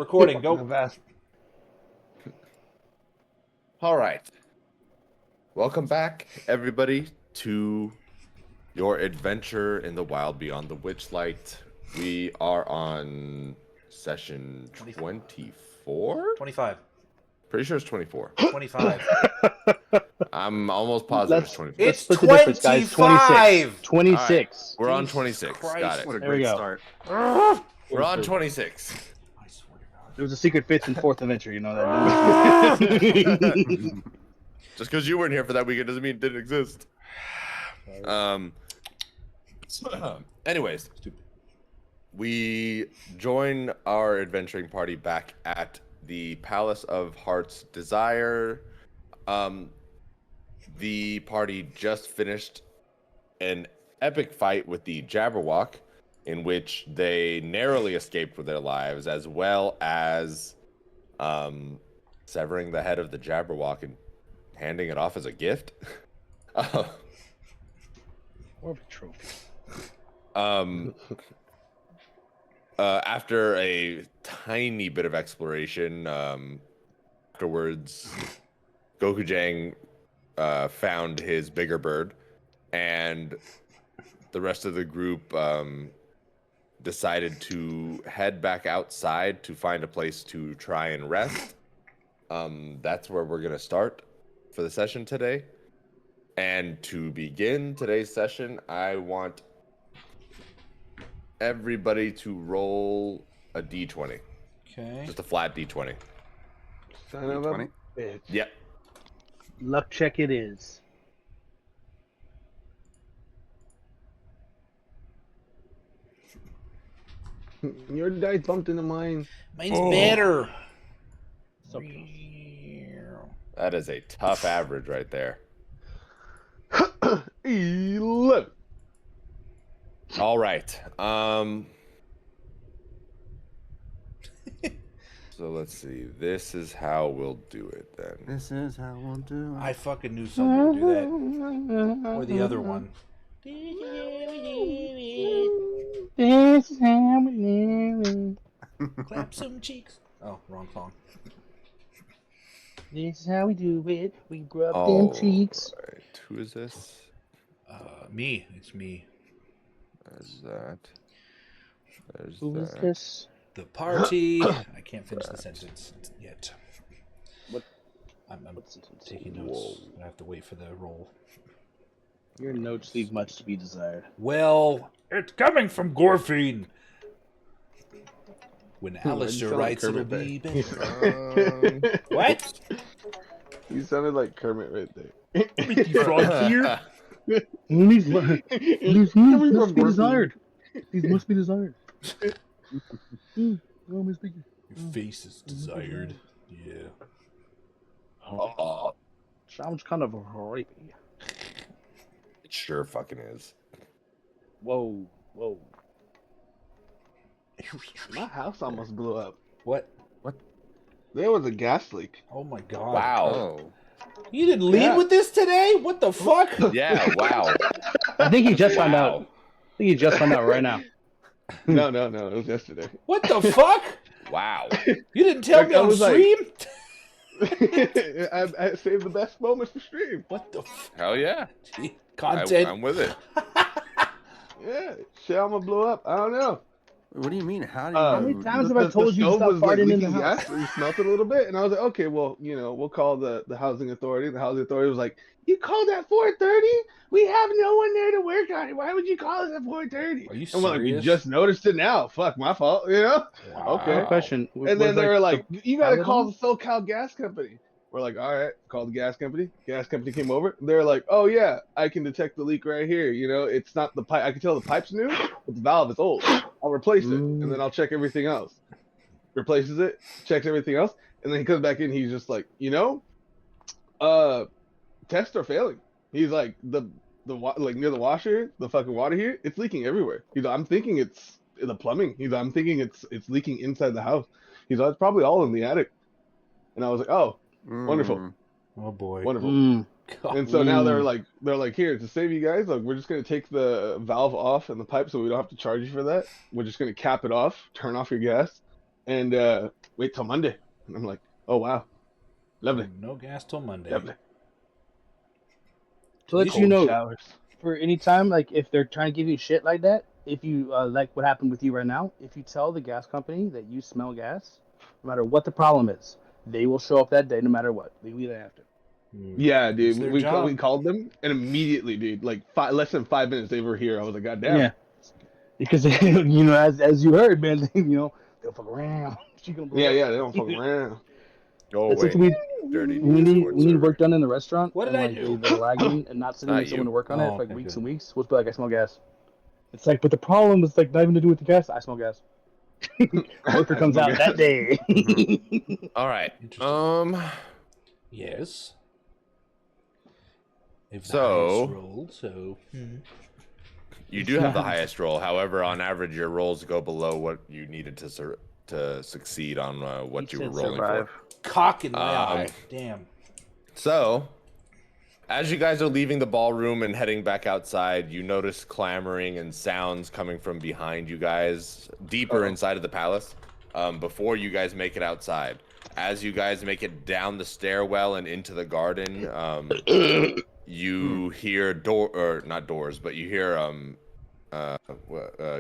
Recording, go. All right. Welcome back, everybody, to your adventure in the wild beyond the Witchlight. We are on session 24? 25. Pretty sure it's 24. 25. I'm almost positive it's 24. It's split the difference, guys. 25. 26. We're on Jesus 26. Christ. Got it. What a There we great go. start. We're on 26. I swear to God. There was a secret fifth and fourth adventure, you know that. Just because you weren't here for that weekend doesn't mean it didn't exist. Anyways, we join our adventuring party back at the Palace of Heart's Desire. The party just finished an epic fight with the Jabberwock, in which they narrowly escaped with their lives, as well as severing the head of the Jabberwock and handing it off as a gift. More of a trophy. After a tiny bit of exploration, afterwards, Gokujang found his bigger bird, and the rest of the group decided to head back outside to find a place to try and rest. That's where we're going to start for the session today. And to begin today's session, I want everybody to roll a d20. Okay. Just a flat d20. Son of a bitch. Yep. Luck check it is. Your dice bumped into mine. Mine's better. So That is a tough average right there. 11. All right. So let's see. This is how we'll do it then. This is how we'll do it. I fucking knew someone would do that. Or the other one. This is how we do it. Clap some cheeks. Oh, wrong song. This is how we do it. We grub All them cheeks. right. Who is this? Me. It's me. There's that. There's Who is that. this? The party. I can't finish the sentence yet. What? I'm taking notes. I have to wait for the roll. Your notes leave much to be desired. Well, it's coming from Gorfine. When Alistair sound like writes, it'll Kermit be better. What? You sounded like Kermit right there. Mickey Frog here? These must be desired. These must be desired. Your face is desired. Yeah. Oh, Sounds kind of rapey. it sure fucking is. Whoa, whoa. My house almost blew up. What? There was a gas leak. Oh my god. Wow. You didn't lead Yeah. with this today? What the fuck? Yeah, wow. I think he just found Wow. out. I think he just found out right now. No, it was yesterday. What the fuck? Wow. You didn't tell Like, me I on was like- stream? I saved the best moments for stream. What the fuck? Hell yeah. Content. I'm with it. Yeah, shit almost blew up. I don't know. What do you mean? How do How many times have I told you to stove stop was, like, farting in the leaking house? gas, we smelled it a little bit, and I was like, okay, well, we'll call the housing authority. The housing authority was like, you called at 4:30? We have no one there to work on it. Why would you call us at 4:30? Are you And we're like, we serious? just noticed it now. Fuck, my fault, Wow. Okay. Question. And then they were like, you gotta Paladin? call the SoCal gas company. We're like, all right, call the gas company. Gas company came over. They're like, oh yeah, I can detect the leak right here. It's not the pipe. I can tell the pipe's new, but the valve is old. I'll replace it, and then I'll check everything else. Replaces it, checks everything else, and then he comes back in. He's just like, tests are failing. He's like, like near the washer, the fucking water here, it's leaking everywhere. He's like, I'm thinking it's the plumbing. He's like, I'm thinking it's leaking inside the house. He's like, it's probably all in the attic. And I was like, oh, wonderful. Oh boy. Wonderful. God. And so now they're like, here, to save you guys, like, we're just gonna take the valve off and the pipe so we don't have to charge you for that. We're just gonna cap it off, turn off your gas, and wait till Monday. And I'm like, oh wow, lovely, No gas till Monday. lovely. To let you Cold know, showers. for any time, like if they're trying to give you shit like that, if you like what happened with you right now, if you tell the gas company that you smell gas, no matter what the problem is, they will show up that day, no matter what. Legally, they have to. Yeah, It's dude. their We job. called them, and immediately, dude, like less than 5 minutes, they were here. I was like, God damn. Yeah, because you know, as you heard, man, you know they'll fuck around. She gonna blow Yeah, up. yeah. They don't fuck around. Go It's like away, dirty Discord we need server. work done in the restaurant, What did and I like do? they're lagging and not sending Not someone you. to work on it for like Okay, weeks good. and weeks. We'll be like, I smell gas. It's like, but the problem is like not even to do with the gas. I smell gas. Worker I comes smell out that gas. day. All right. Interesting. Yes. If the So- highest rolled, so You do have the highest roll. However, on average, your rolls go below what you needed to succeed on what He you were said rolling survive. for. cock in my eye. Damn. So, as you guys are leaving the ballroom and heading back outside, you notice clamoring and sounds coming from behind you guys, deeper inside of the palace, before you guys make it outside. As you guys make it down the stairwell and into the garden, you hear not doors, but you hear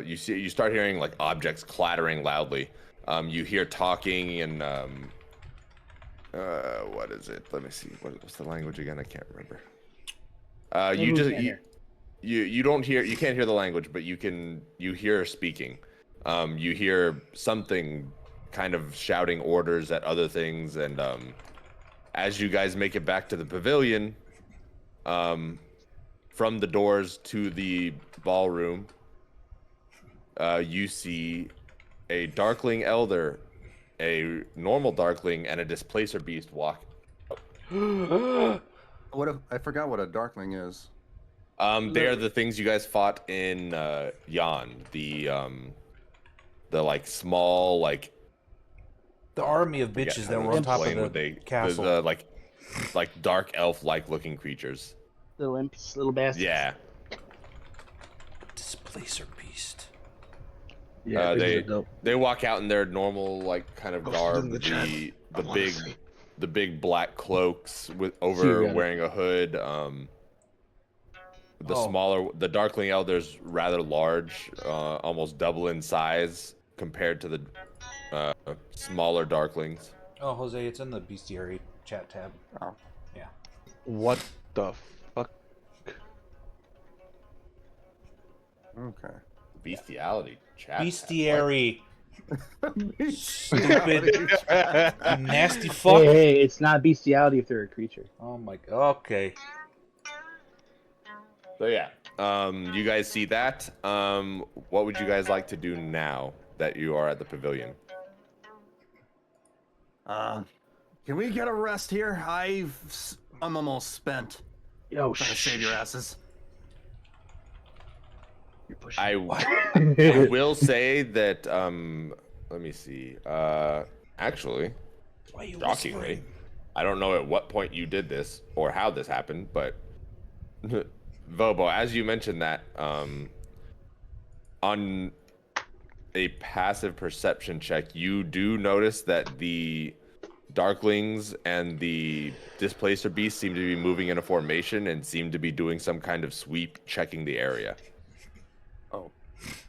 you start hearing like objects clattering loudly. You hear talking and what is it? Let me see. What's the language again? I can't remember. You don't hear, you can't hear the language, but you hear speaking. You hear something kind of shouting orders at other things, and as you guys make it back to the pavilion, from the doors to the ballroom, you see a Darkling Elder, a normal Darkling, and a Displacer Beast walk. What if I forgot what a Darkling is? They are the things you guys fought in Yon, the like small like The army of bitches that were on top of the castle. the like dark elf like looking creatures. Little imps, little bastards. Yeah. Displacer beast. Yeah, they walk out in their normal like kind of Go garb, in the chat. the big black cloaks with Here, yeah. wearing a hood. The Darkling Elder's rather large, almost double in size compared to the smaller Darklings. Oh, Jose, it's in the bestiary chat tab. Oh. Yeah. What the fuck? Okay. Bestiality chat. Bestiary. Stupid. You nasty fuck. Hey, hey, it's not bestiality if they're a creature. Oh my god. Okay. So yeah, you guys see that. What would you guys like to do now that you are at the pavilion? Can we get a rest here? I'm almost spent. Yo, Trying to save your asses. You're pushing. I will say that. Let me see. Actually, Why are you shockingly, whispering? I don't know at what point you did this or how this happened, but Vobo, as you mentioned that, on a passive perception check, you do notice that the Darklings and the Displacer Beast seem to be moving in a formation and seem to be doing some kind of sweep, checking the area. Oh.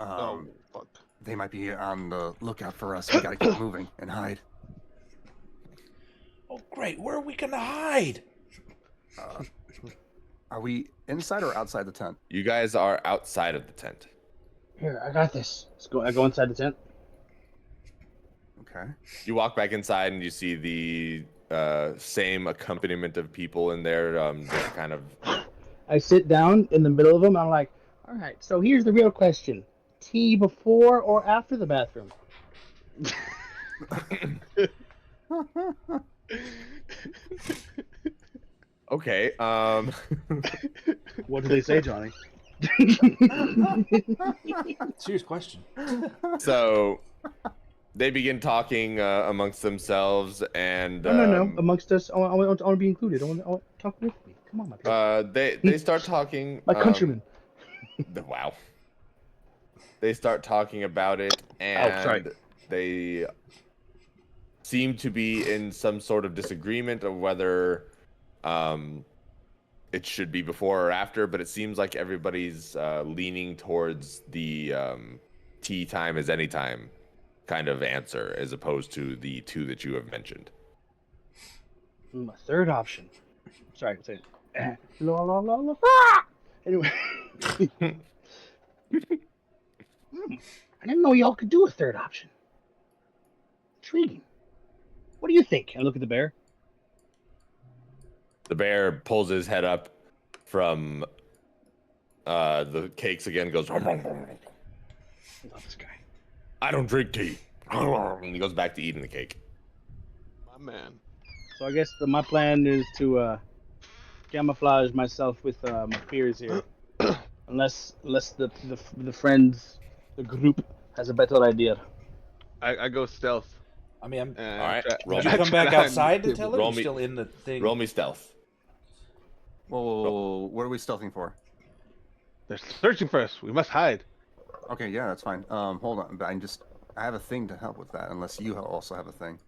Oh, fuck. They might be on the lookout for us. We gotta keep moving and hide. Oh great, where are we gonna hide? Are we inside or outside the tent? You guys are outside of the tent. Here, I got this. Let's go. I go inside the tent. Okay. You walk back inside and you see the same accompaniment of people in there, just kind of. I sit down in the middle of them. I'm like, all right. So here's the real question: tea before or after the bathroom? Okay. What do they say, Johnny? Serious question. So they begin talking amongst themselves, and No. Amongst us, I want to be included. I want to talk with me. Come on, my people. they start talking. My countrymen. Wow. They start talking about it, and sorry. they seem to be in some sort of disagreement of whether it should be before or after, but it seems like everybody's leaning towards the tea time is any time kind of answer, as opposed to the two that you have mentioned. A third option. Sorry, say it. Anyway. I didn't know y'all could do a third option. Intriguing. What do you think? I look at the bear. The bear pulls his head up from the cakes again, goes, I love this guy. I don't drink tea. And he goes back to eating the cake. My man. So I guess my plan is to camouflage myself with my fears here, unless the friends, the group has a better idea. I go stealth. I mean, I'm. All right, roll Did me. you come back outside to tell her? Roll You're me- still in the thing. Roll me stealth. Whoa, what are we stealthing for? They're searching for us. We must hide. Okay, yeah, that's fine. Hold on, but I have a thing to help with that, unless you also have a thing.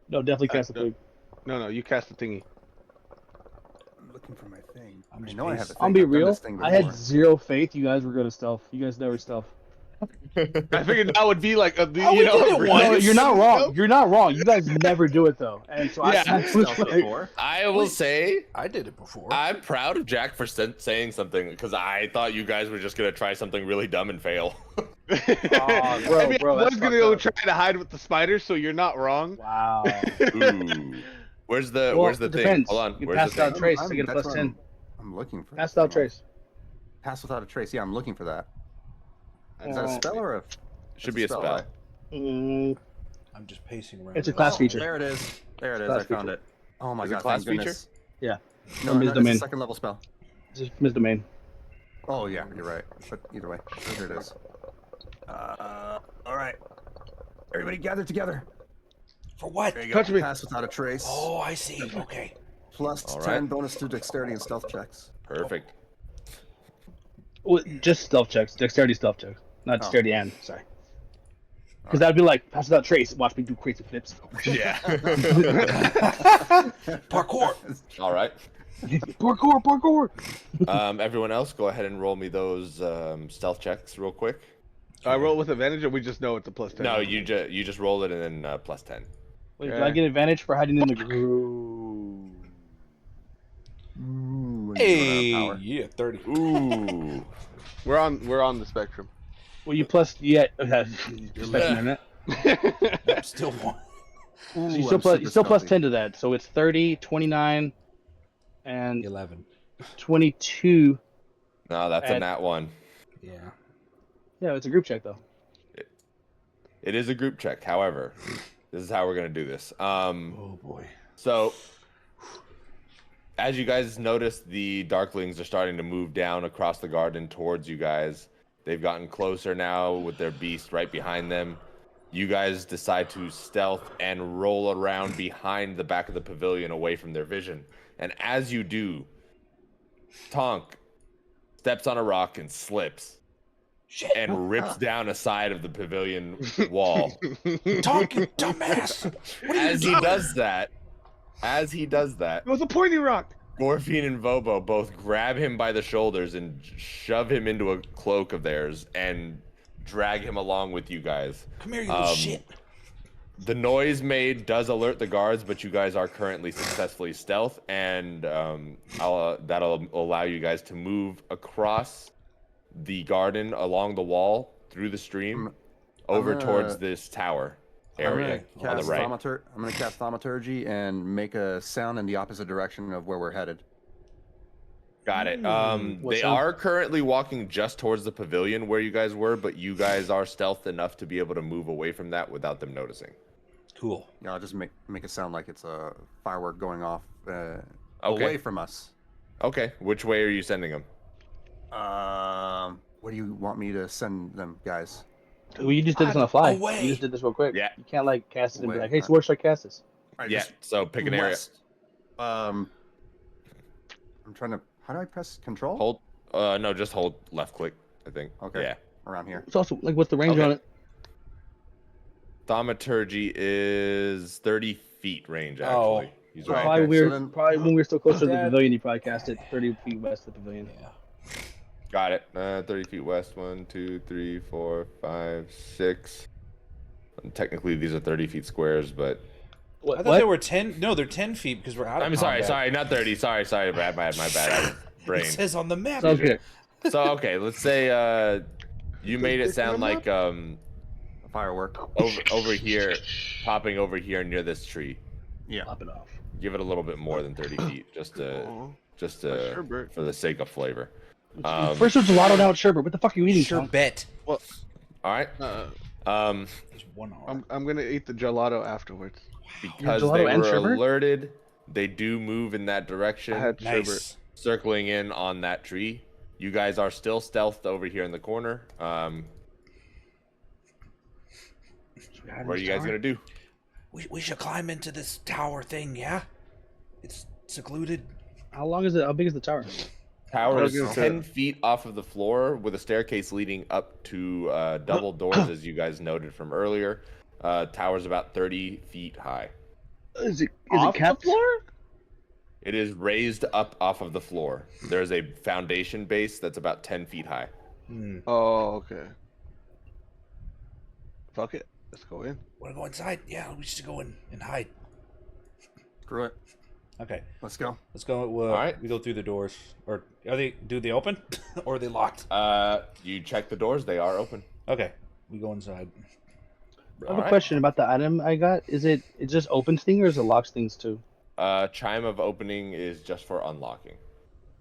No, definitely cast a thing. No, you cast the thingy. I'm looking for my thing. I'm I just know I have a thing. I'll be I've done real. this thing I had before. zero faith. You guys were good at stealth. You guys never stealth. I figured that would be like a, Oh, we did it No, once. you're not wrong. You're not wrong. You guys never do it though. And so Yeah. I I've was stealthed like, before. I will say I did it before. I'm proud of Jack for saying something, because I thought you guys were just gonna try something really dumb and fail. bro, I mean, bro, I was that's gonna go fucked try to hide with the spiders, so you're not wrong. wow. Ooh. Where's the Well, where's the it thing? depends. Hold on. You Where's passed the out thing? trace to get a that's plus what 10. I'm looking for. Passed that out thing. trace. Pass without a trace. Yeah, I'm looking for that. Is that a Oh. spell or a? Should be a spell. right? Mm, I'm just pacing around. It's a class feature. There it is. There it is. Class I found feature. it. Oh my Is it god! class Thank feature? goodness. Yeah. No, From no, his it's a domain. second level spell. Just his domain. Oh yeah, you're right. But either way, here it is. All right. Everybody gather together. For what? There you Touch go. me. Pass without a trace. Oh, I see. Okay. Plus All 10 right. bonus to dexterity and stealth checks. Perfect. Well, just stealth checks. Dexterity stealth checks. Not Oh. dexterity and, sorry. Because that'd be like, pass without trace. Watch me do crazy flips. Yeah. Parkour. All right. Parkour. Everyone else, go ahead and roll me those stealth checks real quick. I roll with advantage, or we just know it's a plus 10. No, you just roll it and then plus 10. Wait, do I get advantage for hiding in the group? Ooh, Hey, power. yeah, 30. Ooh. We're on the spectrum. Well, you plus, yeah, Yeah. Yep, still one. So Ooh, you still I'm plus, super you still plus stealthy. 10 to that. So it's 30, 29, and 11. 22. No, that's a Add- nat one. Yeah. Yeah, it's a group check, though. It is a group check. However, this is how we're gonna do this. Oh boy. So, as you guys notice, the Darklings are starting to move down across the garden towards you guys. They've gotten closer now with their beast right behind them. You guys decide to stealth and roll around behind the back of the pavilion away from their vision. And as you do, Tonk steps on a rock and slips Shit. and rips down a side of the pavilion wall. Talking dumbass. What are you As he does that, It was a pointy rock. Gorfine and Vobo both grab him by the shoulders and shove him into a cloak of theirs and drag him along with you guys. Come here, you little shit. The noise made does alert the guards, but you guys are currently successfully stealth, and that'll allow you guys to move across the garden, along the wall, through the stream, over towards this tower area on the right. I'm gonna cast Thaumaturgy and make a sound in the opposite direction of where we're headed. Got it. What They sound? are currently walking just towards the pavilion where you guys were, but you guys are stealth enough to be able to move away from that without them noticing. Cool. Yeah, I'll just make it sound like it's a firework going off Okay. away from us. Okay. Which way are you sending them? Where do you want me to send them, guys? Well, you just did this on the fly. Away. You just did this real quick. Yeah. You can't, like, cast it and be Away. like, hey, so where should I cast this? All right, Yeah. just So pick an area. west. I'm trying to. How do I press control? Hold. No, just hold left click. I think. Okay. Yeah. Around here. It's also, like, what's the range Okay. on it? Thaumaturgy is 30 feet range, actually. Oh. He's Oh, right. Probably, okay, so then- probably when we were still closer to the Dad. pavilion, you probably cast it 30 feet west of the pavilion. Yeah. Got it. 30 feet west. 1, 2, 3, 4, 5, 6. And technically, these are 30 feet squares, but What? I thought they were 10. No, they're 10 feet because we're out of I'm sorry, combat. not 30. Sorry, my bad. Brain. It says on the map. Sounds good. So okay, let's say you made it sound like A firework. over here, popping over here near this tree. Yeah. Pop it off. Give it a little bit more than 30 feet, just to Sherbet. for the sake of flavor. First was gelato, now it's sherbet. What the fuck are you eating, Sure Sean? bet. All right. There's 1 hour. I'm gonna eat the gelato afterwards. Because Gelato they and were sherbet? alerted, they do move in that direction, I had sherbet. Nice. circling in on that tree. You guys are still stealthed over here in the corner. What are you guys gonna do? We should climb into this tower thing, yeah? It's secluded. How long is it? How big is the tower? Tower is Okay. 10 feet off of the floor with a staircase leading up to double doors, as you guys noted from earlier. Tower's about 30 feet high. Is it Off capped? the floor? It is raised up off of the floor. There's a foundation base that's about 10 feet high. Oh, okay. Fuck it. Let's go in. Want to go inside? Yeah, we should go in and hide. Screw it. Okay, Let's go. let's go. All right. We go through the doors. Or are they? Do they open? Or are they locked? You check the doors; they are open. Okay, we go inside. I have a question about the item I got. Is it just opens things or is it locks things too? Chime of opening is just for unlocking.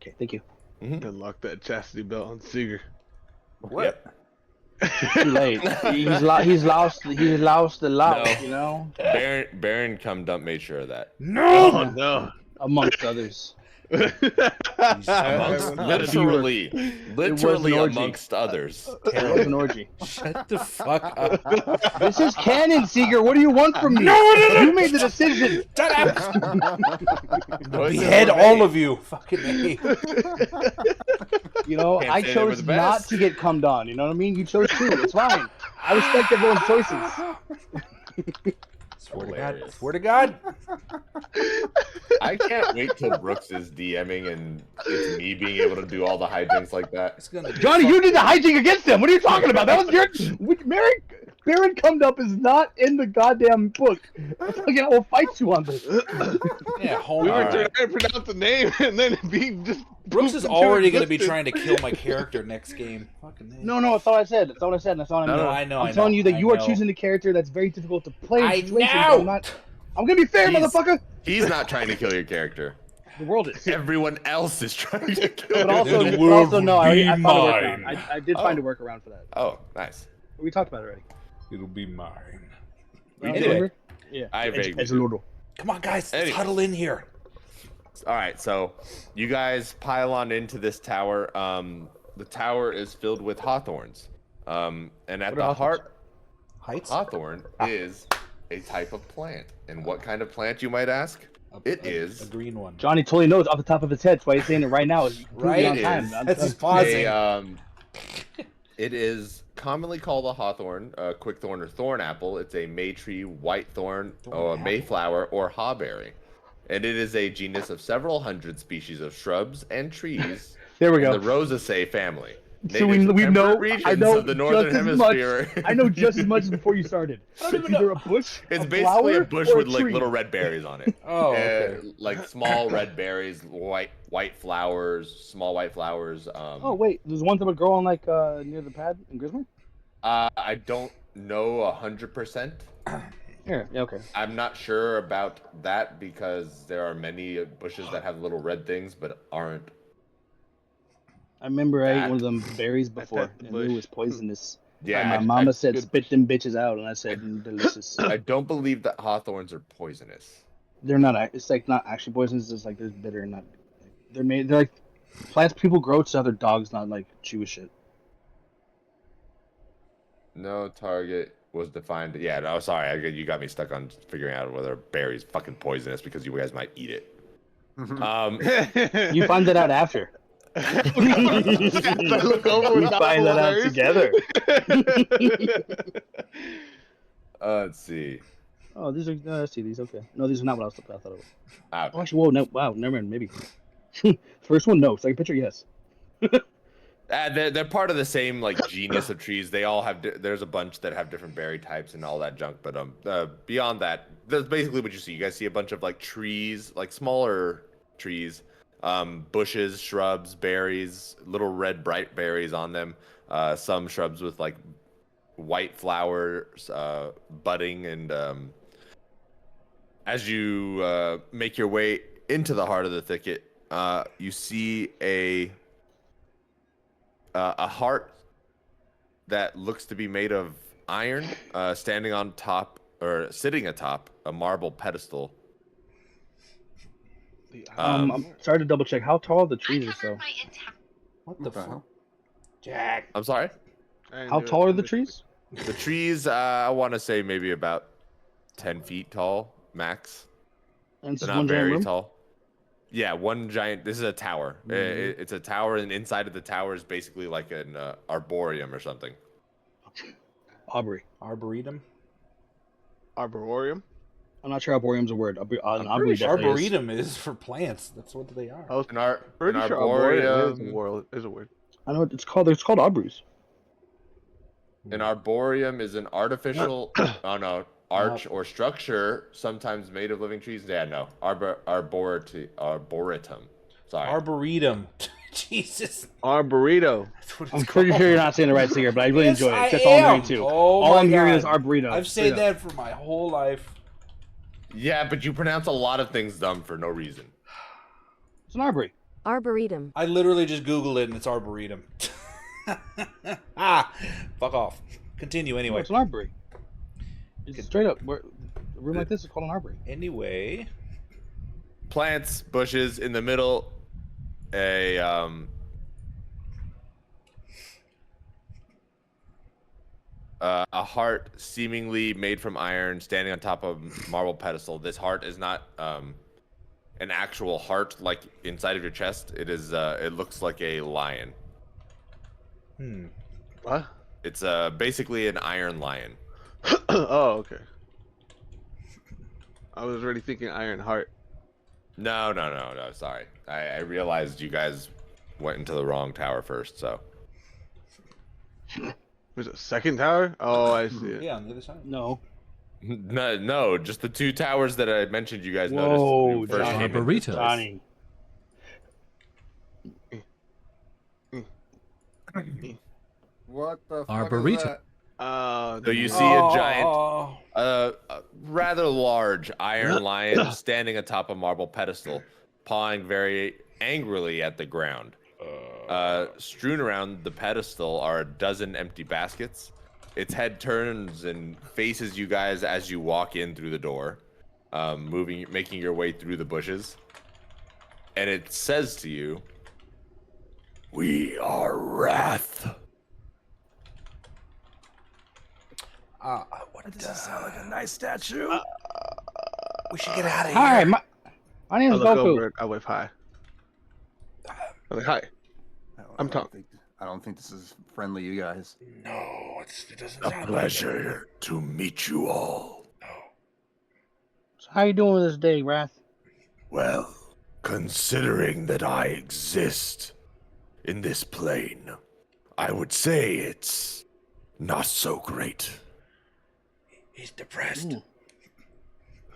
Okay, thank you. Unlock that chastity belt on Seeger. What? Yep. Too late. He's lost the lock, No. you know, Baron come dump made sure of that. No. Oh no. amongst others. Amongst, literally orgy. amongst others. It was an orgy. Shut the fuck up. This is canon, Seeger. What do you want from me? No, You made the decision. Shut up. Behead all of you. Fucking A. You know, Can't I say they were chose the not best. to get cummed on. You know what I mean? You chose to. It's fine. I respect everyone's choices. Swear to God. Hilarious. Swear to God. I can't wait till Brooks is DMing and it's me being able to do all the hijinks like that. It's gonna be Johnny, you did the hijink against them. What are you talking about? That was your. Baron cummed up is not in the goddamn book. Fucking, I will fight you on this. Yeah, We Homer. were All trying to pronounce the name and then being just. Brooks is proved into already going to be existence. trying to kill my character next game. Fucking A. No, that's all I said. That's all I said. That's all I No, mean. no, I know. I'm telling you that you are know. choosing a character that's very difficult to play in I situations. know. I'm gonna be fair, He's- motherfucker. He's not trying to kill your character. The world is. Everyone else is trying to kill But you. also, The but world also no, will I be found a workaround. mine. I did find a workaround for that. Oh, nice. We talked about it already. It'll be mine. We Anyway. did. Remember? Yeah. I vaguely It's a little. Come on, guys. Let's Anyways. huddle in here. All right, so you guys pile on into this tower. The tower is filled with hawthorns. And at the heart, Heights? hawthorn is a type of plant. And what kind of plant, you might ask? It is a green one. Johnny totally knows off the top of his head. That's why he's saying it right now. It's Right? on It time. is. That's his pausing. It is commonly called a hawthorn, quickthorn, or thorn apple. It's a May tree, white thorn, or a mayflower, or hawberry. And it is a genus of several hundred species of shrubs and trees There we in go. the Rosaceae family. So we native to know. temperate I regions know of the northern just as much. hemisphere. I know just as much as before you started. don't It's even either know. a bush. It's a basically a flower, bush or with like tree. little red berries on it. Oh, okay. Like small red berries, white flowers, small white flowers. Oh wait, there's ones that would grow on like near the pad in Grismer. I don't know 100%. Yeah. Okay. I'm not sure about that because there are many bushes that have little red things but aren't. I remember I ate That- one of them berries before, pet the and it bush. was poisonous. Yeah, And I- my mama I- said, "Spit them bitches out," and I said, "Delicious." I don't believe that hawthorns are poisonous. They're not. It's like not actually poisonous. It's like they're bitter and not. They're made. They're like plants people grow to other dogs, not like chew shit. No target was defined. Yeah, no, sorry. You got me stuck on figuring out whether a berry is fucking poisonous because you guys might eat it. You find that out after. look over We with find that out berries. together. Let's see. Oh, these are. I see these. Okay. No, these are not what I thought it was. Ah, Oh, actually, whoa, no, wow, never mind. Maybe. First one, no. Second picture, yes. they're part of the same like genus of trees. They all have. There's a bunch that have different berry types and all that junk. But beyond that, that's basically what you see. You guys see a bunch of like trees, like smaller trees, bushes, shrubs, berries, little red bright berries on them. Some shrubs with like white flowers, budding, and as you make your way into the heart of the thicket, you see a heart that looks to be made of iron, standing on top or sitting atop a marble pedestal. I'm sorry to double check. How tall are the trees or so? What the fuck? hell? Jack. I'm sorry. How tall are the trees? The trees, I want to say maybe about 10 feet tall, max. And this They're is not one giant very room. tall. Yeah, one giant. This is a tower. It's a tower, and inside of the tower is basically like an arboreum or something. Aubrey. Arboretum. Arboreum. I'm not sure arboreum's a word. Aubrey pretty sure definitely is. Arboretum is for plants. That's what they are. I was An pretty sure arboreum is a word. I know it's called. It's called Aubreys. An arboreum is an artificial, arch or structure, sometimes made of living trees. Yeah, no, arboretum. Sorry. Arboretum. Jesus. Arboreto. That's what it's I'm pretty called. sure you're not saying the right singer, but I really Yes, enjoy it. I That's all I'm hearing am. too. Oh all my I'm hearing God. is arboretum. I've said that for my whole life. Yeah, but you pronounce a lot of things dumb for no reason. It's an arbory. Arboretum. I literally just Googled it and it's arboretum. Fuck off. Continue No, anyway. it's an arbory. It's straight up. A room like this is called an arbory. Anyway. Plants, bushes, in the middle, a heart seemingly made from iron standing on top of a marble pedestal. This heart is not an actual heart like inside of your chest. It is it looks like a lion. What? It's basically an iron lion. Oh, okay. I was already thinking Iron Heart. No, sorry. I realized you guys went into the wrong tower first, so. There's a second tower? Oh, I see it. Yeah, on the other side. No. No, just the two towers that I mentioned you guys Whoa, noticed. when you first Johnny. came into this place. Johnny. What the fuck Arboretum. is that? So you see a giant, a rather large iron lion standing atop a marble pedestal, pawing very angrily at the ground. Strewn around the pedestal are a dozen empty baskets. Its head turns and faces you guys as you walk in through the door, making your way through the bushes. And it says to you, "We are Wrath." What Does this sound like a nice statue? we should get out of here. Hi, my name I is look Goku. over it. I wave hi. I'm like, hi. I'm Tom. I don't think this is friendly, you guys. No, it doesn't A sound pleasure to meet you all. So how you doing this day, Wrath? Well, considering that I exist in this plane, I would say it's not so great. He's depressed.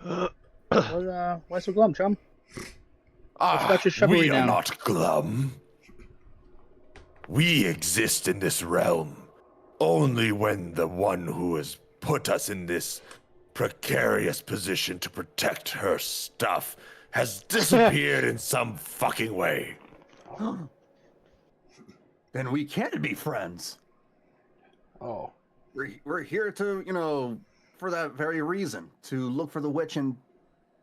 Why so glum, chum? Ah, got your chivalry we are down? not glum. We exist in this realm only when the one who has put us in this precarious position to protect her stuff has disappeared in some fucking way. Then we can be friends. Oh. We're here to, for that very reason, to look for the witch and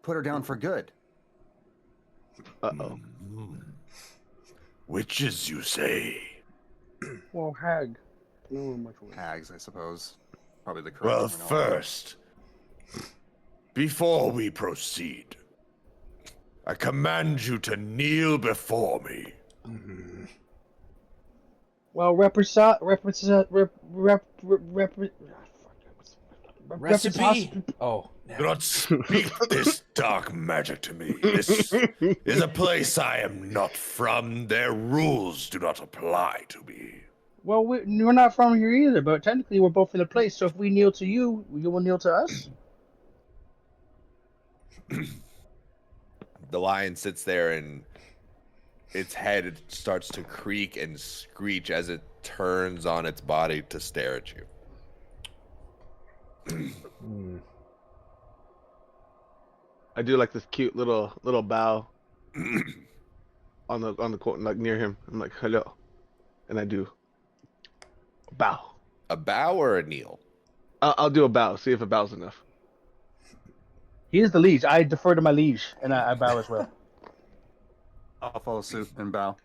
put her down for good. Uh-oh. Witches, you say? Well, hag. No much worse. Hags, I suppose. Probably the correct Well, terminology. first, before we proceed, I command you to kneel before me. Well, Recipe? Oh, Do not speak this dark magic to me. This is a place I am not from. Their rules do not apply to me. Well, we're not from here either, but technically we're both in the place. So if we kneel to you, you will kneel to us. The lion sits there and its head starts to creak and screech as it turns on its body to stare at you. I do like this cute little bow on the court, like near him. I'm like, hello, and I do a bow. A bow or a kneel? I'll do a bow. See if a bow's enough. He is the liege. I defer to my liege, and I bow as well. I'll follow suit and bow.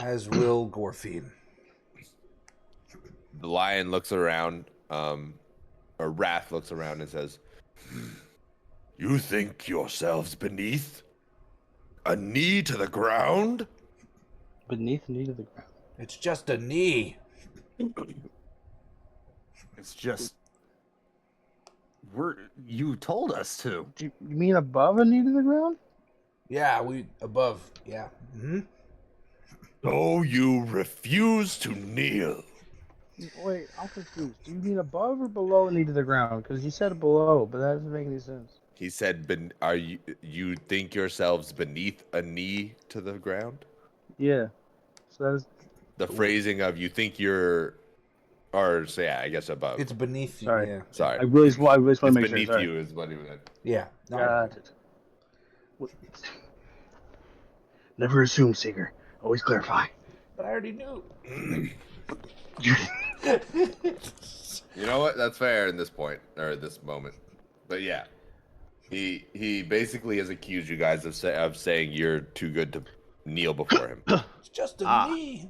as will Gorfine. The lion looks around, or Wrath looks around and says, "You think yourselves beneath? A knee to the ground?" Beneath the knee to the ground. It's just a knee. It's just you told us to. Do you mean above a knee to the ground? Yeah, we above. Yeah. Mm-hmm. So you refuse to kneel. Wait, I'm confused. Do you mean above or below a knee to the ground? Because you said below, but that doesn't make any sense. He said, "Are you think yourselves beneath a knee to the ground?" Yeah. So that is. The phrasing of "you think you're," or so yeah, I guess above. It's beneath you. Sorry. Yeah. Sorry, I really want to it's make sure. beneath Sorry. you is what he meant. Yeah. No, Got it. Never assume, Seeger. Always clarify. but I already knew. You know what? That's fair in this point or this moment. But yeah, he basically has accused you guys of saying you're too good to kneel before him. It's just a knee.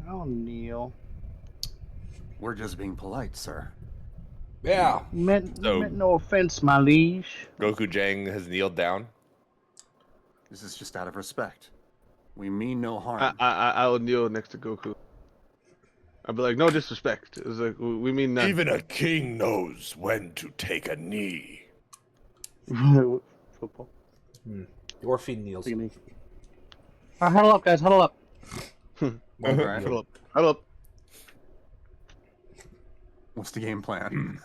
Oh, Neil. We're just being polite, sir. Yeah. Meant So- no offense, my liege. Goku Jang has kneeled down. This is just out of respect. We mean no harm. I will kneel next to Goku. I'll be like, no disrespect. It's like we mean none. Even a king knows when to take a knee. Football. Gorfine kneels. Look at me. Huddle up, guys. Huddle up. Alright. Huddle up. Huddle up. What's the game plan?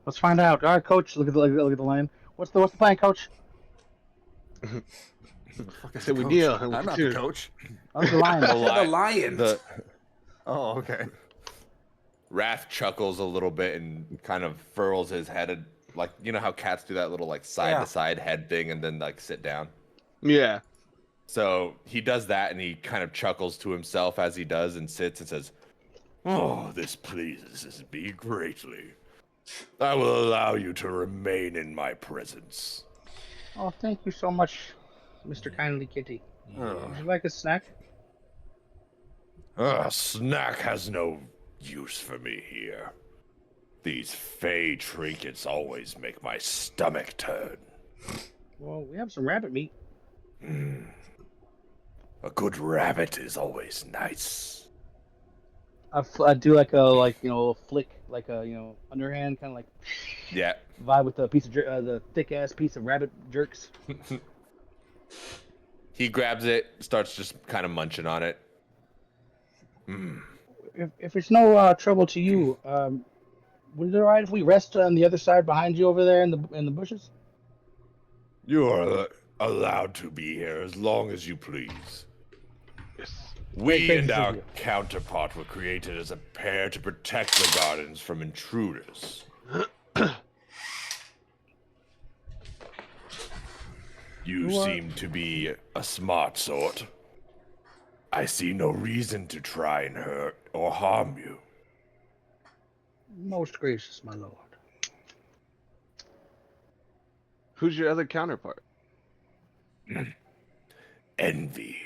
Let's find out. All right, coach. Look at the line. What's the plan, coach? I said we kneel. and we I'm not the continue. coach. Oh, the lion. The lion. The Oh, okay. Wrath chuckles a little bit and kind of furls his head, like you know how cats do that little like side to side head thing and then like sit down. Yeah. So he does that and he kind of chuckles to himself as he does and sits and says, "Oh, this pleases me greatly. I will allow you to remain in my presence." Oh, thank you so much, Mr. Kindly Kitty. Would you like a snack? A snack has no use for me here. These fey trinkets always make my stomach turn. Well, we have some rabbit meat. A good rabbit is always nice. I do like a flick, like a underhand kind of like Yeah. vibe with the piece of the thick ass piece of rabbit jerks. He grabs it, starts just kind of munching on it. If it's no trouble to you, would it be alright if we rest on the other side behind you over there in the bushes? You are allowed to be here as long as you please. Yes. We Thank and you, our thank you. counterpart were created as a pair to protect the gardens from intruders. You seem to be a smart sort. I see no reason to try and hurt or harm you. Most gracious, my lord. Who's your other counterpart? Envy.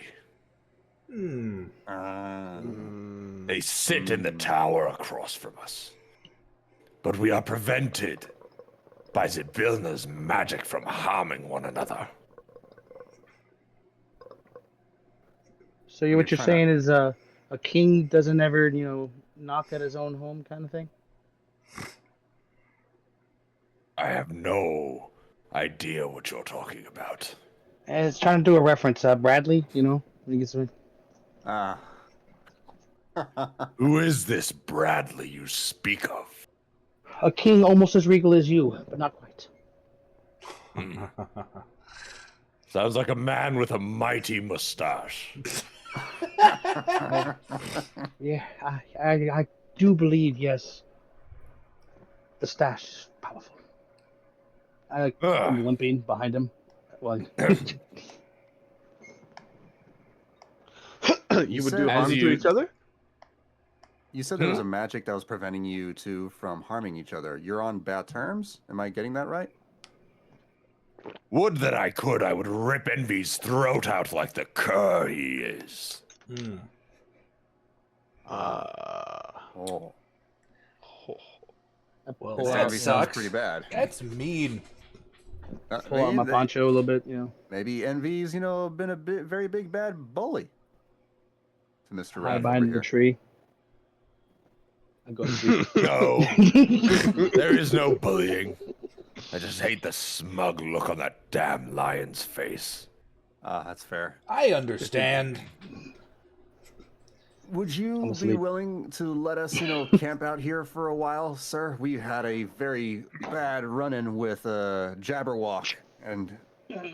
Uh, They sit in the tower across from us. But we are prevented by Zibilna's magic from harming one another. So what you're saying is a king doesn't ever knock at his own home kind of thing? I have no idea what you're talking about. And it's trying to do a reference. Bradley, you know, when he gets me. Ah. Who is this Bradley you speak of? A king almost as regal as you, but not quite. Sounds like a man with a mighty mustache. Yeah, I do believe, yes. The stash is powerful. I'm limping behind him. Well, You would said- do As harm to you- each other? You said there was a magic that was preventing you two from harming each other. You're on bad terms? Am I getting that right? Would that I could, I would rip Envy's throat out like the cur he is. Oh. Well, pull that out, Envy sounds sucks. pretty bad. That's mean. pull out my poncho a little bit, you know. Maybe Envy's, been a very big bad bully to Mr. Hide Wrath behind over the here. tree. I go to sleep. No, there is no bullying. I just hate the smug look on that damn lion's face. Ah, that's fair. I understand. Would you be asleep. willing to let us, camp out here for a while, sir? We had a very bad run-in with Jabberwock, and that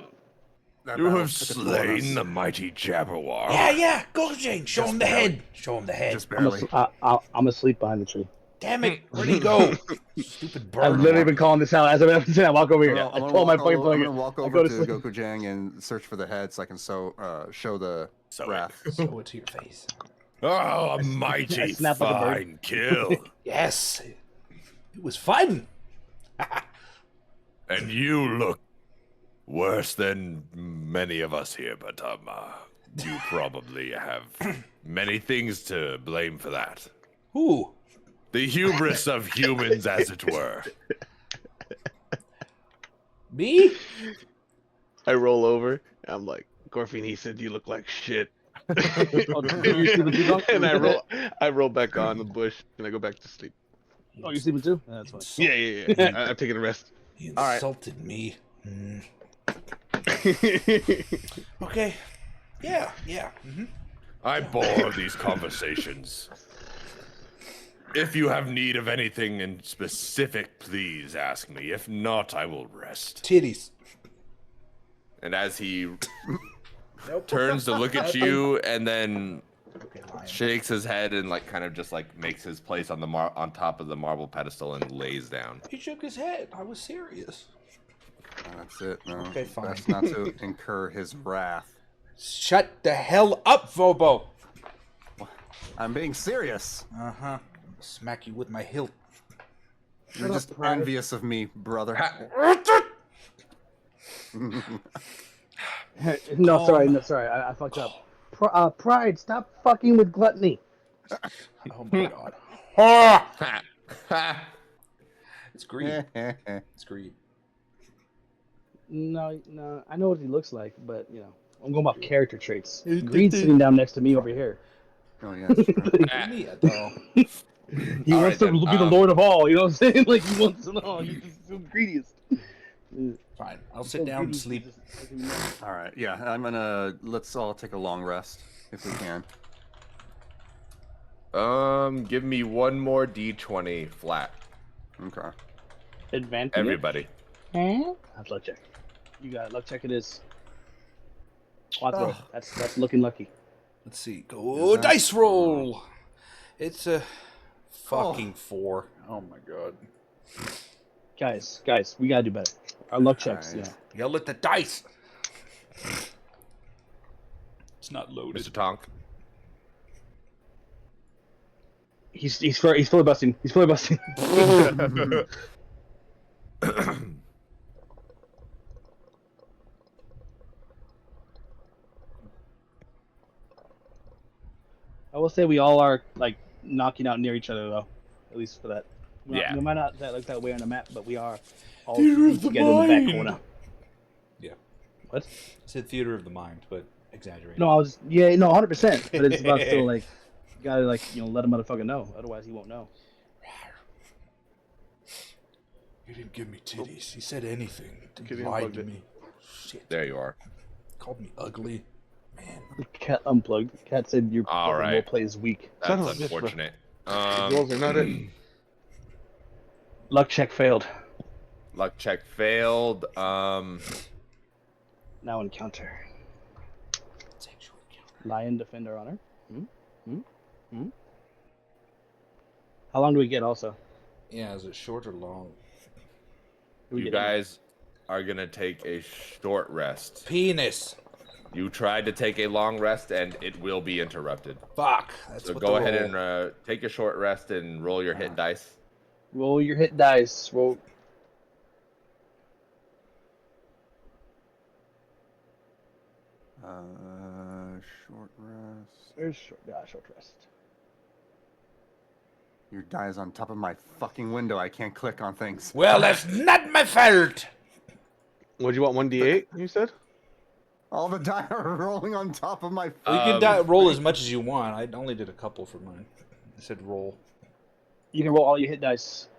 You battle have took a toll on slain us. the mighty Jabberwock. Yeah, go Jane. Show him the head. Show him the head. Just I'm barely. asleep behind the tree. Damn it, where'd he go? Stupid bird. I've literally been calling this out as I'm saying I walk over here. I'm I gonna told my walk fucking over, I'm player. gonna walk I over go to to sleep. Gokujang and search for the head so I can show the Sew it. wrath. Show it to your face. Oh, a mighty snap like a bird. fine kill. Yes. It was fun. And you look worse than many of us here, but you probably have many things to blame for that. Who? The hubris of humans, as it were. Me? I roll over. I'm like, Gorfine, he said you look like shit. Oh, you're sleeping too, dog? And I roll back on the bush and I go back to sleep. Oh, you're sleeping too? Yeah, that's fine. Yeah. I've taken a rest. He All right. insulted me. Okay. Yeah. Mm-hmm. I bore of these conversations. If you have need of anything in specific, please ask me. If not, I will rest. Titties. And as he Nope. turns to look at you and then Okay, lion. shakes his head and kind of just makes his place on the on top of the marble pedestal and lays down. He shook his head. I was serious. That's it. No, Okay, fine. Best not to incur his wrath. Shut the hell up, Vobo. I'm being serious. Uh-huh. Smack you with my hilt. You're just envious of me, brother. No, sorry. I fucked up. Pride, stop fucking with gluttony. Oh my god. It's greed. It's greed. No, I know what he looks like, but I'm going about character traits. Greed's sitting down next to me over here. Oh yeah. That's true. Me, though. He All wants right, to then, be the lord of all. You know what I'm saying? Like he wants to know. He's the greediest. Fine. I'll sit down and sleep. All right. Yeah. Let's all take a long rest if we can. Give me one more D20 flat. Okay. Advantage. Everybody. That's luck check. You got it. Luck check. It is. Quattro. That's looking lucky. Let's see. Go dice roll. It's a fucking 4. Oh my god. Guys, we gotta do better. Our luck checks. Alright. Yell at the dice. It's not loaded. Mr. Tonk. He's fully busting. He's fully busting. I will say we all are knocking out near each other though, at least for that. Yeah. We might not look that way on the map, but we are all Theater of the together in the back mind. corner. Yeah. What? I said theater of the mind, but exaggerated. No, I was 100%. But it's about still You gotta let a motherfucker know. Otherwise, he won't know. He didn't give me titties. He said anything. Kid He lied to unplugged it. me. Shit. There you are. Called me ugly. Man. The cat unplugged. The cat said your All right. role play is weak. Son That's of a bitch, bro. unfortunate. These rolls are not it. Luck check failed. Luck check failed. Now encounter. Lion defend our honor. How long do we get also? Yeah, is it short or long? Do we You get any? guys are gonna take a short rest. Penis. You tried to take a long rest, and it will be interrupted. Fuck. That's So what go the ahead roll. and take a short rest and roll your hit dice. Roll your hit dice. Roll. Short rest. There's short rest. Your die is on top of my fucking window. I can't click on things. Well, that's not my fault. What do you want? 1d8? You said. All the die are rolling on top of my. Well, you can roll as much as you want. I only did a couple for mine. I said roll. You can roll all your hit dice.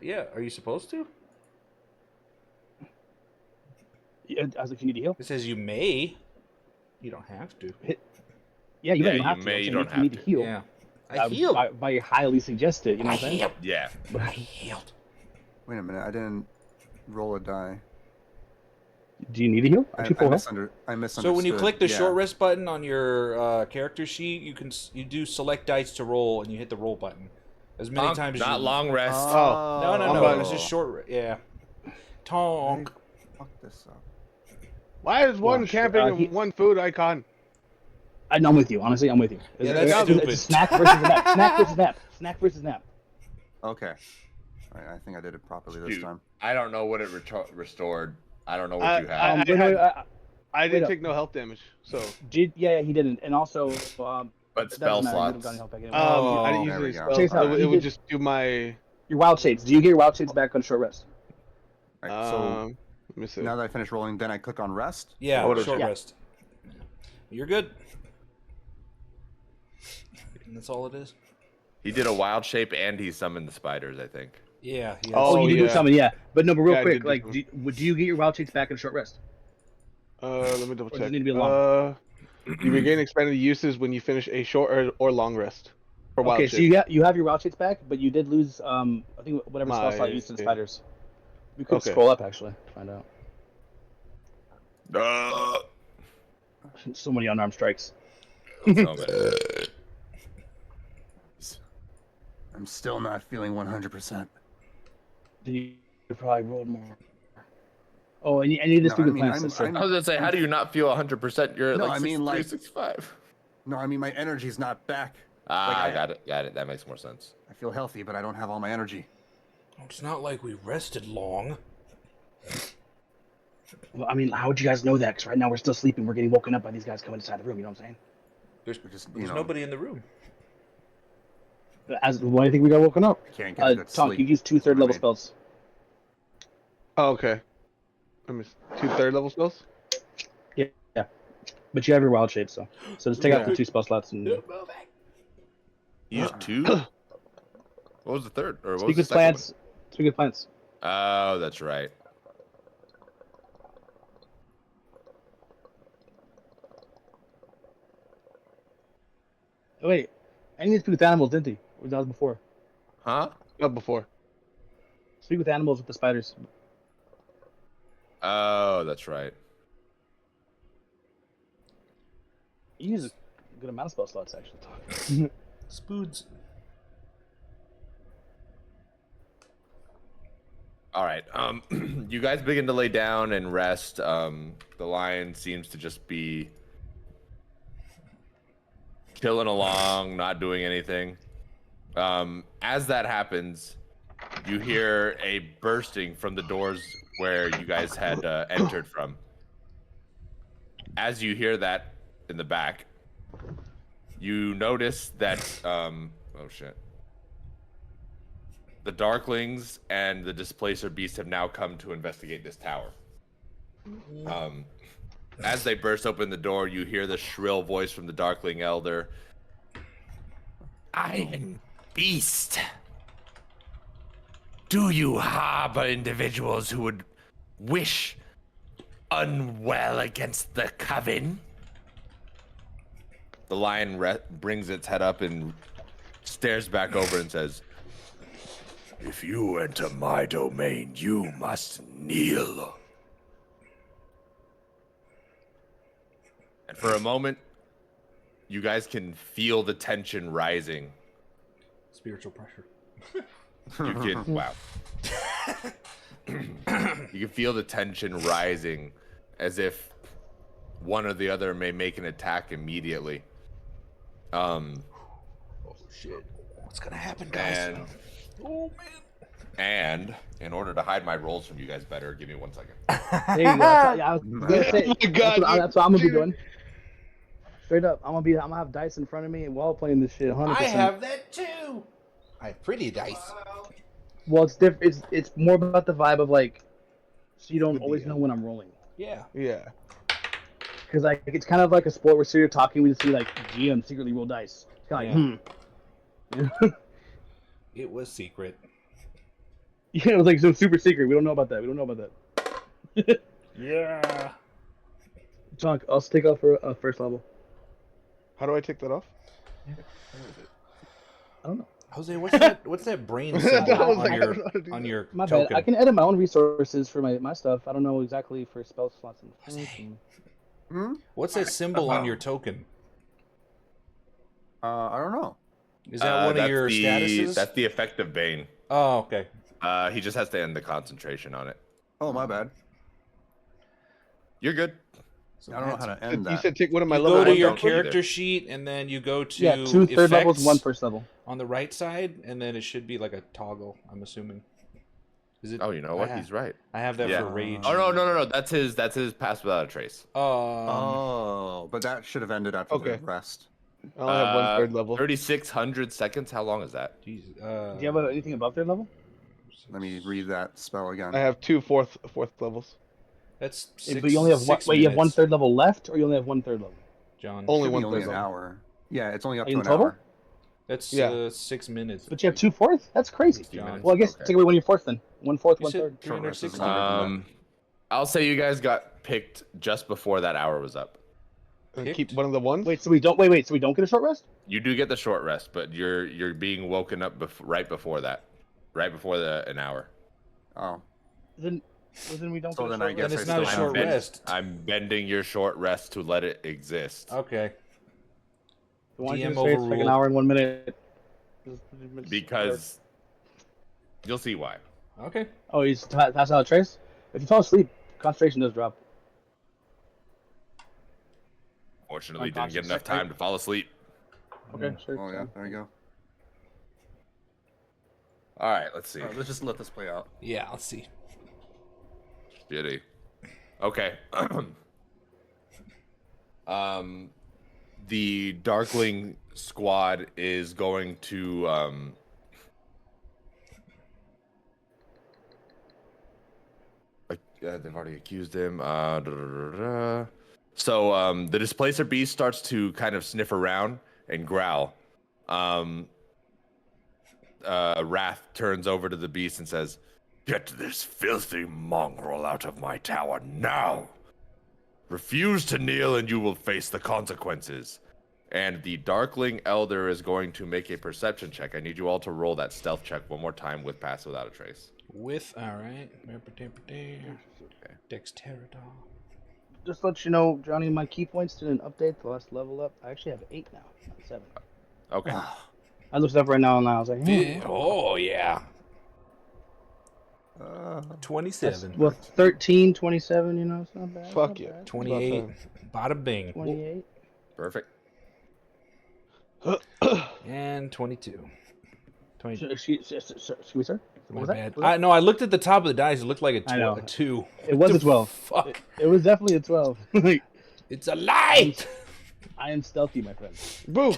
Yeah, are you supposed to? As if you need to heal. It says you may. You don't have to. Yeah, you Yeah, don't you have to. may, I'm you saying don't if have you need to to. heal. Yeah. I healed. By highly suggested. You know what I'm saying? healed. Yeah. I healed. Wait a minute. I didn't roll a die. Do you need to heal? I Full health? So when you click the yeah. short rest button on your character sheet, you do select dice to roll, and you hit the roll button as many times as Not you... long rest. Oh. No. It's just short. Yeah. Tonk. Fuck this up. Why is one Watch, camping he- and one food icon? I'm with you. Honestly, I'm with you. Yeah, that's It's stupid. a snack versus a nap. Snack versus nap. Snack versus nap. Okay. All right. I think I did it properly this Dude, time. I don't know what it restored. I don't know what you I- have. I didn't up. take no health damage, so. Yeah, he didn't. And also, But it spell doesn't matter, you would've slots. gotten health back anyway. I Oh, didn't use there we any go. spells. Check this out. It He would did- just do my. Your wild shades. Do you get your wild shades back on short rest? All right, so Let me see. now that I finish rolling, then I click on rest. Yeah, I would've- short Yeah. rest. You're good. And that's all it is. He did a wild shape and he summoned the spiders, I think. Yeah. He has. Oh, you did do yeah. something, yeah. But no, but real Yeah, I quick, did do like, something. do you get your wild shades back in short rest? Let me double Or does check. it need to be long? You regain expanded uses when you finish a short or long rest. For wild Okay, so shape. you have your wild shades back, but you did lose I think whatever spell slot you used to the spiders. We could Okay. scroll up actually to find out. Uh, So many unarmed strikes. I'm still not feeling 100%. You probably rolled more. Oh, and you just No, do I the mean, plans. I'm- That's true. I'm- I was gonna say, how do you not feel 100%? You're at No, like I mean, 63, like- 65. No, I mean my energy's not back. Ah, Like, got it. That makes more sense. I feel healthy, but I don't have all my energy. It's not like we rested long. Well, I mean, how would you guys know that? Because right now we're still sleeping. We're getting woken up by these guys coming inside the room. You know what I'm saying? There's Just, there's nobody in the room. Why do you think we got woken up? I can't get a good Tom, sleep. you use 2 third level I mean- spells. Oh, okay. Let me. 2 third level spells. Yeah, but you have your wild shapes, so just take out the 2 spell slots and You used 2? What was the third? Or what speak was the with second plants. Speak with plants. one? Oh, that's right. Oh, wait, I need to speak with animals, didn't he? Or that was before. Huh? Not before. Speak with animals with the spiders. Oh, that's right. You use a good amount of spell slots actually. Spoods. All right. You guys begin to lay down and rest. The lion seems to just be chilling along, not doing anything. As that happens, you hear a bursting from the doors where you guys had entered from. As you hear that in the back, you notice that oh shit. The Darklings and the Displacer Beast have now come to investigate this tower. As they burst open the door, you hear the shrill voice from the Darkling Elder. Iron Beast. Do you harbor individuals who would wish unwell against the coven? The lion brings its head up and stares back over and says, If you enter my domain, you must kneel. and for a moment, you guys can feel the tension rising. Spiritual pressure. You can, wow. You can feel the tension rising as if one or the other may make an attack immediately. Oh shit! What's gonna happen, guys? And Oh man! and in order to hide my rolls from you guys better, give me 1 second. There you go. I was gonna say, Oh my God, that's what I'm gonna be dude. doing. Straight up, I'm gonna have dice in front of me while playing this shit. 100%. I have that too. I have pretty dice. Well, it's different. It's more about the vibe of like, so you don't The always DM. know when I'm rolling. Yeah. Yeah. Because like it's kind of like a sport where so you're talking, we just see like GM secretly roll dice. It's kind of like It was secret. Yeah, it was like so super secret. We don't know about that. We don't know about that. Yeah. John, I'll take off for first level. How do I take that off? I don't know. Jose, what's that brain symbol I was on like, I your don't know how to do on that. your My bad. token? I can edit my own resources for my stuff. I don't know exactly for spell slots and What's that symbol on your token? I don't know. Is that one of That's your statuses? That's the effect of Bane. Oh, okay. He just has to end the concentration on it. Oh, my bad. You're good. So I don't know how to end You that. said take one of my You level go to one your tokens? character sheet, and then you go to yeah, 2 third levels, effects 1 first level. on the right side, and then it should be like a toggle. I'm assuming. Is it? Oh, you know what? He's right. I have that Yeah. for rage. Oh no. That's his pass without a trace. Oh, but that should have ended after Okay. the rest. I only have 1/3 level. 3,600 seconds. How long is that? Jesus. Do you have anything above third level? Let me read that spell again. I have 2 fourth levels. That's Yeah, six. but you only have one. 6 Wait, you have minutes, 1/3 level left, or you only have 1/3 level? John. Only Should be 1/3 only an level. hour. Yeah, it's only up In to an total? hour. That's Yeah. 6 minutes. But you have 2/4? That's crazy. 60 John. minutes. Well, I guess Okay. take away 1 of your fourths then. 1/4, You said 1/3. Short rest is 360. longer than that. I'll say you guys got picked just before that hour was up. Picked? Keep one of the ones. Wait, so we don't wait. So we don't get a short rest? You do get the short rest, but you're being woken up right before that, right before an hour. Oh, Then we don't. So get a then short I guess Then rest? it's not a still short have- rest. I'm bending your short rest to let it exist. Okay. So why don't you DM just say it's like an overruled. hour and 1 minute? Because you'll see why. Okay. Oh, he's passed out a trace. If you fall asleep, concentration does drop. Fortunately, didn't Unconscious. get enough time to fall asleep. Okay, sure. oh yeah, there you go. All right, let's see. All right, let's just let this play out. Yeah. Let's see. Shitty. Okay. The Darkling squad is going to they've already accused him. So the Displacer Beast starts to kind of sniff around and growl. Wrath turns over to the beast and says, "Get this filthy mongrel out of my tower now! Refuse to kneel and you will face the consequences." And the Darkling Elder is going to make a perception check. I need you all to roll that stealth check one more time with pass without a trace. With all right. Dexterity. Just to let you know, Johnny, my key points didn't update the last level up. I actually have 8 now, not 7. Okay. I looked it up right now and I was like, Oh yeah. 27. well, 13, 27, you know, it's not bad. Fuck not yeah. bad. 28. Bada bing. 28. Perfect. And 22. 20. Excuse me, sir? My What was that? bad. What was that? No, I looked at the top of the dice. It looked like I know. a 2. It was a 12. Fuck. It was definitely a 12. Like, It's a light. I am stealthy, my friend. Boo!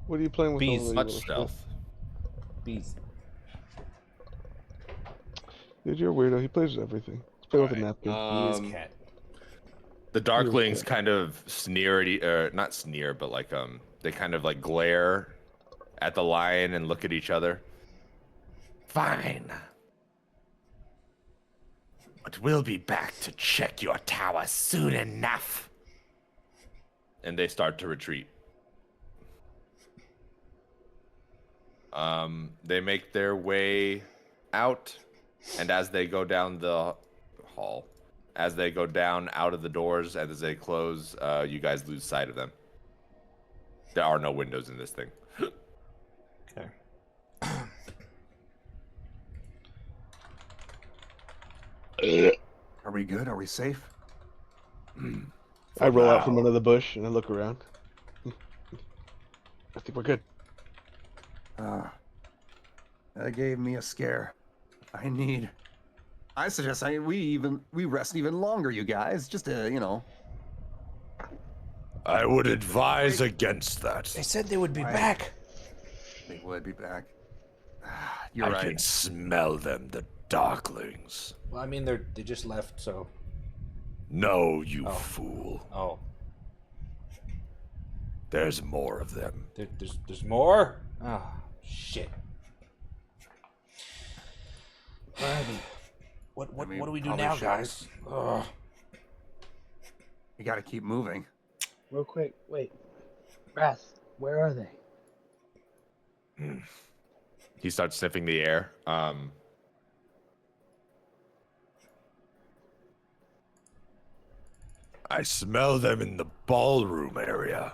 What are you playing with? Bees. over there, Much you little stealth. Beast. shit? Dude, you're a weirdo. He plays with everything. He's playing with a napkin. He is cat. The Darklings kind of sneer at not sneer, but like they kind of like glare at the lion and look at each other. Fine. But we'll be back to check your tower soon enough. And they start to retreat. They make their way out, and as they go down the hall, as they go down out of the doors, and as they close, you guys lose sight of them. There are no windows in this thing. Okay. Are we good? Are we safe? I roll out from under the bush and I look around. I think we're good. That gave me a scare. I suggest we rest even longer, you guys. Just to, I would advise against that. They said they would be back. They would be back. You're I right. can smell them, the darklings. Well, I mean, they just left, so. No, you fool. Oh, There's more of them. there's more. Oh, shit. What do we do probably now, should. guys? Ugh. You got to keep moving. Real quick, wait. Wrath, where are they? He starts sniffing the air. I smell them in the ballroom area.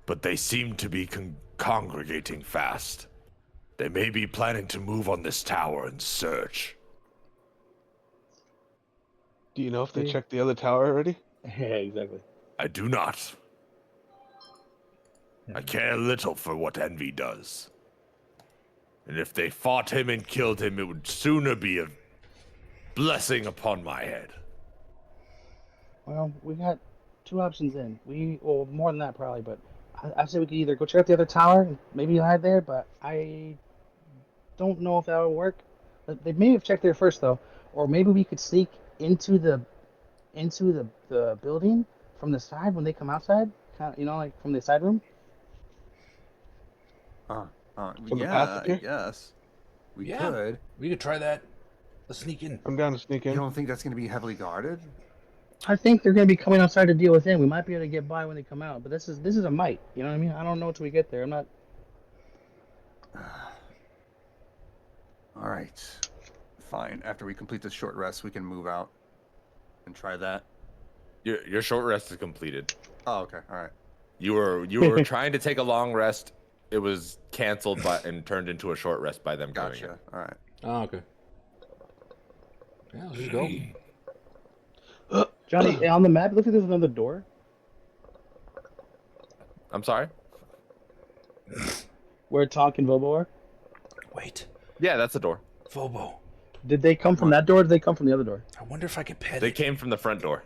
But they seem to be congregating fast. They may be planning to move on this tower and search. Do you know if they checked the other tower already? Yeah, exactly. I do not. I care little for what Envy does. And if they fought him and killed him, it would sooner be a blessing upon my head. Well, we got two options in. Well, more than that probably, but I say we could either go check out the other tower and maybe hide there, but I don't know if that would work. They may have checked there first though, or maybe we could sneak into the building from the side when they come outside, kind of, like from the side room. the Yeah, path I here? guess. We Yeah. could. We could try that. Let's sneak in. I'm down to sneak You in. don't think that's going to be heavily guarded? I think they're going to be coming outside to deal with them. We might be able to get by when they come out, but this is a might. You know what I mean? I don't know until we get there. I'm not. All right. Fine. After we complete this short rest, we can move out and try that. Your short rest is completed. Oh, okay. All right. You were trying to take a long rest. It was canceled and turned into a short rest by them going Gotcha. All right. Oh, okay. Yeah, let's just go. Johnny, on the map, it looks like there's another door. I'm sorry? Where Tonk and Vobo are. Wait, Yeah, that's the door. Vobo. Did they come from that door or did they come from the other door? I wonder if I could pet They it. came from the front door.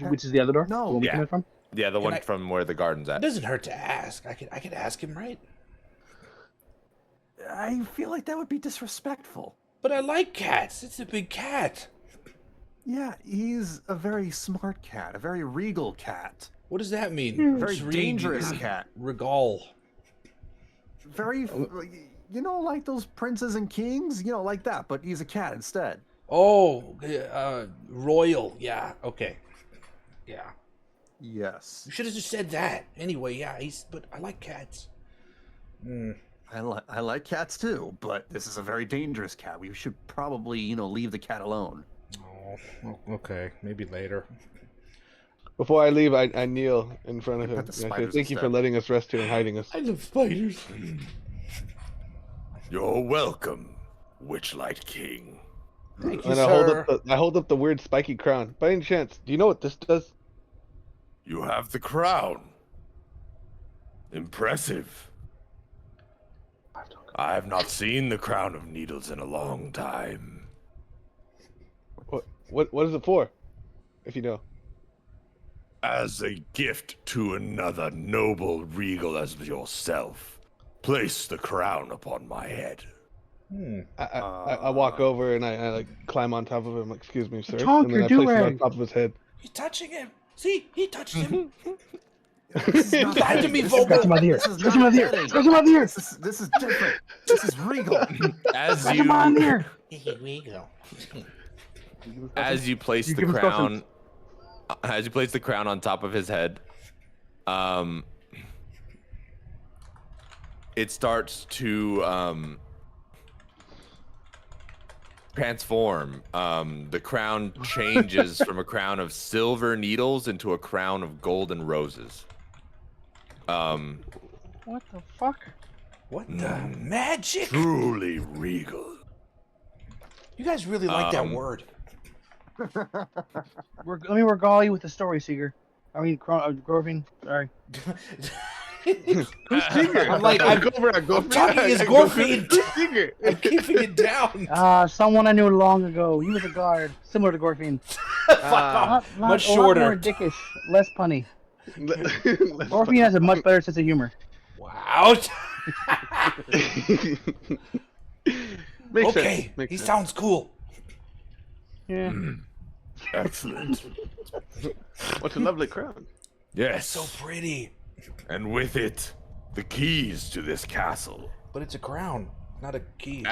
Which is the other door? No. The one we Yeah. came in from? Yeah, the one I- from where the garden's It at. doesn't hurt to ask. I could ask him, right? I feel like that would be disrespectful. But I like cats. It's a big cat. Yeah, he's a very smart cat, a very regal cat, What does that mean? very Just read- dangerous cat. Regal. Very, like those princes and kings, like that, but he's a cat instead. Oh, royal. Yeah. Okay. Yeah. Yes. You should have just said that. Anyway, yeah. But I like cats. I like cats too, but this is a very dangerous cat. We should probably, leave the cat alone. Oh, okay. Maybe later. Before I leave, I kneel in front of him. Pet the And I say, spiders thank you for instead. letting us rest here and hiding us. I love spiders. You're welcome, Witchlight King. Thank you, And sir. I hold up the weird spiky crown. By any chance, do you know what this does? You have the crown. Impressive. I have not seen the crown of needles in a long time. What is it for? If you know. As a gift to another noble regal as yourself, place the crown upon my head. I walk over and I like climb on top of him. Like, excuse me, sir. Tonk, and then your I place it on do-rag. top of his head. He's touching him. See, he touched him. This is not Lied to me, this is Volvo. not- Scratch him out here. This is Scratch him out not here. petty. Scratch him out here. This is different. This is regal. As Scratch him out you here. Here we go. as you place You the give us crown, as you place the crown on top of his head, it starts to transform. The crown changes from a crown of silver needles into a crown of golden roses. What the fuck? What the magic? Truly regal. You guys really like that word. Let me regale you with the story, Seeger. I mean, Gorfine. Sorry. Who's Seeger? I'm like, I'm talking as Gorfine. Who's Seeger? I'm keeping it down. Someone I knew long ago. He was a guard, similar to Gorfine. Fuck off. Much A lot shorter. more dickish, less punny. Gorfine has a much better sense of humor. Wow. Makes Okay, sense. Makes he sense. sounds cool. Yeah. Excellent. What a lovely crown. Yes. So pretty. And with it, the keys to this castle. But it's a crown, not a key.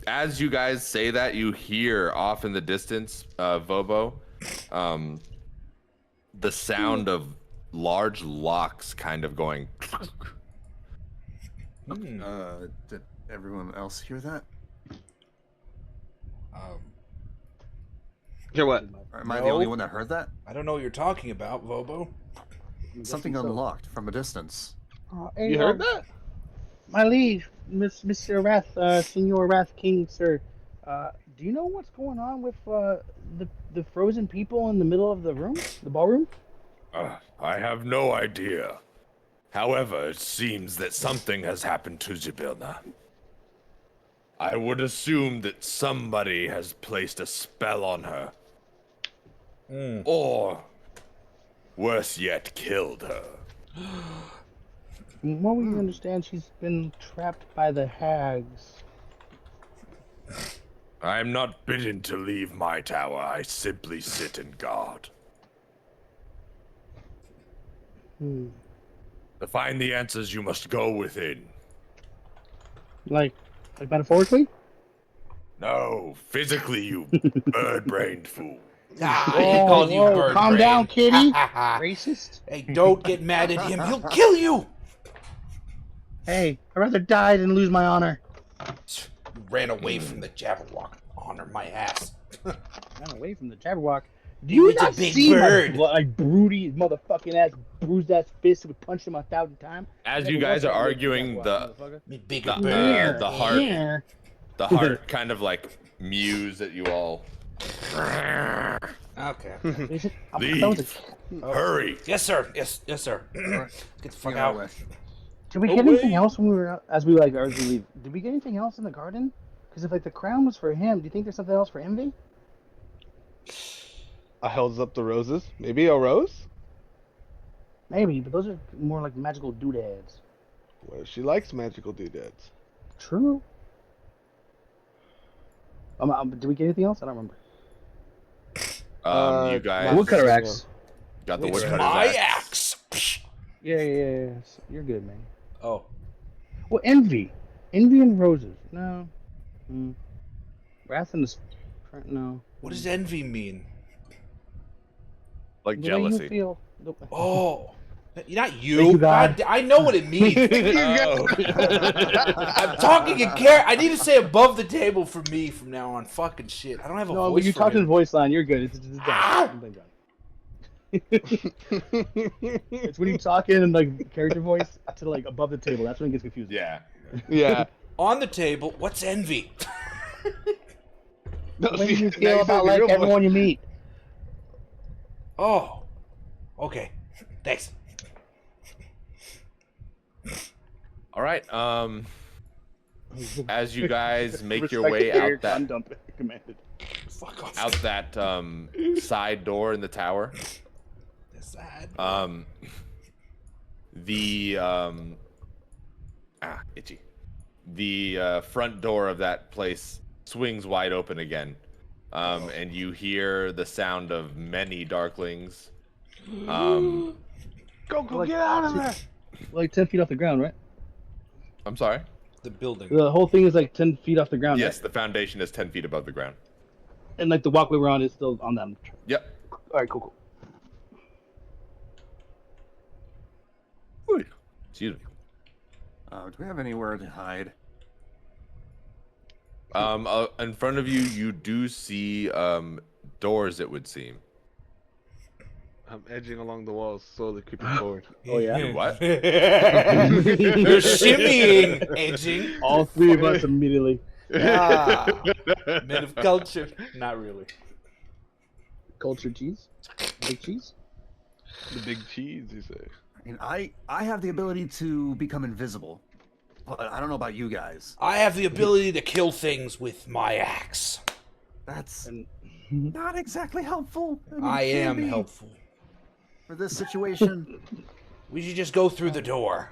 As you guys say that, you hear off in the distance, Vobo, the sound of large locks kind of going. Did everyone else hear that? Hear what? Am I the only one that heard that? I don't know what you're talking about, Vobo. Something unlocked from a distance. Hey, You heard that? My liege, Mr. Wrath, Senor Wrath King, sir. Do you know what's going on with the frozen people in the middle of the room, the ballroom? I have no idea. However, it seems that something has happened to Zybilna. I would assume that somebody has placed a spell on her. Or, worse yet, killed her. From what we understand, she's been trapped by the hags. I am not bidden to leave my tower. I simply sit and guard. To find the answers, you must go within. Like metaphorically? No, physically, you bird-brained fool. Ah, he called you bird Calm brain. down, kitty. Racist. Hey, don't get mad at him. He'll kill you. Hey, I'd rather die than lose my honor. You ran away from the Jabberwock. Honor my ass. Ran away from the Jabberwock. Do you It's a not big see bird. my broody motherfucking ass, bruised ass fist? We punched him 1,000 times. As you guys are arguing, the Bigger the, bird. the heart Yeah. the heart kind of like mews at you all. Okay. Leave. Hurry. Yes, sir. Yes, sir. Get the fuck Get out. away. Did we get anything else when we were out, as we leave? Did we get anything else in the garden? Because if the crown was for him, do you think there's something else for Envy? I held up the roses. Maybe a rose? Maybe, but those are more like magical doodads. Well, she likes magical doodads. True. Did we get anything else? I don't remember. You guys Woodcutter axe. got the It's woodcutter's my axe. axe. Yeah. You're good, man. Oh. Well, Envy and roses. No. Wrath and the no. What does envy mean? Like The way you jealousy. feel. Oh. Not Thank you. you, God. I know what it means. Oh. I'm talking in care. I need to say above the table for me from now on. Fucking shit. I don't have a No, voice but you for talk in him. voice line. You're good. It's done. Ah! It's when you talk in like character voice to like above the table. That's when it gets confusing. Yeah. Yeah. On the table, what's envy? No, When see, do you now feel said about your like real voice. everyone you meet? Oh. Okay. Thanks. All right. As you guys make your Respect way the carrier out that gun dump commanded. Fuck off. out that side door in the tower, That's sad. the itchy. The front door of that place swings wide open again, and you hear the sound of many darklings, Goku, Like, get out of there! Like 10 feet off the ground, right? I'm sorry. The building. The whole thing is like 10 feet off the ground. Yes, Right? the foundation is 10 feet above the ground. And like the walkway we're on is still on that. Yep. All right, cool. Excuse me. Do we have anywhere to hide? In front of you, you do see doors. It would seem. I'm edging along the walls, slowly creeping forward. Oh, yeah? You what? You're shimmying, edging. All three of us immediately. Ah, men of culture. Not really. Culture cheese? Big cheese? The big cheese, you say? I mean, I have the ability to become invisible, but I don't know about you guys. I have the ability to kill things with my axe. That's And not exactly helpful. mean, I it can am be helpful. for this situation. We should just go through the door.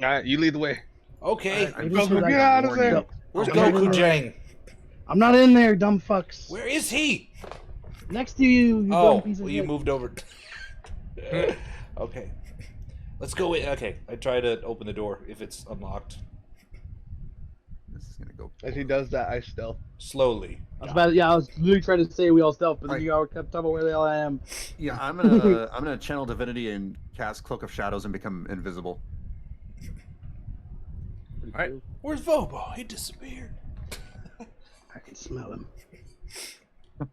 All right, you lead the way. Okay. I'm Goku, sure I get can out of warn there. you. Where's I'm not Goku in Jang? I'm not in there, dumb fucks. Where is he? Next to you, you Oh, dumb piece of well, you shit. moved over. Okay. Let's go in. Okay, I try to open the door if it's unlocked. This is gonna go. As he does that, I stealth. Slowly. I was literally trying to say we all stealth, but then Right. you all kept talking about where the hell I am. Yeah, I'm gonna channel divinity and cast cloak of shadows and become invisible. All right. Where's Vobo? He disappeared. I can smell him.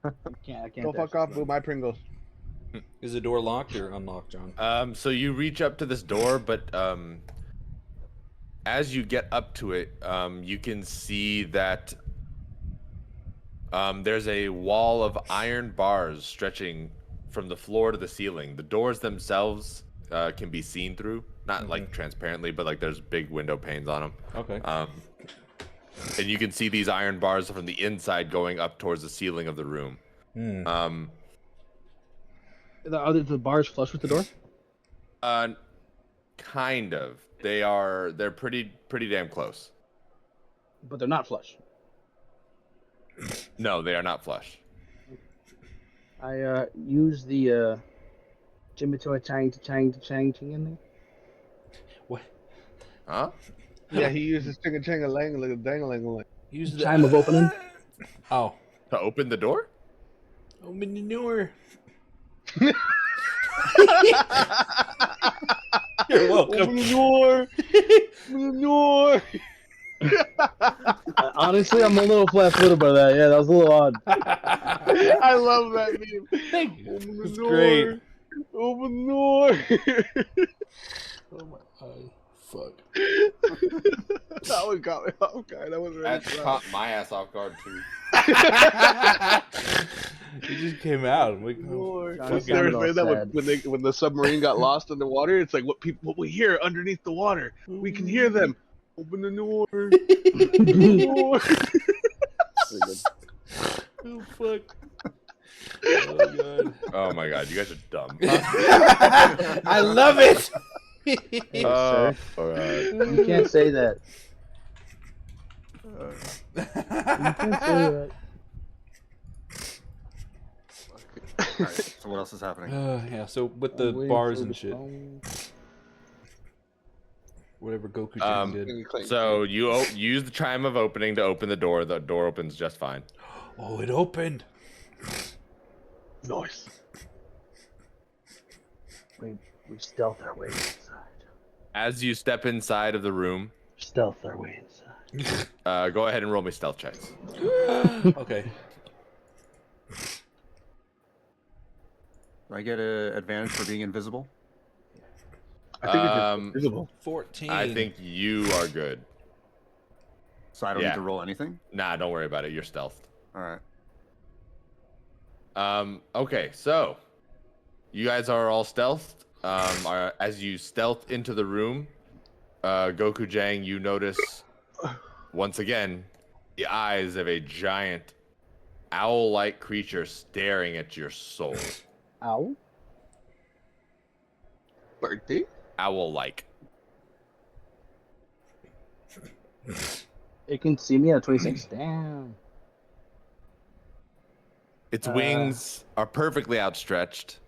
I can't. Go fuck off with my Pringles. Is the door locked or unlocked, John? So you reach up to this door, but as you get up to it, you can see that there's a wall of iron bars stretching from the floor to the ceiling. The doors themselves can be seen through, not like transparently, but like there's big window panes on them. Okay. And you can see these iron bars from the inside going up towards the ceiling of the room. Are the bars flush with the door? Kind of. They're pretty damn close. But they're not flush. No, they are not flush. I use the Jimito Chang in there. What? Huh? Yeah, he uses chinga chinga lang like a dang-a-lang-a-lang. Use the Chime of opening. Oh. To open the door? Open the door. You're welcome. Open the door! Open the door! Honestly, I'm a little flat-footed by that. Yeah, that was a little odd. I love that meme. Thank you. Open the It's door! great. Open the door! Oh my god. Fuck. That one got me off guard. That was really That fun. caught my ass off guard too. It just came out. I'm like, oh, Lord. John, You it sounded ever all say that sad. when the submarine got lost in the water? It's like what we hear underneath the water. We can hear them. Open the door. Open the door. oh fuck. Oh god. Oh my god, you guys are dumb. I love it. Hey, Oh, sir. God. You can't say that. You can't say that. Alright, so what else is happening? Yeah, so with the I'm waiting bars for and the shit, phone. whatever Goku Jang did. So you use the chime of opening to open the door. The door opens just fine. Oh, it opened. Nice. We stealth our way inside. As you step inside of the room, Stealth our way inside. go ahead and roll me stealth checks. Okay. Do I get an advantage for being invisible? I think it's Um, visible. 14. I think you are good. So I don't Yeah. need to roll anything? Nah, don't worry about it. You're stealthed. Alright. Okay, so you guys are all stealthed. As you stealth into the room, Goku Jang, you notice once again the eyes of a giant owl-like creature staring at your soul. Ow. Birthday? Owl-like. It can see me at 26. Damn. Its wings are perfectly outstretched,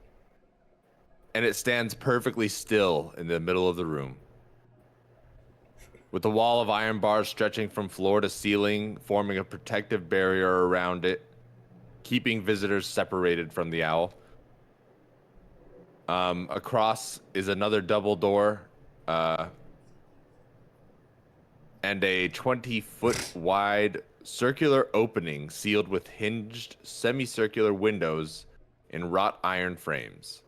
and it stands perfectly still in the middle of the room. With a wall of iron bars stretching from floor to ceiling, forming a protective barrier around it, keeping visitors separated from the owl. Across is another double door, and a 20-foot wide circular opening sealed with hinged semicircular windows in wrought iron frames.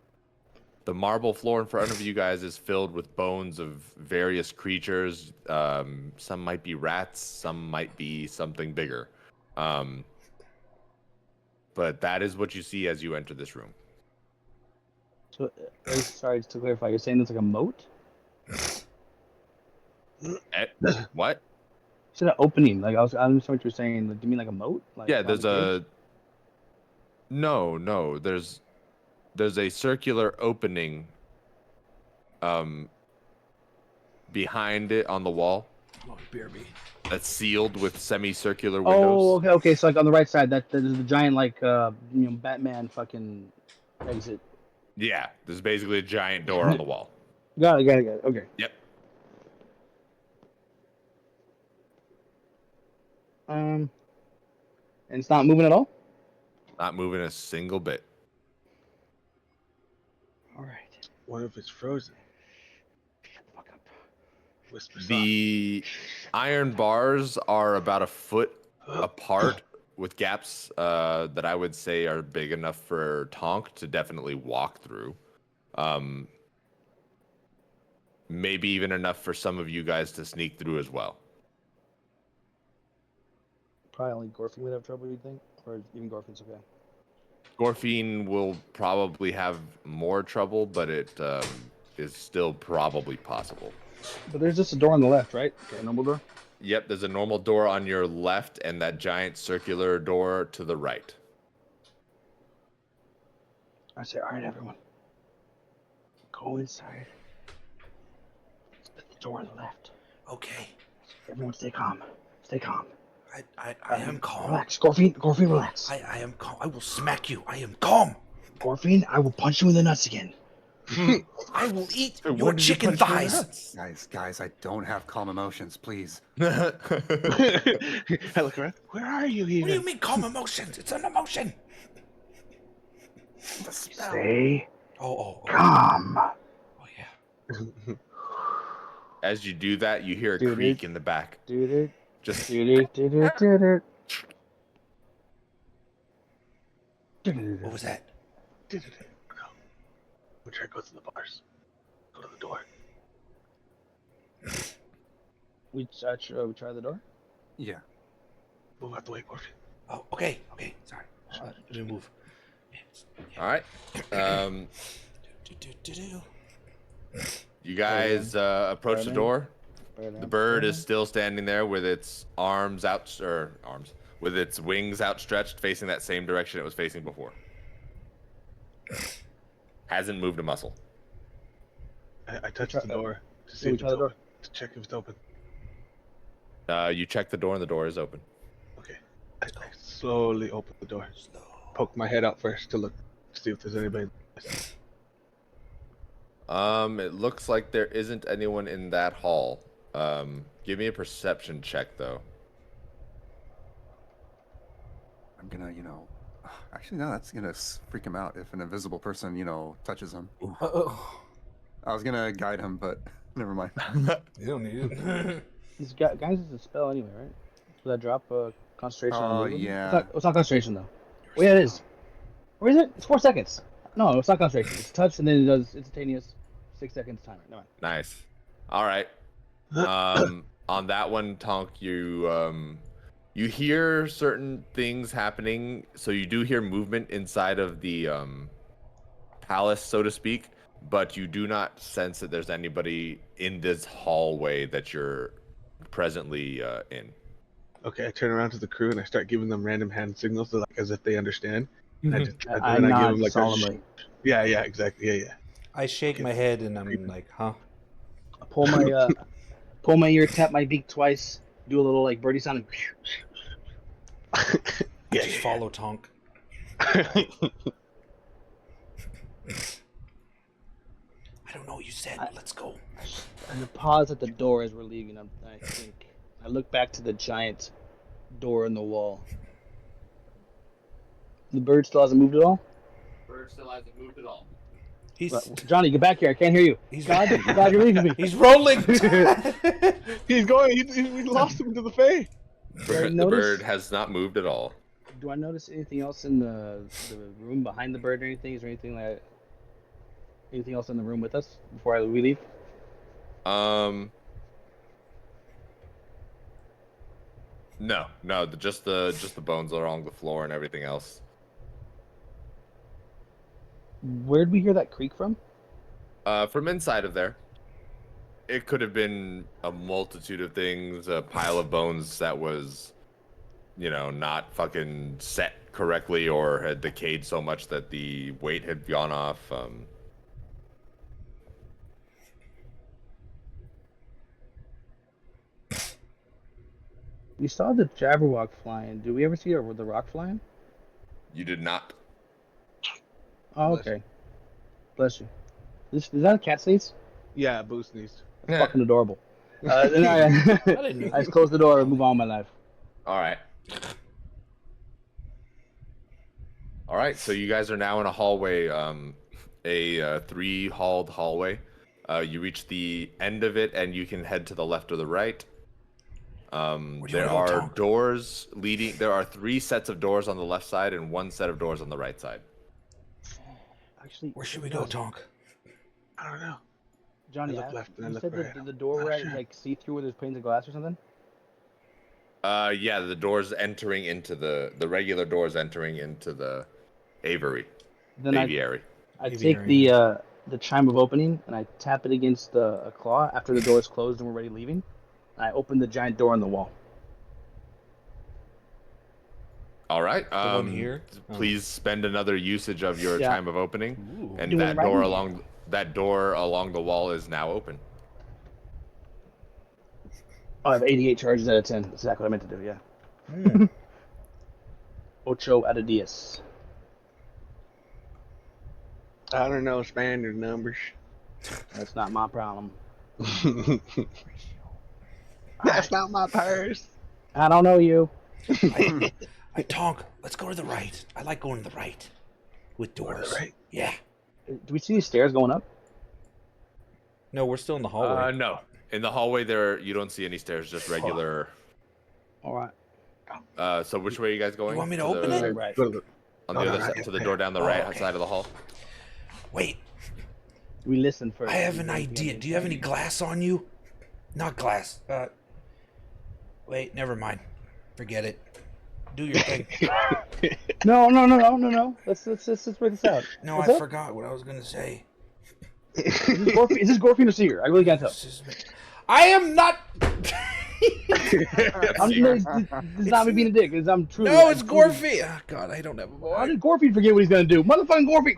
The marble floor in front of you guys is filled with bones of various creatures. Some might be rats, some might be something bigger. But that is what you see as you enter this room. So, sorry, just to clarify, you're saying it's like a moat? What? It's an opening. Like I don't understand what you're saying. Like, do you mean like a moat? Like, Yeah, around there's the cage? no. There's a circular opening behind it on the wall Oh, BRB. that's sealed with semicircular windows. Oh, okay. So like on the right side, that is the giant like Batman fucking exit. Yeah, there's basically a giant door on the wall. Got it. Okay. Yep. And it's not moving at all. Not moving a single bit. All right. What if it's frozen? Shut the fuck up. Whisper soft. The iron bars are about a foot apart with gaps that I would say are big enough for Tonk to definitely walk through. Maybe even enough for some of you guys to sneak through as well. Probably only Gorfine would have trouble, you think, or even Gorfine's okay. Gorfine will probably have more trouble, but it is still probably possible. But there's just a door on the left, right? Okay, a normal door. Yep, there's a normal door on your left and that giant circular door to the right. I say, all right, everyone, go inside. At the door on the left. Okay. Everyone, stay calm. Stay calm. I am calm. Relax, Gorfine, relax. I am calm. I will smack you. I am calm. Gorfine, I will punch you in the nuts again. I will eat When your did you chicken punch me in the thighs. Guys, I don't have calm emotions, please. I look around. Where are you even? What do you mean calm emotions? It's an emotion. The spell. Stay Oh. calm. Oh, yeah. As you do that, you hear a Dude, creak in the back. Dude, Just What was that? We'll try to go to the bars. Go to the door. we try the door. Yeah. Move out the way, Gorfine. Oh, okay. Sorry. Didn't move. all right. Do. You guys approach the door. The bird is still standing there with its with its wings outstretched, facing that same direction it was facing before. Hasn't moved a muscle. I touched the door to see we if try it's the door. open. To check if it's open. You check the door and the door is open. Okay. I slowly open the door. Poke my head out first to look to see if there's anybody. It looks like there isn't anyone in that hall. Give me a perception check though. I'm gonna, actually, no, that's gonna freak him out if an invisible person, touches him. I was gonna guide him, but never mind. You don't need it. These guys is a spell anyway, right? Will that drop concentration? Oh, on movement? yeah. It's not concentration though. Oh yeah, it is. Where is it? It's 4 seconds. No, it's not concentration. It's touch and then it does instantaneous 6 seconds timer. Never mind. Nice. All right. On that one, Tonk, you hear certain things happening. So you do hear movement inside of the palace, so to speak, but you do not sense that there's anybody in this hallway that you're presently in. Okay, I turn around to the crew and I start giving them random hand signals, like as if they understand. I I give nod them like solemnly. yeah, exactly, yeah. I shake my head and I'm like, huh? I pull my ear, tap my beak twice, do a little like birdie sound, and Just follow Tonk. don't know. You said let's go. I'm gonna pause at the door as we're leaving. I think I look back to the giant door in the wall. The bird still hasn't moved at all. Bird still hasn't moved at all. He's Johnny, get back here! I can't hear you. He's- God, you're leaving me. he's rolling. He's going. We lost him to the Fae. The notice- bird has not moved at all. Do I notice anything else in the room behind the bird or anything? Is there anything else in the room with us before we leave? No, just the bones along the floor and everything else. Where'd we hear that creak from? From inside of there. It could have been a multitude of things, a pile of bones that was, not fucking set correctly or had decayed so much that the weight had gone off. We saw the Jabberwock flying. Did we ever see the rock flying? You did not. Oh, Bless okay. Bless you. Is that a cat sneeze? Yeah, Boo sneezed. That's fucking adorable. Then I just close the door and move on with my life. All right. All right. So you guys are now in a hallway, a three-halled hallway. You reach the end of it, and you can head to the left or the right. There are doors leading. There are 3 sets of doors on the left side and 1 set of doors on the right side. Actually, Where should we go, Tonk? I don't know. Johnny, I look left and I you look said right. the door where I Sure. like see through where there's panes of glass or something? Yeah, the doors entering into the regular doors entering into the aviary. Then Aviary. I take the chime of opening and I tap it against a claw after the door is closed and we're ready leaving. I open the giant door in the wall. All right. one here? Please spend another usage of your Yeah. time of opening, Ooh. and Doing that right. door along the wall is now open. Oh, I have 88 charges out of 10. That's exactly what I meant to do, yeah. Ocho out of 10. I don't know standard numbers. That's not my problem. That's not my purse. I don't know you. Hey, Tonk, let's go to the right. I like going to the right. With doors. right? Yeah. Do we see any stairs going up? No, we're still in the hallway. No. In the hallway there, you don't see any stairs, just regular. All right. So which way are you guys going? You want me to To open the- it? Right. Go to the- On the No, other no, side, no, to the no. door down the Oh, right okay. side of the hall. Wait, We listen first. I have an idea. Do you have any glass on you? Not glass. Wait, never mind. Forget it. Do your thing. No. Let's work this out. No, What's I up? forgot what I was gonna say. Is this Gorfine or Seger? I really can't tell. I am not. This is not me being a dick. I'm truly. No, it's Gorfine. Oh, God, I don't have a How boy. did Gorfine forget what he's gonna do? Motherfucking Gorfine.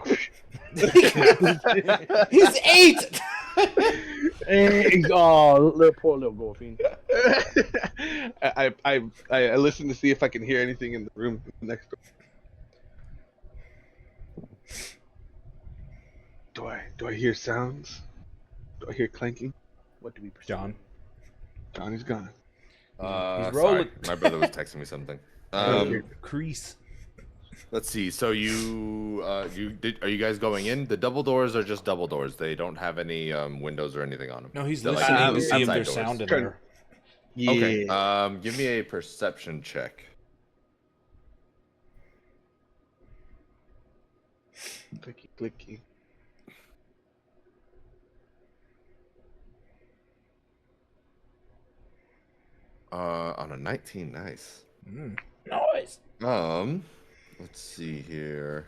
He's 8. Poor little Gorfine. I listen to see if I can hear anything in the room next door. Do I hear sounds? Do I hear clanking? What do we perceive? John. Johnny's gone. rolling. Sorry, my brother was texting me something. Crease. Let's see. So are you guys going in? The double doors are just double doors. They don't have any windows or anything on them. No, he's They're like listening to see if outside there's doors. sound in Turn. there. Yeah. Okay. Give me a perception check. Clicky clicky. On a 19, nice. Noise. Let's see here.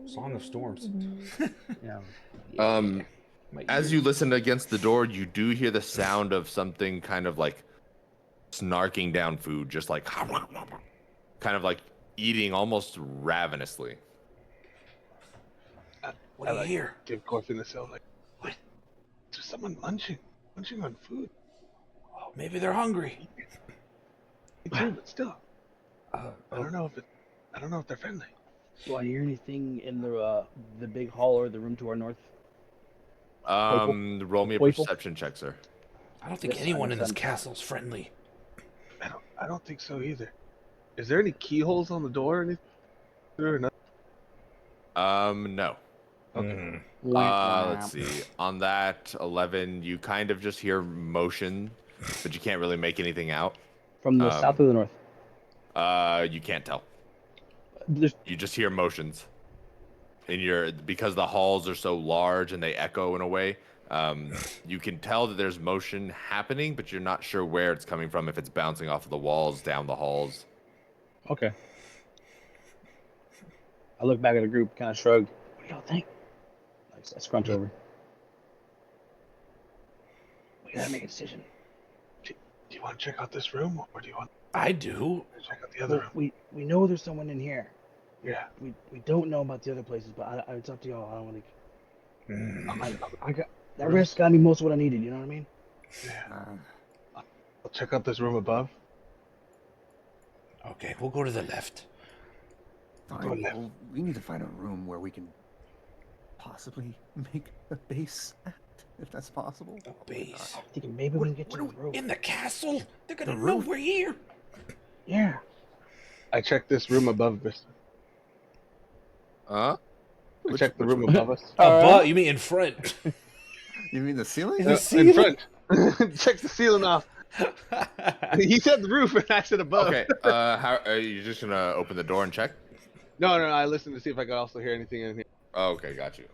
Song of Storms. Yeah. As you listen against the door, you do hear the sound of something kind of like snarking down food, just like kind of like eating almost ravenously. What do you hear? Give Gorfine a cell. Like, what? There's someone munching on food. Oh, maybe they're hungry. Me too, but still, Oh. I don't know if they're friendly. Do I hear anything in the big hall or the room to our north? Roll me a Poiple? perception check, sir. I don't think Yes, anyone I in this understand. castle's friendly. I don't think so either. Is there any keyholes on the door or anything? Or nothing? No. Okay. Let's see. On that 11, you kind of just hear motion, but you can't really make anything out. From the south or the north? You can't tell. There's, You just hear motions. Because the halls are so large and they echo in a way, you can tell that there's motion happening, but you're not sure where it's coming from, if it's bouncing off of the walls, down the halls. okay. I look back at the group, kind of shrug. What do y'all think? I scrunch over. We gotta make a decision. Do you want to check out this room, or do you want I do. to check out the other room? We know there's someone in here. Yeah. We don't know about the other places, but it's up to y'all. I don't want Mm. to. I got that risk got me most of what I needed. You know what I mean? Yeah. I'll check out this room above. Okay, we'll go to the left. Fine. Well, we need to find a room where we can possibly make a base at, if that's possible. A base. I'm thinking maybe we can get to the room. In the castle? They're gonna know we're here. Yeah. I checked this room above us. Huh? I checked the room above us. Above? You mean in front? You mean the ceiling? The In ceiling? front. Check the ceiling off. He said the roof, and I said above. Okay. How are you just gonna open the door and check? No. I listened to see if I could also hear anything in here. Oh, okay, got you.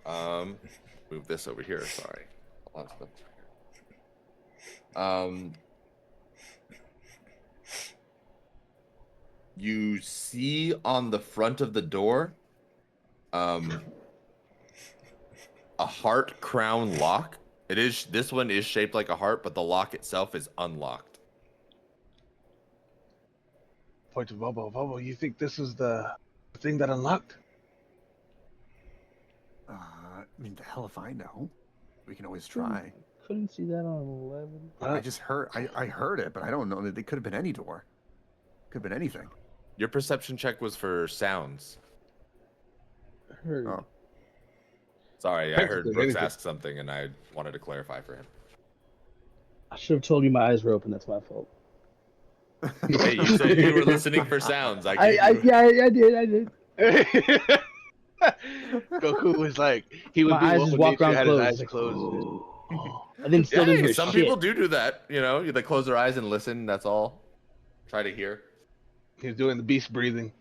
Move this over here. Sorry. A lot of stuff here. You see on the front of the door, a heart crown lock. This one is shaped like a heart, but the lock itself is unlocked. Point to Bobo. Bobo, you think this is the thing that unlocked? I mean, the hell if I know. We can always try. Couldn't see that on 11. I just heard. I heard it, but I don't know. It could have been any door. Could have been anything. Your perception check was for sounds. Heard. Oh. Sorry, I heard Technically, Brooks anything. ask something, and I wanted to clarify for him. I should have told you my eyes were open. That's my fault. Hey, you said you were listening for sounds. I did. Goku was like, he would My be eyes Wolf just of walk Nature, around had his closed. eyes Like, closed. I then still didn't Yeah, hear some shit. people do that. You know, they close their eyes and listen. That's all. Try to hear. He was doing the beast breathing.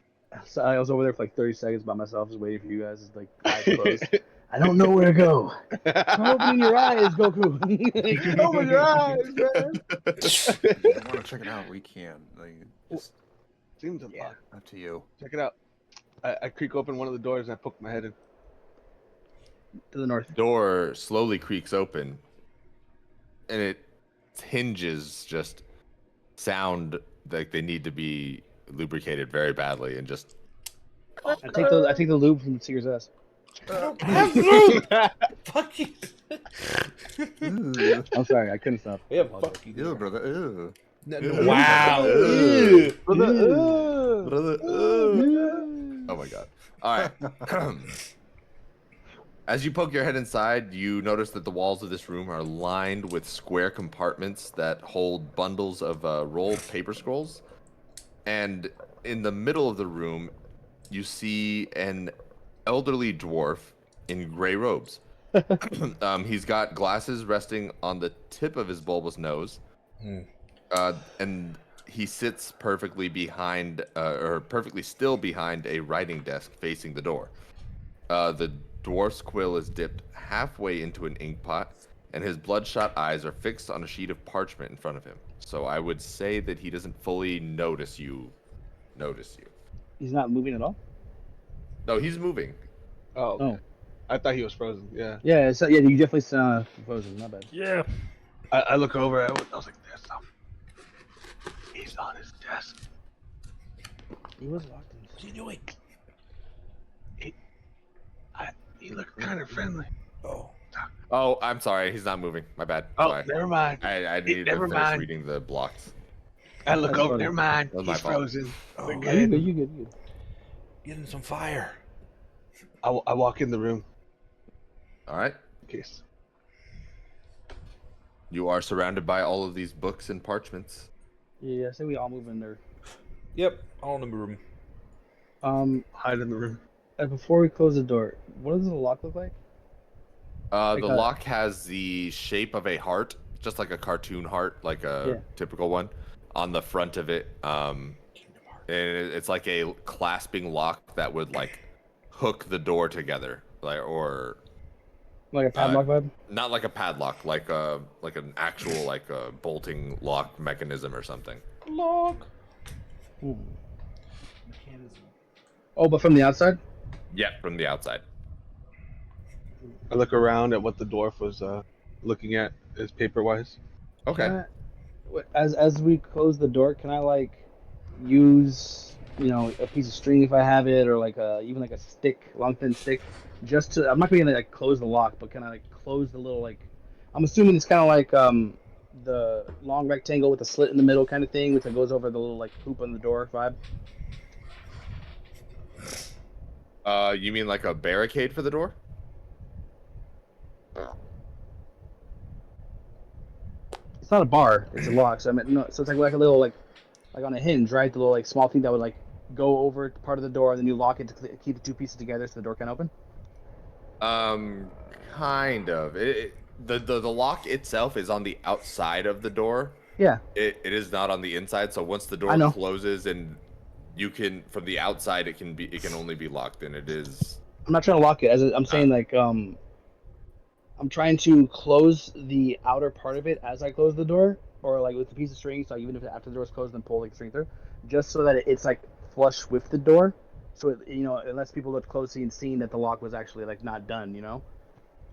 So I was over there for like 30 seconds by myself, just waiting for you guys. Like eyes closed. I don't know where to go. Try opening your eyes, Goku. Open your eyes, man. If you want to check it out, we can. Like, just Seems unlocked. Yeah. up to you. Check it out. I creak open one of the doors and I poke my head in. To the north. Door slowly creaks open, and its hinges just sound like they need to be lubricated very badly, and just I take the lube from Seeger's ass. Have lube! Fucking. Ooh. I'm sorry, I couldn't stop. Yeah, fuck you. Ew, brother. Ew. Wow. Ew. Ew. Brother, oh my god. All right. As you poke your head inside, you notice that the walls of this room are lined with square compartments that hold bundles of rolled paper scrolls. And in the middle of the room, you see an elderly dwarf in gray robes. He's got glasses resting on the tip of his bulbous nose. And he sits perfectly behind, or perfectly still behind a writing desk facing the door. The dwarf's quill is dipped halfway into an ink pot, and his bloodshot eyes are fixed on a sheet of parchment in front of him. So I would say that he doesn't fully notice you. He's not moving at all? No, he's moving. Oh, okay. Oh. I thought he was frozen. Yeah. Yeah, so yeah, you definitely frozen. Not bad. Yeah. I look over. I was like, "There's something." He's on his desk. He was locked in. What's he doing? He looked kind of friendly. Oh. Oh, I'm sorry. He's not moving. My bad. Oh, Sorry. never mind. I needed to never finish mind. reading the blocks. I look That's over. funny. Never mind. That was my He's fault. frozen. Oh. We're Oh, you good. good? You good? You good? Get in some fire. I walk in the room. All right. In case. You are surrounded by all of these books and parchments. Yeah, I say we all move in there. Yep. All in the room. Hide in the room. Before we close the door, what does the lock look like? The Like lock has the shape of a heart, just like a cartoon heart, like a typical one, on the front of it. And it's like a clasping lock that would like hook the door together, like Like a padlock vibe? not like a padlock, like an actual like a bolting lock mechanism or something. Lock. Ooh. Mechanism. Oh, but from the outside? Yeah, from the outside. I look around at what the dwarf was looking at, is paper-wise. Okay. As we close the door, can I like use a piece of string if I have it, or like even like a stick, long thin stick, just to I'm not gonna like close the lock, but can I like close the little like I'm assuming it's kind of like the long rectangle with a slit in the middle kind of thing, which goes over the little like hoop on the door vibe. You mean like a barricade for the door? It's not a bar, it's a lock. So I mean, no, so it's like a little like on a hinge, right? The little like small thing that would like go over part of the door, and then you lock it to keep the two pieces together so the door can open. Kind of. The lock itself is on the outside of the door. Yeah. It is not on the inside. So once the I door know. closes and you can from the outside, it can only be locked, and it is. I'm not trying to lock it. I'm saying like I'm trying to close the outer part of it as I close the door, or like with a piece of string. So even if after the door's closed, then pull like the string through, just so that it's like flush with the door. So it, unless people look closely and seeing that the lock was actually like not done,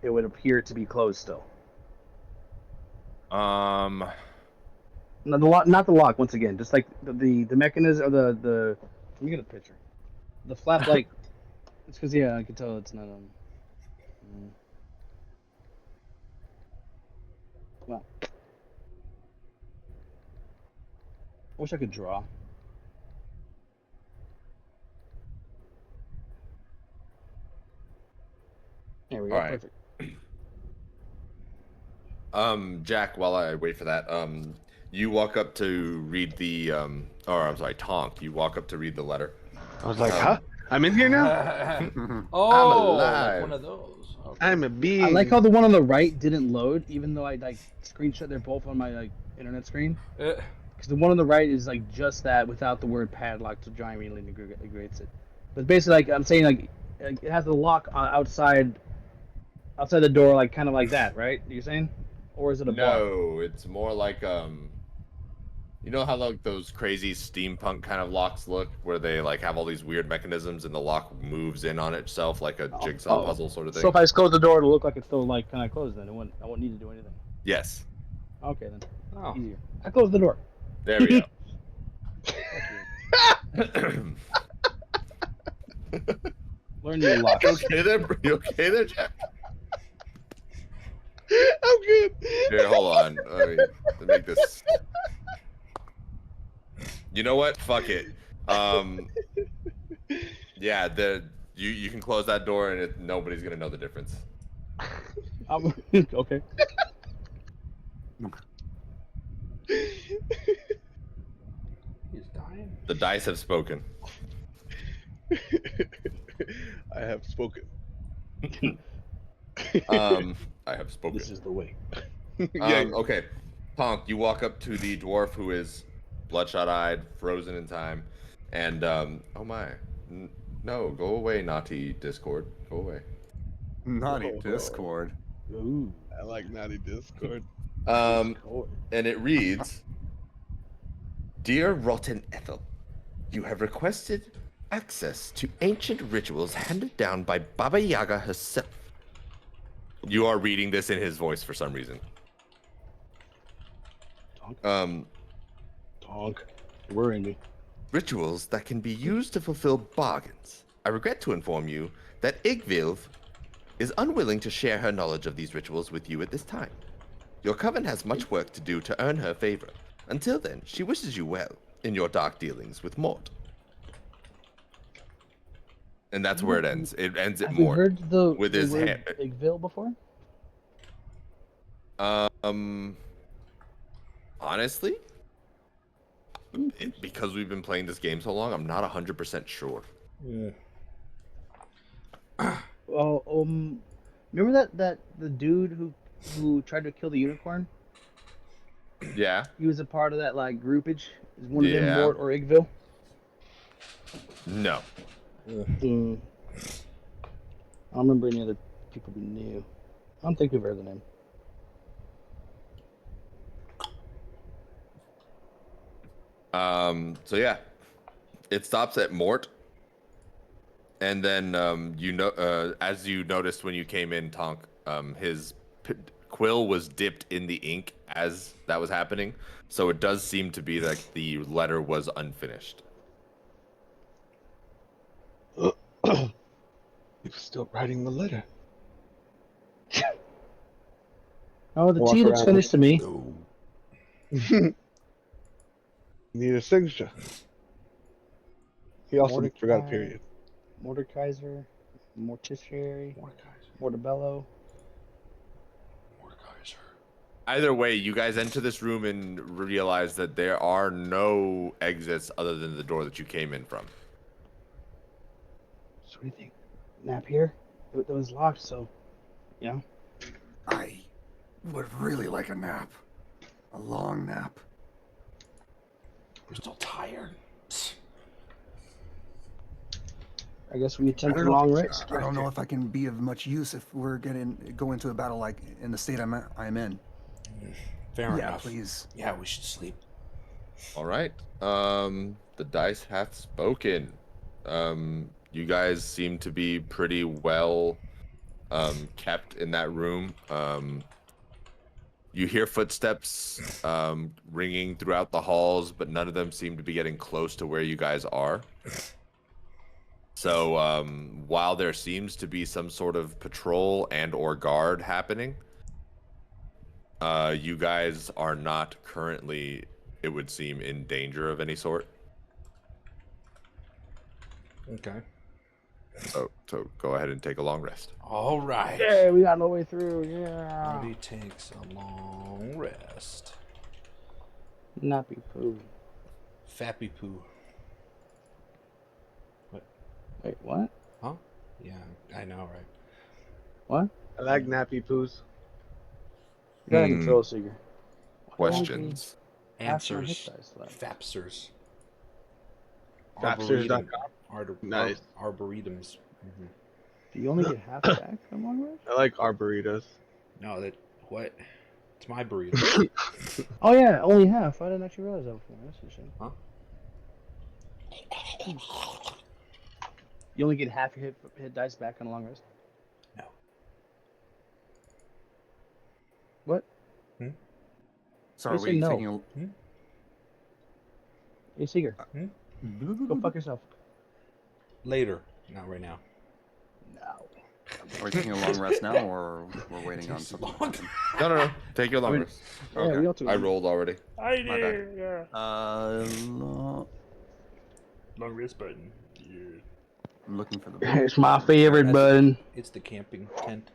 it would appear to be closed still. Um. No, the lock, not the lock. Once again, just like the mechanism or the. Let me get a picture. The flap like. It's because I can tell it's not Well, I wish I could draw. There we go. All right. Perfect. Jack, while I wait for that, you walk up to read the or I'm sorry, Tonk. You walk up to read the letter. I was like, huh? I'm in here now? Oh, alive. like one of those. Okay. I'm a being. I like how the one on the right didn't load, even though I like screenshot. They're both on my like internet screen. Because the one on the right is like just that without the word padlock, so John immediately integrates it. But basically, like I'm saying, like it has the lock outside the door, like kind of like that, right? You're saying, or is it a bar? No, it's more like you know how like those crazy steampunk kind of locks look, where they like have all these weird mechanisms and the lock moves in on itself like a jigsaw puzzle sort of thing. So if I just close the door, it'll look like it's still like kind of closed. Then I won't need to do anything. Yes. Okay then. Oh. Easier. I closed the door. There we go. Learn your lock. You okay there? You okay there, Jack? I'm good. Here, hold on. Let me make this. You know what? Fuck it. Yeah, you can close that door and nobody's gonna know the difference. Okay. He's dying. The dice have spoken. I have spoken. I have spoken. This is the way. Okay. Tonk, you walk up to the dwarf who is bloodshot-eyed, frozen in time, and oh my, no, go away, naughty Discord, go away. Naughty Discord. Ooh. I like naughty Discord. And it reads, "Dear Rotten Ethel, you have requested access to ancient rituals handed down by Baba Yaga herself." You are reading this in his voice for some reason. Tonk, you're worrying me. rituals that can be used to fulfill bargains. I regret to inform you that Igvilv is unwilling to share her knowledge of these rituals with you at this time. Your coven has much work to do to earn her favor. Until then, she wishes you well in your dark dealings with Mort. And that's where it ends. It ends at Have we Mort heard the with his word hand. Igville before? Honestly, because we've been playing this game so long, I'm not 100% sure. Yeah. Well, remember that the dude who tried to kill the unicorn? Yeah. He was a part of that like groupage. Is one of them Yeah. Mort or Igville? No. I don't remember any other people we knew. I don't think we've heard the name. So yeah, it stops at Mort, and then as you noticed when you came in, Tonk, his quill was dipped in the ink as that was happening. So it does seem to be that the letter was unfinished. He was still writing the letter. Oh, the Walk tea looks around. finished to me. Need a signature. He also Mordecai. forgot a period. Mordekaiser, Morticiary, Mortebello. Either way, you guys enter this room and realize that there are no exits other than the door that you came in from. So what do you think? Nap here? It was locked, so yeah. I would really like a nap. A long nap. You're still tired. I guess we attempt a know. long rest. I don't know if I can be of much use if we're go into a battle like in the state I'm in. Fair Yeah, enough. please. Yeah, we should sleep. All right. The dice hath spoken. You guys seem to be pretty well kept in that room. You hear footsteps ringing throughout the halls, but none of them seem to be getting close to where you guys are. So while there seems to be some sort of patrol and or guard happening, you guys are not currently, it would seem, in danger of any sort. Okay. So go ahead and take a long rest. All right. Yeah, we got no way through. Yeah. Everybody takes a long rest. Nappy poo. Fappy poo. Wait, what? Huh? Yeah, I know, right? What? I like nappy poos. You gotta control Seeger. Questions? Answers. Left. Fapsers. Fapsers.com. Nice. Arboretums. Mm-hmm. Do you only get half back from long rest? I like arboritas. No, that what? It's my burrito. Oh yeah, only half. I didn't actually realize that before. That's a shame. Huh? You only get half your hit dice back on a long rest? No. What? So You are said we no. taking a... Hey Seeger, Hmm? go fuck yourself. Later. Not right now. No. Are we taking a long rest now, or we're waiting on something? to happen? No. Take your long rest. Yeah, we all took I rolled already. I My bad. yeah. Long Long wrist button. Yeah. I'm looking for the... It's my favorite button. It's the camping tent.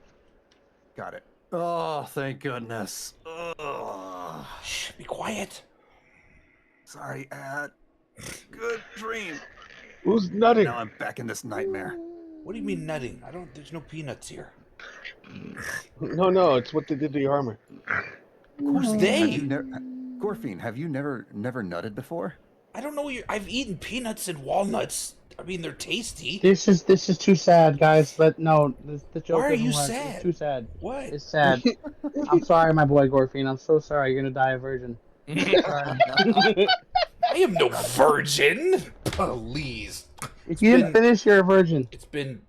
Got it. Oh, thank goodness. Oh, Shh, be quiet. sorry, Ad. Good dream. Who's nutting? Now I'm back in this nightmare. What do you mean nutting? There's no peanuts here. No, it's what they did to your armor. Who's Have they? you Gorfine, have you never nutted before? I don't know. I've eaten peanuts and walnuts. I mean, they're tasty. This is too sad, guys. But no, the joke. Why are you doesn't work. sad? It's too sad. What? It's sad. I'm sorry, my boy Gorfine. I'm so sorry. You're gonna die a virgin. I am no virgin. Please. If you didn't finish, you're a virgin. It's been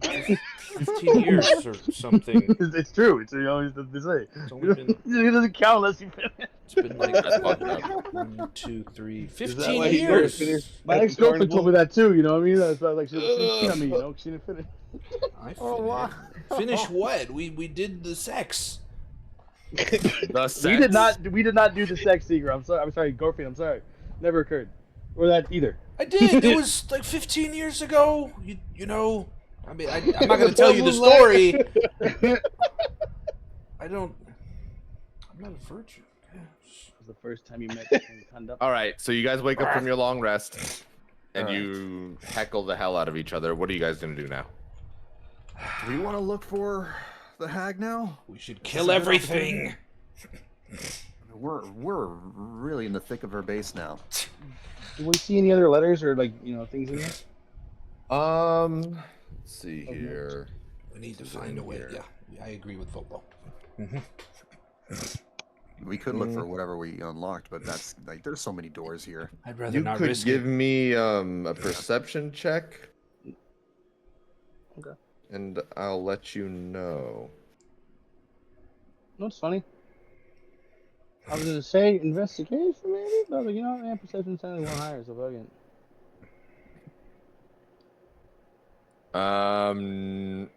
15 years or something. It's true. It's always the say. It's only been It doesn't count unless you finish. It's been like That's fucked up. 1, 2, 3, Is that 15 why he never years. finished My at the ex-girlfriend told me carnival? that too. You know what I mean? That's why like she cheat on me. You know, she didn't finish. I Oh, wow. Finish what? We did the sex. The sex. We did not do the sex secret. I'm sorry, Gorfine. I'm sorry. Never occurred. Or that either. I did. It was like 15 years ago. You know. I mean, I'm not gonna tell you the story. I'm not a virgin. It was the first time you met and conduct. All right, so you guys wake up from your long rest, and All right. you heckle the hell out of each other. What are you guys gonna do now? Do we want to look for the hag now? We should kill everything. We're really in the thick of her base now. Do we see any other letters or like things in there? Let's see here. We need to find a way. Yeah, I agree with Vobo. We could look for whatever we unlocked, but that's like there's so many doors here. I'd rather You not could risk give it. me a perception check, Okay. and I'll let you know. No, it's funny. I was gonna say investigation maybe, but like, perception's only one higher, so fuck it.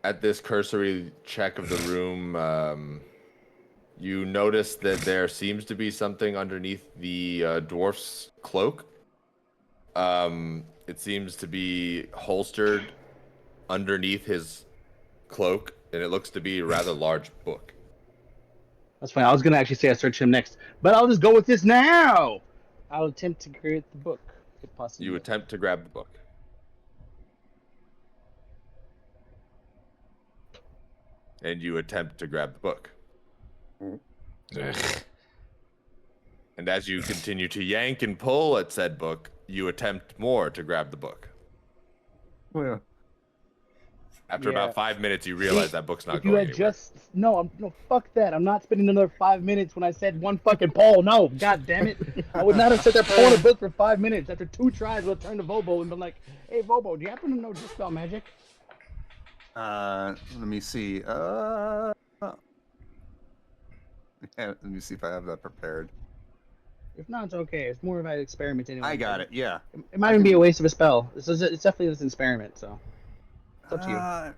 At this cursory check of the room, you notice that there seems to be something underneath the dwarf's cloak. It seems to be holstered underneath his cloak, and it looks to be a rather large book. That's fine. I was gonna actually say I search him next, but I'll just go with this now. I'll attempt to create the book, if possible. You attempt to grab the book. And you attempt to grab the book. And as you continue to yank and pull at said book, you attempt more to grab the book. Well, After Yeah. about 5 minutes, you realize that book's not If you going had anywhere. no, fuck that. I'm not spending another 5 minutes when I said one fucking poll. No, god damn it. I would not have sat there pulling a book for 5 minutes. After 2 tries, we'll turn to Vobo and be like, hey Vobo, do you happen to know Dispel Magic? let me see. Yeah, let me see if I have that prepared. If not, it's okay. It's more of an experiment anyway. I got it. Yeah. It might even be a waste of a spell. It's definitely an experiment, so it's up to you. I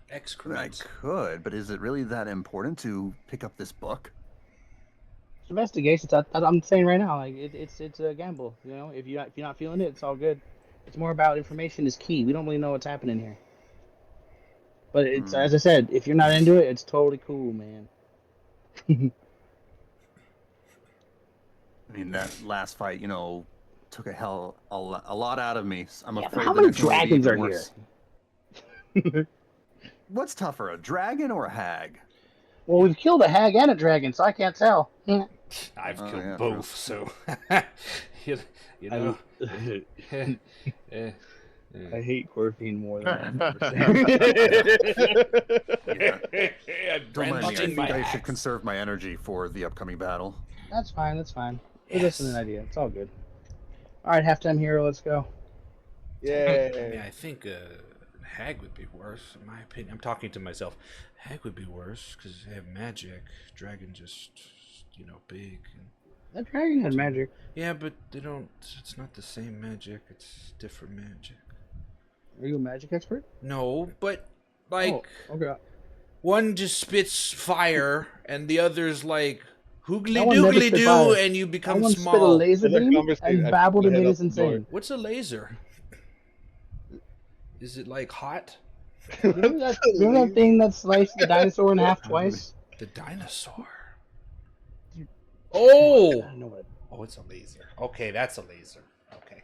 Excrement. could, but is it really that important to pick up this book? It's investigation. I'm saying right now, like it's a gamble. If you're not feeling it, it's all good. It's more about information is key. We don't really know what's happening here. But it's as I said, if you're not into it, it's totally cool, man. I mean, that last fight, took a lot out of me. I'm afraid. How the many next one will be dragons even are worse. here? What's tougher, a dragon or a hag? Well, we've killed a hag and a dragon, so I can't tell. I've Oh, killed yeah, both, so you know. I hate Gorfine more than Don't mind me. I Brandishing think my I should axe. conserve my energy for the upcoming battle. That's fine. We're Yes. just an idea. It's all good. All right, halftime hero. Let's go. I mean, Yeah. I think hag would be worse, in my opinion. I'm talking to myself. Hag would be worse because they have magic. Dragon just, big. And... That dragon had magic. Yeah, but they don't. It's not the same magic. It's different magic. Are you a magic expert? No, but like okay. one just spits fire, and the other's like hoogly That one never doogly spit doo, fire. and you That become one spit a small. laser Another beam conversation. I and babbled picked and my made head us up the door. insane. What's a laser? Is it like hot? Remember that thing that sliced the dinosaur in half twice? The dinosaur. Dude. Oh! I don't know what. Oh, it's a laser. Okay, that's a laser. Okay.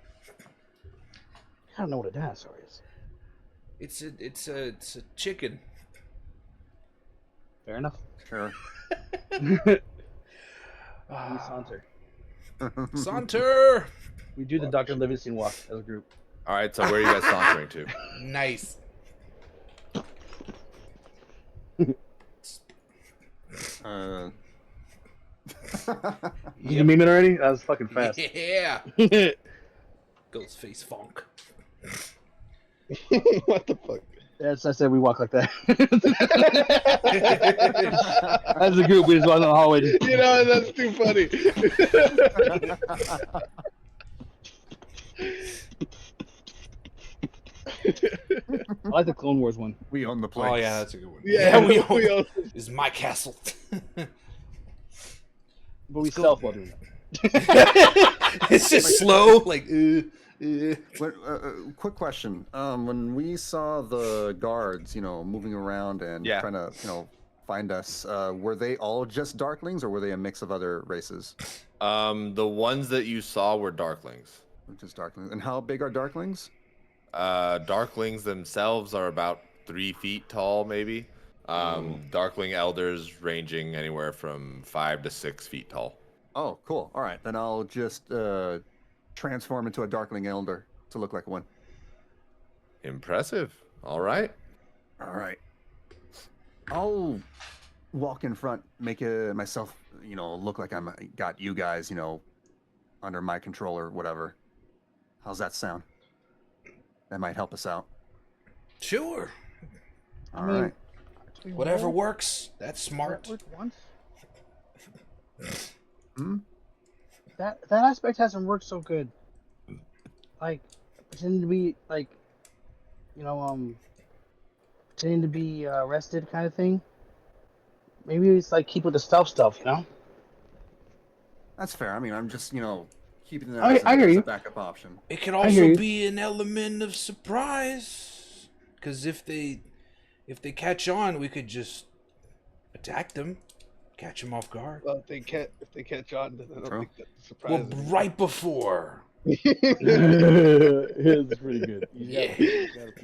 I don't know what a dinosaur is. It's a chicken. Fair enough. Sure. We saunter. Saunter! We do the Dr. Livingston walk as a group. All right, so where are you guys sauntering to? Nice. You meme it already? That was fucking fast. Yeah. Ghost face funk. What the fuck? As I said, we walk like that. As a group, we just walk in the hallway. You know, that's too funny. I like the Clone Wars one. We own the place. Oh yeah, that's a good one. Yeah, we we own. own- This is my castle. But we stealth while doing that. It's just slow, like. Quick question. When we saw the guards, moving around and Yeah. trying to, find us, were they all just Darklings, or were they a mix of other races? The ones that you saw were Darklings. Just Darklings. And how big are Darklings? Darklings themselves are about 3 feet tall, maybe. Darkling elders ranging anywhere from 5 to 6 feet tall. Oh, cool. All right, then I'll just transform into a Darkling elder to look like one. Impressive. All right. All right. I'll walk in front, make myself, look like I'm got you guys, under my control or whatever. How's that sound? That might help us out. Sure. All right. Whatever works. That's smart. That worked once. Hmm? That aspect hasn't worked so good. Like pretending to be pretending to be arrested kind of thing. Maybe it's like keep with the stealth stuff, That's fair. I mean, I'm just, keeping that I hear as you. a backup option. It can hear also you. be an element of surprise, because if they catch on, we could just attack them, catch them off guard. Well, if they catch on, then I don't True. think that's a Well, surprise. right before. It's pretty good. Yeah.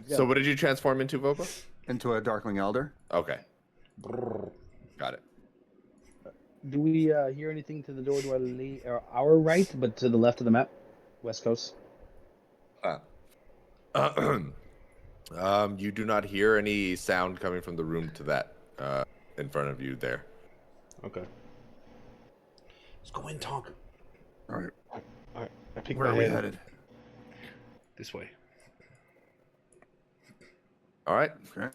So what did you transform into, Vopa? Into a Darkling elder. Okay. Got it. Do we hear anything to the door to our right, but to the left of the map, west coast? You do not hear any sound coming from the room to that in front of you there. Okay. Let's go in, Tonk. All right. I peek Where my are we head. headed? This way. All right. Okay.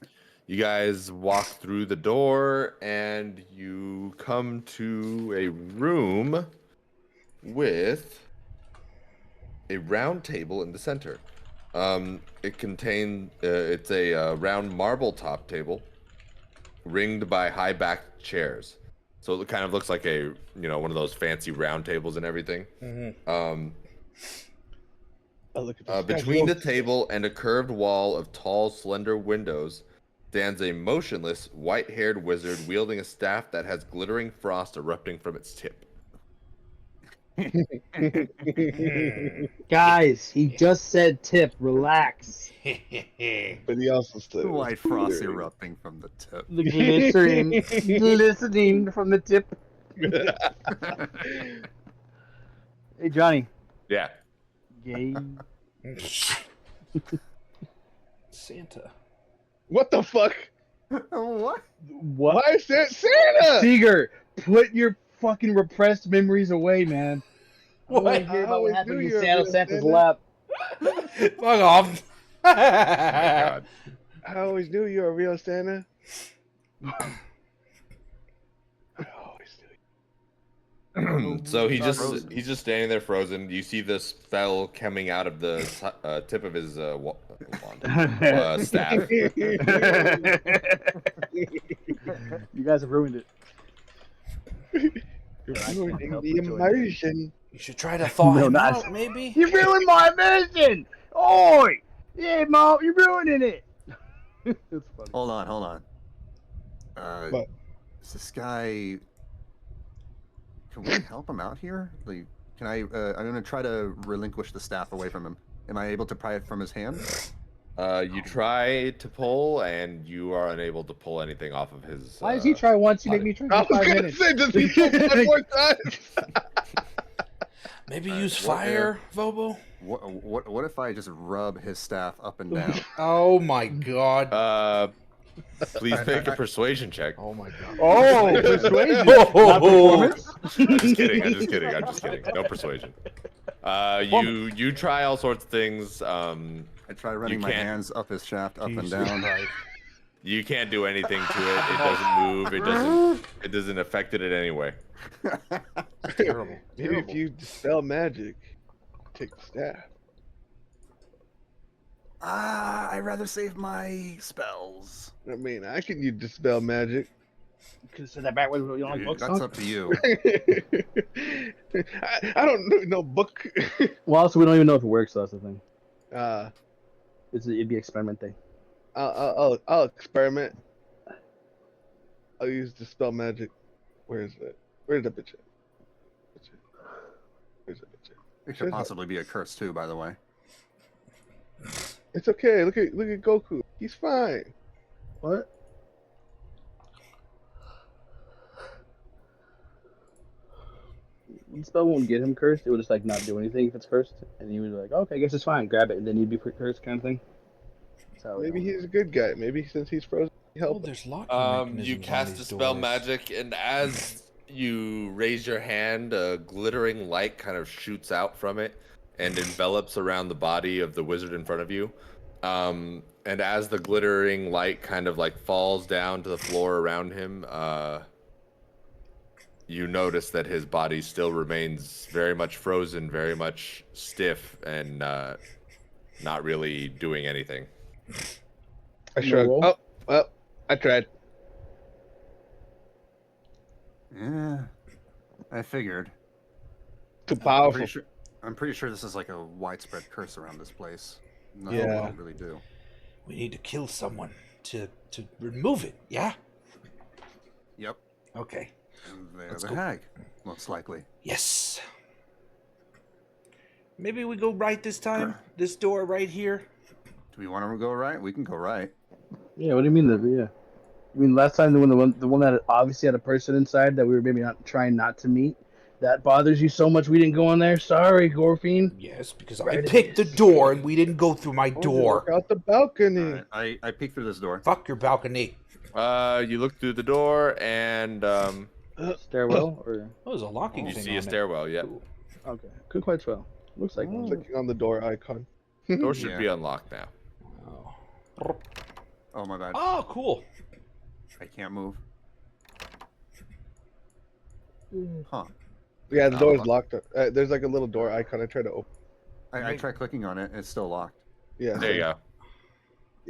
You guys walk through the door and you come to a room with a round table in the center. It contains it's a round marble top table ringed by high backed chairs. So it kind of looks like a one of those fancy round tables and everything. Oh, look at this. Between the table and a curved wall of tall, slender windows stands a motionless, white-haired wizard wielding a staff that has glittering frost erupting from its tip. Guys, he just said tip. Relax. But he also said The it was white frost glittering. erupting from the tip. The glistening from the tip. Hey, Johnny. Yeah. Gay. Santa. What the fuck? What? What? Why is that Santa? Seeger, put your fucking repressed memories away, man. What? I hear I about what always happened knew in you were Santa's Santa. lap. Fuck off. Oh my God. I always knew you were a real Santa. I always knew. So Frozen. he's just standing there frozen. You see the spell coming out of the tip of his staff. You guys have ruined it. You're I can't ruining help the but join in. immersion. You should try to thaw No, him not- out, maybe. You ruined my immersion! Oi! Yeah, Mom, you're ruining it! It's funny. Hold on. What? Is this guy? Can we help him out here? Like, can I? I'm gonna try to relinquish the staff away from him. Am I able to pry it from his hand? You try to pull, and you are unable to pull anything off of his. Why does he try once, you make me try I for was 5 gonna minutes? say, does he pull 5 more times? Maybe use what fire, Vobo. What if I just rub his staff up and down? Oh my god. Please make a persuasion check. Oh my god. Oh, persuasion! Not performance? I'm just kidding. No persuasion. You try all sorts of things, I try running my can't- hands up his shaft, up and Jesus down. Christ. You can't do anything to it. It doesn't move. It doesn't affect it in any way. Terrible. Maybe if you dispel magic, take the staff. I'd rather save my spells. I mean, I can use dispel magic. You could have said that backwards. You don't like books, That's huh? up to you. I don't know book. Well, also we don't even know if it works. So that's the thing. uh, It'd be experimenting. I'll experiment. I'll use dispel magic. Where is it? Where's the bitch at? Where's the bitch at? It could possibly be a curse too, by the way. It's okay. Look at Goku. He's fine. What? The spell won't get him cursed. It would just like not do anything if it's cursed, and he would be like, okay, I guess it's fine. Grab it, and then you'd be cursed, kind of thing. So Maybe he's a good guy. Maybe since he's frozen, he Oh, helped. there's locking mechanisms You on cast these dispel doors. magic, and as you raise your hand, a glittering light kind of shoots out from it and envelops around the body of the wizard in front of you. And as the glittering light kind of like falls down to the floor around him, you notice that his body still remains very much frozen, very much stiff, and not really doing anything. I shrug. roll? Oh, well, I tried. Yeah, I figured. Too I'm powerful. pretty sure this is like a widespread curse around this place. No, Yeah. I don't really do. We need to kill someone to remove it. Yeah. Yep. Okay. And there's Let's a go. hag, most likely. Yes. Maybe we go right this time. This door right here. Do we want to go right? We can go right. Yeah, what do you mean? Yeah. You mean last time the one that obviously had a person inside that we were maybe not trying not to meet? That bothers you so much we didn't go in there? Sorry, Gorfine. Yes, because Right I it picked the is. door and we didn't go through my I wanted to door. look out the balcony. All right, I peek through this door. Fuck your balcony. You look through the door, and Stairwell or Oh, there's a locking you thing see on a it. stairwell. Yep. okay, could quite well. Looks like one. Clicking on the door icon. Door should Yeah. be unlocked now. Oh. Oh my bad. Oh, cool. I can't move. Huh. Yeah, the Oh, door's fuck. locked. There's like a little door icon. I tried to open. I tried clicking on it. It's still locked. Yeah. There you go.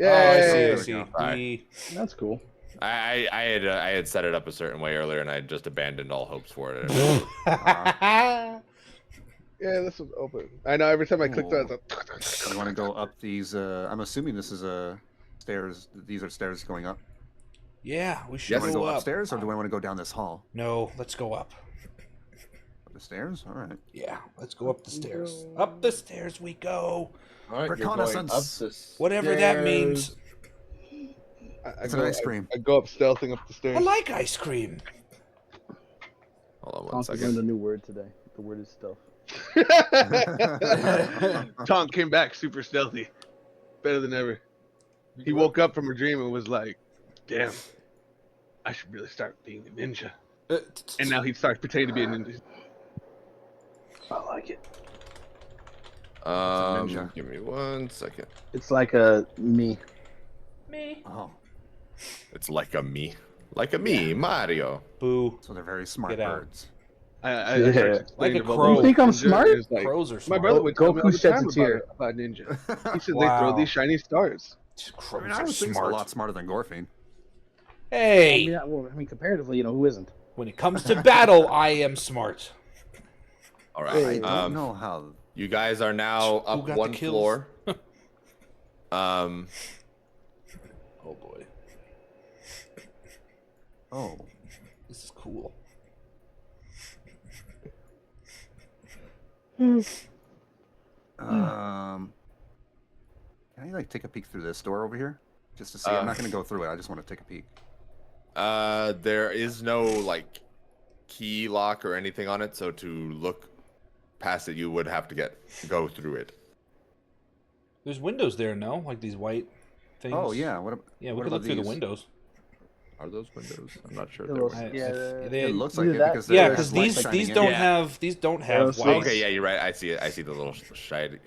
Oh, I see. Yay! I see. Alright. We- That's cool. I had set it up a certain way earlier, and I just abandoned all hopes for it. Yeah, this was open. I know. Every time I clicked on it, it's You want to go up these? I'm assuming this is stairs. These are stairs going up. Yeah, we Do should you want to go go up. upstairs, or do I want to go down this hall? No, let's go up. Up the stairs? All right. Yeah, let's go up the stairs. Up the stairs we go. All right, Reconnaissance. Whatever that means. I It's go, an ice cream. I go up stealthing up the stairs. I like ice cream. Hold on one Tonk learned a second. new word today. The word is stealth. Tonk came back super stealthy, better than ever. He woke up from a dream and was like, "Damn, I should really start being a ninja." And now he starts pretending to be a ninja. I like it. ninja. Give me 1 second. It's like a me. Me. Oh, It's like a me, Mario. Boo. so they're very smart Get out. birds. I Yeah. started explaining Like a about crow. You think I'm ninja, smart? and it's like, Crows are my smart. brother would tell me all Goku the sheds time a tear. about ninja. He said Wow. they throw these shiny stars. Crows I mean, I are was thinking smart. a lot smarter than Gorfine. Hey, I mean, comparatively, who isn't? when it comes to battle, I am smart. All I right. don't know how. You guys are now Who up got the one kills? floor. Oh boy, Oh, this is cool. can I like take a peek through this door over here, just to see? I'm not going to go through it. I just want to take a peek. There is no like key lock or anything on it, so to look past it, you would have to go through it. There's windows there, no? Like these white things. Oh yeah. What? Yeah, we what could about look through the those? windows. Are those windows? I'm not sure. Yeah, If they're those- I- windows. yeah, they- It looks like Either it that- because yeah, there's because light these shining in. don't Yeah. have those lights. Okay, yeah, you're right. I see it. I see the little shiding.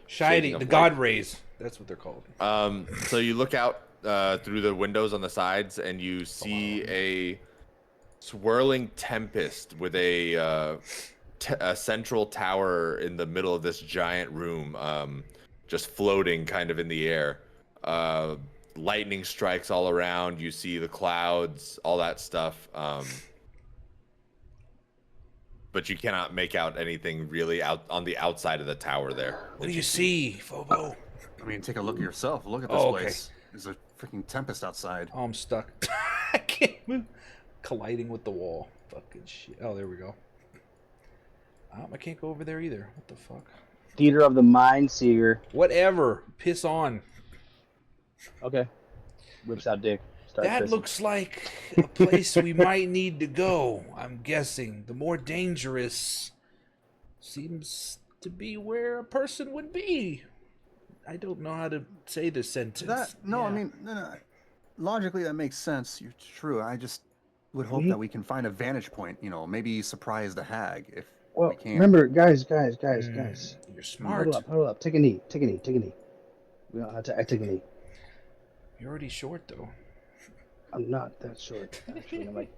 Shiny, of the light. god rays. That's what they're called. So you look out through the windows on the sides, and you see a swirling tempest with a central tower in the middle of this giant room, just floating kind of in the air. Lightning strikes all around. You see the clouds, all that stuff. But you cannot make out anything really out on the outside of the tower there. What do you see, Phobo? I mean, take a look at yourself. Look at this Oh, okay. place. There's a freaking tempest outside. Oh, I'm stuck. I can't move. Colliding with the wall. Fucking shit. Oh, there we go. I can't go over there either. What the fuck? Theater of the mind, Seeger. Whatever. Piss on. Okay. Whips out dick. Starts That pissing. looks like a place we might need to go. I'm guessing the more dangerous seems to be where a person would be. I don't know how to say this sentence. No, I Yeah. mean, no. Logically, that makes sense. You're true. I just would hope that we can find a vantage point. You know, maybe surprise the hag if Well, we can. remember, guys. You're smart. Hold up. Take a knee. We don't have to. I take a knee. You're already short though. I'm not that short. Actually, I'm like,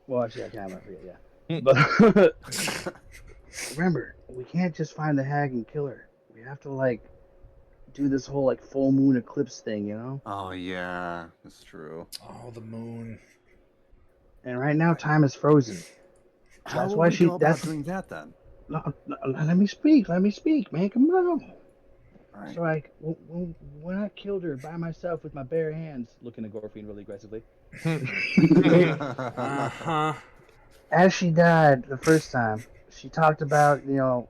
well, actually, I can. I forget. Yeah. But remember, we can't just find the hag and kill her. We have to like do this whole like full moon eclipse thing, you know. Oh yeah, that's true. Oh, the moon. And right now, time is frozen. How That's will why we she. go about That's doing that then? no, let me speak, man. Come on. All right. So like, when I killed her by myself with my bare hands, looking at Gorfine really aggressively, Uh-huh. as she died the first time, she talked about, you know,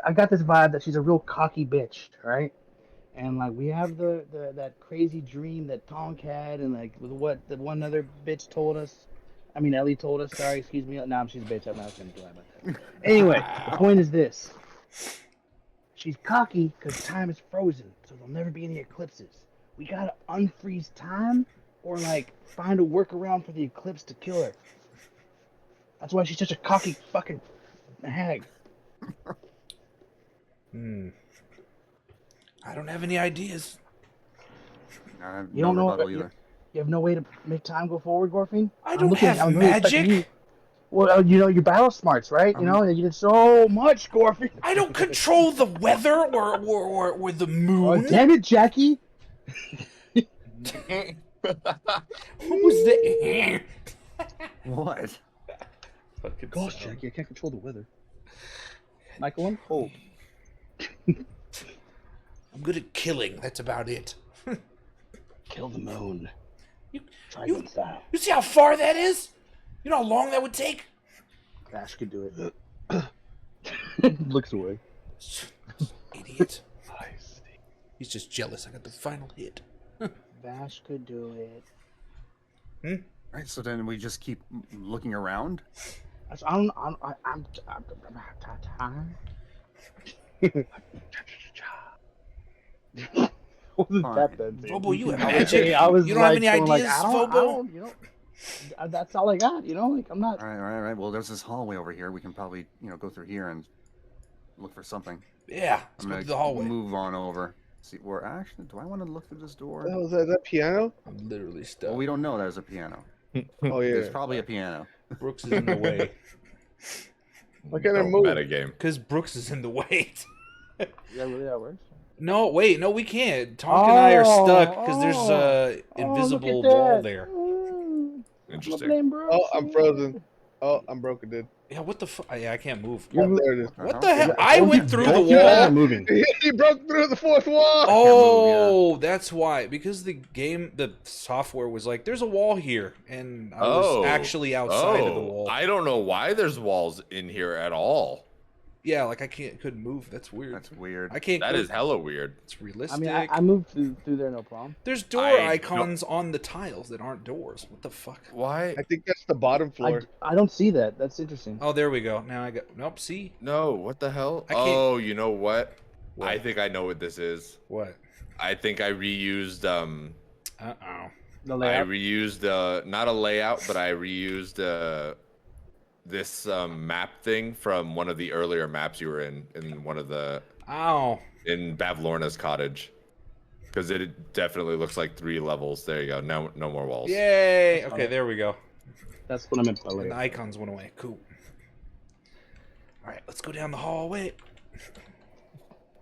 I got this vibe that she's a real cocky bitch, right? And like we have the that crazy dream that Tonk had, and like with what the one other bitch told us. I mean, Ellie told us. Sorry, excuse me. Nah, she's a bitch. I'm not gonna lie about that. Anyway, the point is this: she's cocky because time is frozen, so there'll never be any eclipses. We gotta unfreeze time, or like find a workaround for the eclipse to kill her. That's why she's such a cocky fucking hag. I don't have any ideas. I have You no don't know. rebuttal either. You have no way to make time go forward, Gorfine? I don't have I'm really expecting you. magic. Well, you know your battle smarts, right? You know you did so much, Gorfine. I don't control the weather or the Oh, moon. damn it, Jackie! What was that? What? Fucking Gosh, sound. Jackie, I can't control the weather. Michael, oh, I'm good at killing. That's about it. kill the moon. You, Dragon style. you see how far that is? You know how long that would take? Vash could do it. Looks away. Idiot. He's just jealous. I got the final hit. Vash could do it. All right, so then we just keep looking around. I'm time. Wasn't Fine. that bad? Phobo, you have I was- magic. I was You don't have any going ideas, I Phobo? don't, you know, that's all I got. You know, like I'm not. All right. Well, there's this hallway over here. We can probably, go through here and look for something. Yeah, let's I'm go gonna to the hallway. move on over. See, or actually, do I want to look through this door? Oh, is that piano? I'm literally stuck. Well, we don't know there's a piano. Oh yeah. There's probably a piano. Brooks is in the way. What kind of Oh, move? metagame. Because Brooks is in the way. Yeah, really, that works. No, wait, no, we can't. Tonk and I are stuck because there's a look invisible at wall that. there. Interesting. Oh, I'm frozen. Oh, I'm broken, dude. Yeah, what the fuck? Yeah, I can't move. Oh, there it is. What the hell? I went through the Both you guys are wall. moving. He broke through the fourth wall. Oh, that's why. Because the software was like, there's a wall here. And I was actually outside of the wall. I don't know why there's walls in here at all. Yeah, like I couldn't move. That's weird. That's weird. I can't That go. is hella weird. It's realistic. I mean, I moved through there, no problem. There's door I icons on the tiles that aren't doors. What the fuck? Why? I think that's the bottom floor. I don't see that. That's interesting. Oh, there we go. Now I got... Nope, see? No, what the hell? I can't- Oh, you know what? What? I think I know what this is. What? I think I reused Uh-oh. The I layout. reused not a layout, but I reused this map thing from one of the earlier maps you were in one of the Ow. in Bavlorna's cottage. Because it definitely looks like 3 levels. There you go. Now, no more walls. Yay! Okay, there we go. That's what I meant by And the layer. icons went away. Cool. All right, let's go down the hallway.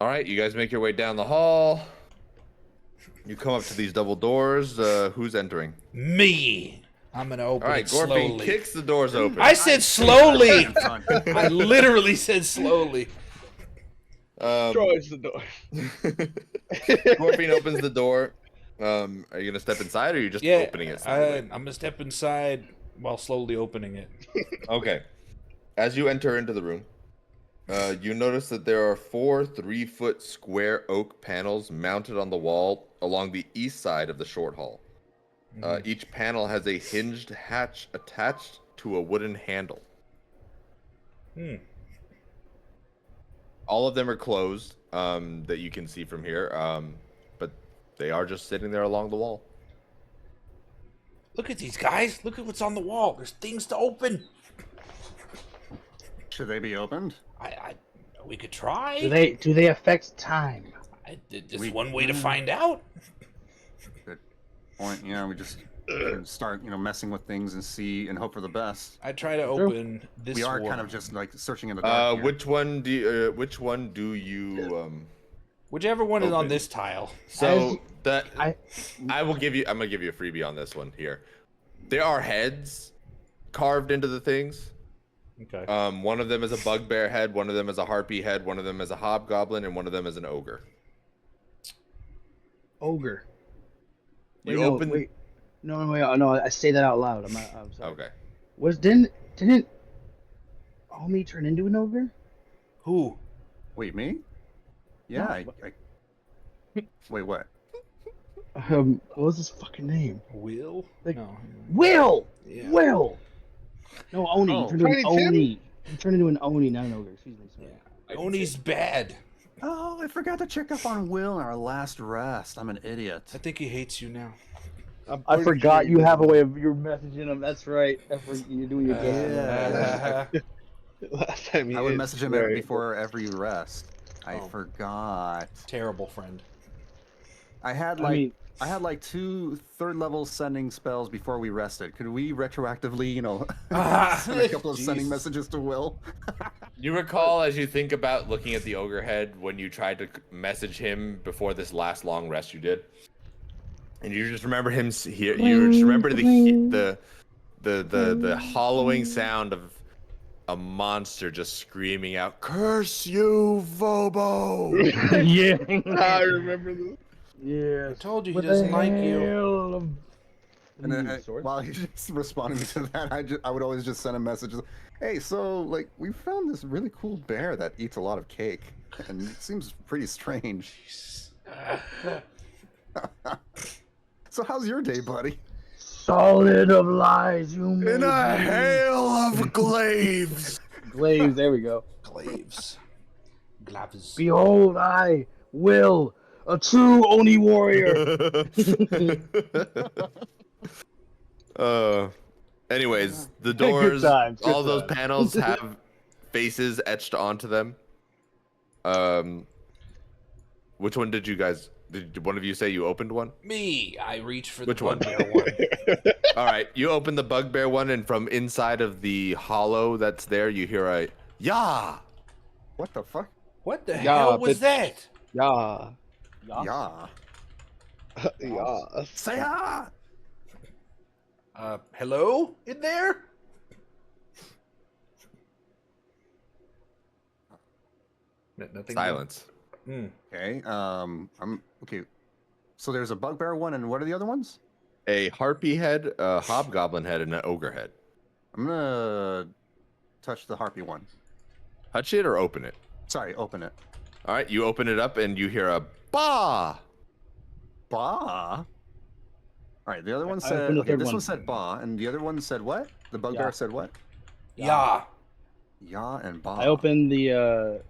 All right, you guys make your way down the hall. You come up to these double doors. Who's entering? Me. I'm gonna open All right, it Gorfine slowly. kicks the doors open. I said slowly. In front. I literally said slowly. Destroys the door. Gorfine opens the door. Are you gonna step inside, or are you just Yeah, opening it slowly? I'm gonna step inside while slowly opening it. Okay. As you enter into the room, you notice that there are 4 3-foot square oak panels mounted on the wall along the east side of the short hall. Each panel has a hinged hatch attached to a wooden handle. All of them are closed, that you can see from here, but they are just sitting there along the wall. Look at these guys. Look at what's on the wall. There's things to open. Should they be opened? We could try. Do they affect time? There's one way to find out. Good point. Yeah, we just start, messing with things and see and hope for the best. I try to open this We are one. kind of just like searching in the dark. Here. Which one do you Whichever one is on open? this tile. So that I- I'm gonna give you a freebie on this one here. There are heads carved into the things. Okay. One of them is a bugbear head, one of them is a harpy head, one of them is a hobgoblin, and one of them is an ogre. Ogre. You Wait, open. Wait. No, I say that out loud. I'm sorry. Okay. Didn't Omi turn into an ogre? Who? Wait, me? Yeah. Wait, what? What was his fucking name? Will? Like- No. Will. Yeah. Will. No, Oni. Oh. He turned into an Tiny Tim? Oni. He turned into an Oni, not an ogre. Excuse me. Sorry. Yeah. Oni's bad. Oh, I forgot to check up on Will in our last rest. I'm an idiot. I think he hates you now. I forgot you have a way of you're messaging him. That's right. You're doing your game. Yeah. Last time I would message him before every rest. I Oh. forgot. Terrible friend. I had like 2 3rd-level sending spells before we rested. Could we retroactively, send a couple of sending Jeez. messages to Will? You recall as you think about looking at the ogre head when you tried to message him before this last long rest you did, and you just remember him here. You just remember the hollowing sound of a monster just screaming out, "Curse you, Vobo!" Yeah. I remember this. Yeah. I told you he What the doesn't like you. hell? And then Sword? while he's just responding to that, I would always just send a message. Hey, so like we found this really cool bear that eats a lot of cake, and it seems pretty strange. So how's your day, buddy? Solid of lies, you made In a me. hail of glaives. Glaives, there we go. Glaives. Gloves. Behold, I will, a true Oni warrior. Anyways, the Good doors, times, good all those times. panels have faces etched onto them. Which one did you guys? Did one of you say you opened one? Me. I reach for Which the one? bugbear one. All right, you open the bugbear one, and from inside of the hollow that's there, you hear a "Yah!" What the fuck? What the Yeah, hell was bitch. that? Yeah. Yeah. Yeah. Say ah! Hello? In there? Nothing. Silence. Okay. I'm okay. So there's a bugbear one, and what are the other ones? A harpy head, a hobgoblin head, and an ogre head. I'm gonna touch the harpy one. Touch it or open it. Sorry, open it. All right, you open it up, and you hear a "Bah!" Bah. All right. The other one I said. opened the Okay, third this one. one said bah, and the other one said what? The bugbear Yeah. said what? Yeah. Ya and bah. I opened the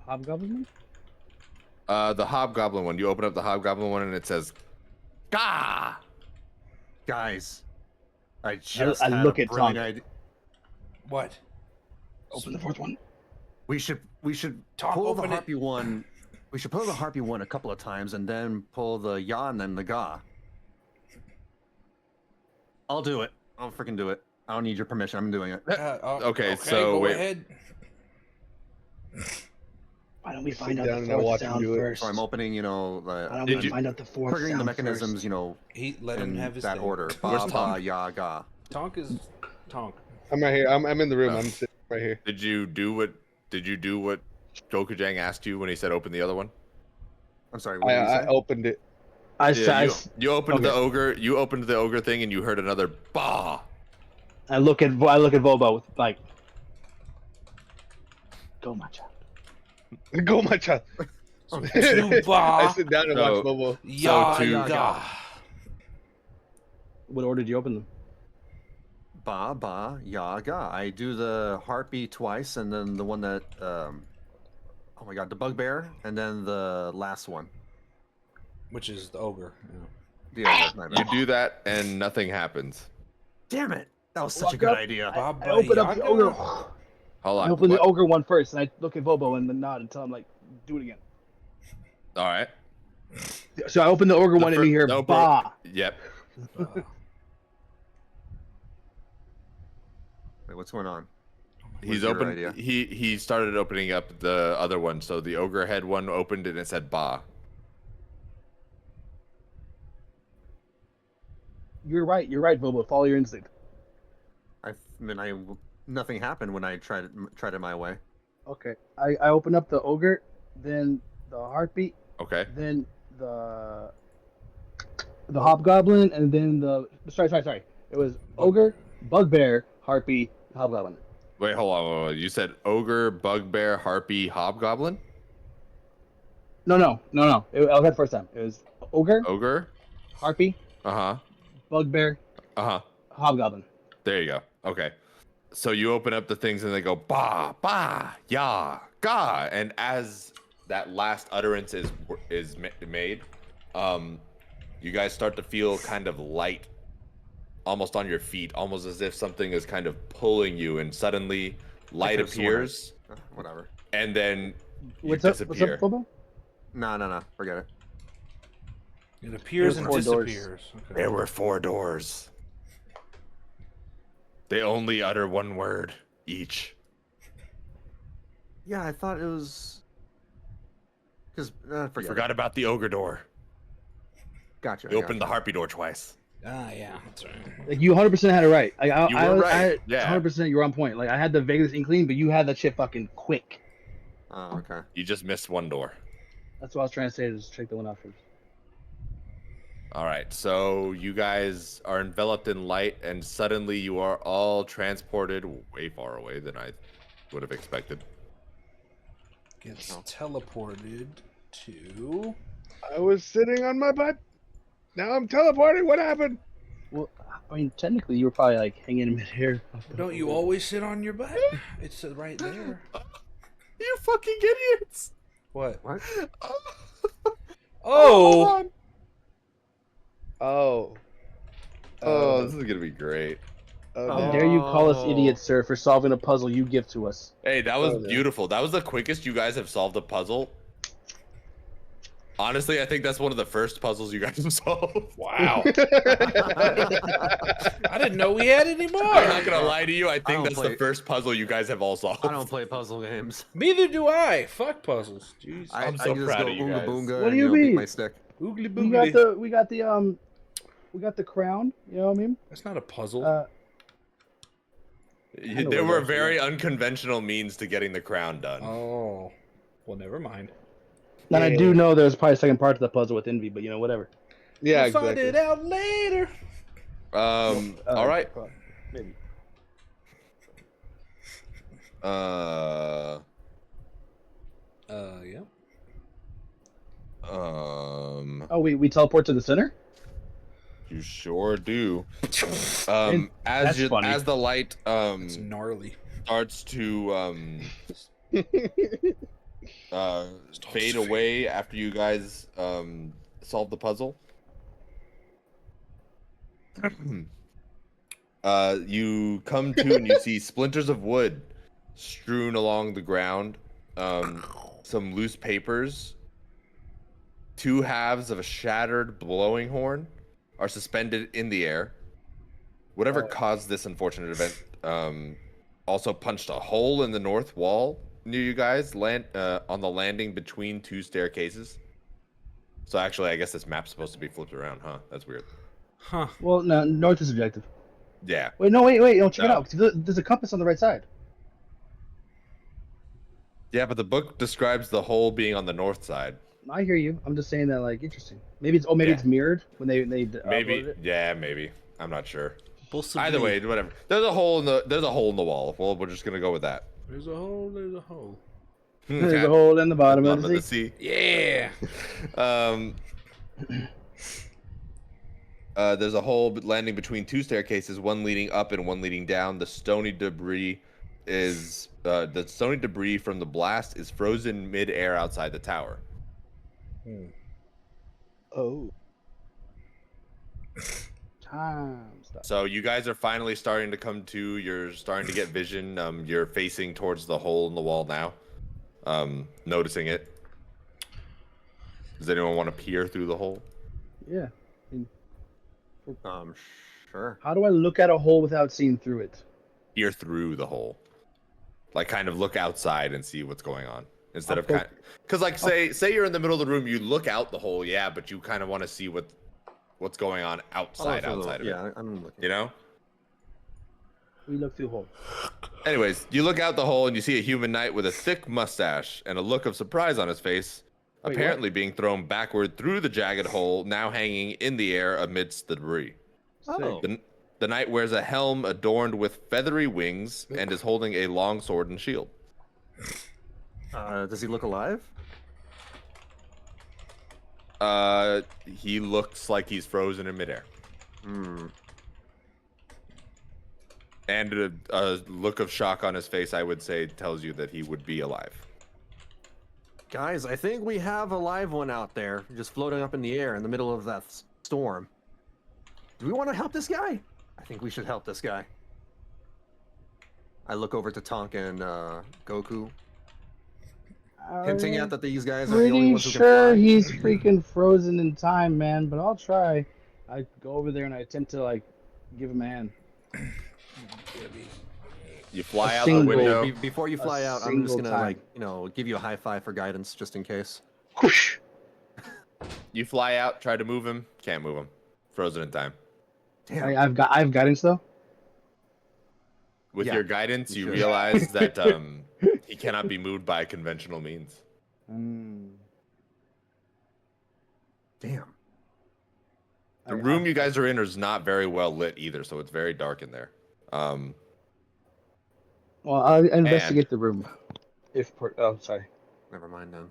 hobgoblin one. The hobgoblin one. You open up the hobgoblin one, and it says "Gah!" Guys, I just I had look a at brilliant Tom. idea. What? Open the fourth one. We should Tom, pull the open it. harpy one We should pull the harpy one a couple of times and then pull the ya and then the ga. I'll do it. I'll freaking do it. I don't need your permission. I'm doing it. Okay, so go wait. ahead. Why don't we Sit find out down the and fourth watch him sound do it. first? So I'm opening, you know, Why don't Did we you- find out the fourth triggering sound the mechanisms, first? you know, Let him in have his that thing. order. Where's Ba, Tonk? ba, ya, ga. Tonk is Tonk. I'm right here. I'm in the room. Oh. I'm sitting right here. Did you do what Gokujang asked you when he said open the other one? I'm sorry, what did you I say? opened it. Yeah, you opened the okay. ogre. You opened the ogre thing, and you heard another bah. I look at Vobo with like, go Macha. Go, my child. Two I ba sit down and So- watch Bobo. ya to- ga. What order did you open them? Ba, ba, ya, ga. I do the harpy twice, and then the one that, oh my god, the bugbear, and then the last one. Which is the ogre. Yeah. The ogre. My You bad. do that, and nothing happens. Damn it! That was such a Walk good up. idea. Baba I open up the Yaga? ogre. Hold on. I open the what? ogre one first, and I look at Vobo and then nod and tell him like, do it again. All right. So I open the ogre one and we hear No, bro. ba. Yep. Wait, what's going on? He's your open. idea? He started opening up the other one. So the ogre head one opened and it said bah. You're right, Vobo. Follow your instinct. Nothing happened when I tried it my way. Okay. I open up the ogre, then the heartbeat, Okay. then the hobgoblin, and then the sorry. It was ogre, bugbear, harpy, hobgoblin. Wait, hold on. You said ogre, bugbear, harpy, hobgoblin. No. I'll get the first time. It was ogre, Ogre. harpy, Uh huh. bugbear, Uh huh. hobgoblin. There you go. Okay. So you open up the things and they go ba ba ya ga, and as that last utterance is made, you guys start to feel kind of light, almost on your feet, almost as if something is kind of pulling you, and suddenly light could've sworn appears, Whatever. and then you What's up, disappear. Vobo? No. Forget it. It appears and There's 4 doors. disappears. Okay. There were 4 doors. They only utter one word each. Yeah, I thought it was. Because Forgot about the ogre door. Gotcha. We opened the harpy door twice. Ah, yeah, that's right. Like you 100% had it right. Like You were right. Yeah. 100% you were on point. Like I had the vaguest inkling, but you had that shit fucking quick. Oh, okay. You just missed one door. That's what I was trying to say. Just check the one out first. All right, so you guys are enveloped in light, and suddenly you are all transported way far away than I would have expected. Gets teleported to. I was sitting on my butt. Now I'm teleporting. What happened? Well, I mean, technically, you were probably like hanging in midair. Don't you always sit on your butt? It's right there. You fucking idiots! What? What? Oh! Oh. Oh, this is gonna be great. Oh, How no. dare you call us Oh. idiots, sir, for solving a puzzle you give to us? Hey, that was Oh, no. beautiful. That was the quickest you guys have solved a puzzle. Honestly, I think that's one of the first puzzles you guys have solved. Wow. I didn't know we had any I'm more. not gonna lie to you. I don't think that's play- the first puzzle you guys have all solved. I don't play puzzle games. Neither do I. Fuck puzzles. Jeez. I'm so I just proud go of you oonga guys. boonga What and, do you beat mean? my stick. Oogly We got boogly. we got the crown. You know what I mean? That's not a puzzle. know There what were else, very unconventional means to getting the crown done. Oh. Well, never mind. And I Yeah. do know there's probably a second part to the puzzle with Envy, but you know, whatever. Yeah, We'll find exactly. it out later. All right. Maybe. Yeah. Oh, we teleport to the center. You sure do. That's funny. As the light It's gnarly. starts to fade away after you guys solve the puzzle. You come to and you see splinters of wood strewn along the ground, some loose papers, 2 halves of a shattered blowing horn are suspended in the air. Whatever caused this unfortunate event also punched a hole in the north wall near you guys, on the landing between 2 staircases. So actually, I guess this map's supposed to be flipped around, huh? That's weird. Huh. Well, no, north is objective. Yeah. Wait, no, wait, no, check it No. out. There's a compass on the right side. Yeah, but the book describes the hole being on the north side. I hear you. I'm just saying that, like, interesting. Maybe it's Yeah. it's mirrored when they Maybe. uploaded it. Yeah, maybe. I'm not sure. Possibly. Either way, whatever. There's a hole in the wall. Well, we're just gonna go with that. There's a hole. There's a hole. There's a hole in the bottom of the sea. sea. Yeah. There's a hole landing between 2 staircases, one leading up and one leading down. The stony debris from the blast is frozen mid-air outside the tower. Oh. Time stop. So you guys are finally starting to come to. You're starting to get vision. You're facing towards the hole in the wall now. Noticing it. Does anyone want to peer through the hole? Yeah. Sure. How do I look at a hole without seeing through it? Peer through the hole. Like kind of look outside and see what's going on. Instead I'll of kind because like say you're in the middle of the room, you look out the hole, yeah, but you kind of want to see what's going on outside of it. Yeah, I'm looking. You know? We look through hole. Anyways, you look out the hole and you see a human knight with a thick mustache and a look of surprise on his face, Wait, apparently being thrown backward through the jagged hole, now hanging in the air amidst the debris. Oh. The knight wears a helm adorned with feathery wings and is holding a long sword and shield. Does he look alive? He looks like he's frozen in midair. And a look of shock on his face, I would say, tells you that he would be alive. Guys, I think we have a live one out there, just floating up in the air in the middle of that storm. Do we want to help this guy? I think we should help this guy. I look over to Tonka and Goku, hinting at that these guys are the only Pretty ones who can sure fly. he's freaking frozen in time, man. But I'll try. I go over there and I attempt to like give him a hand. You fly A out the single- window. Before you fly out, I'm just gonna give you a high five for guidance, just in case. Whoosh. You fly out, try to move him, can't move him. Frozen in time. Damn. I've guidance though. With Yeah, your guidance, you you should. realize that he cannot be moved by conventional means. Damn. The room you guys are in is not very well lit either, so it's very dark in there. Well, I'll investigate the room. Sorry. Never mind then.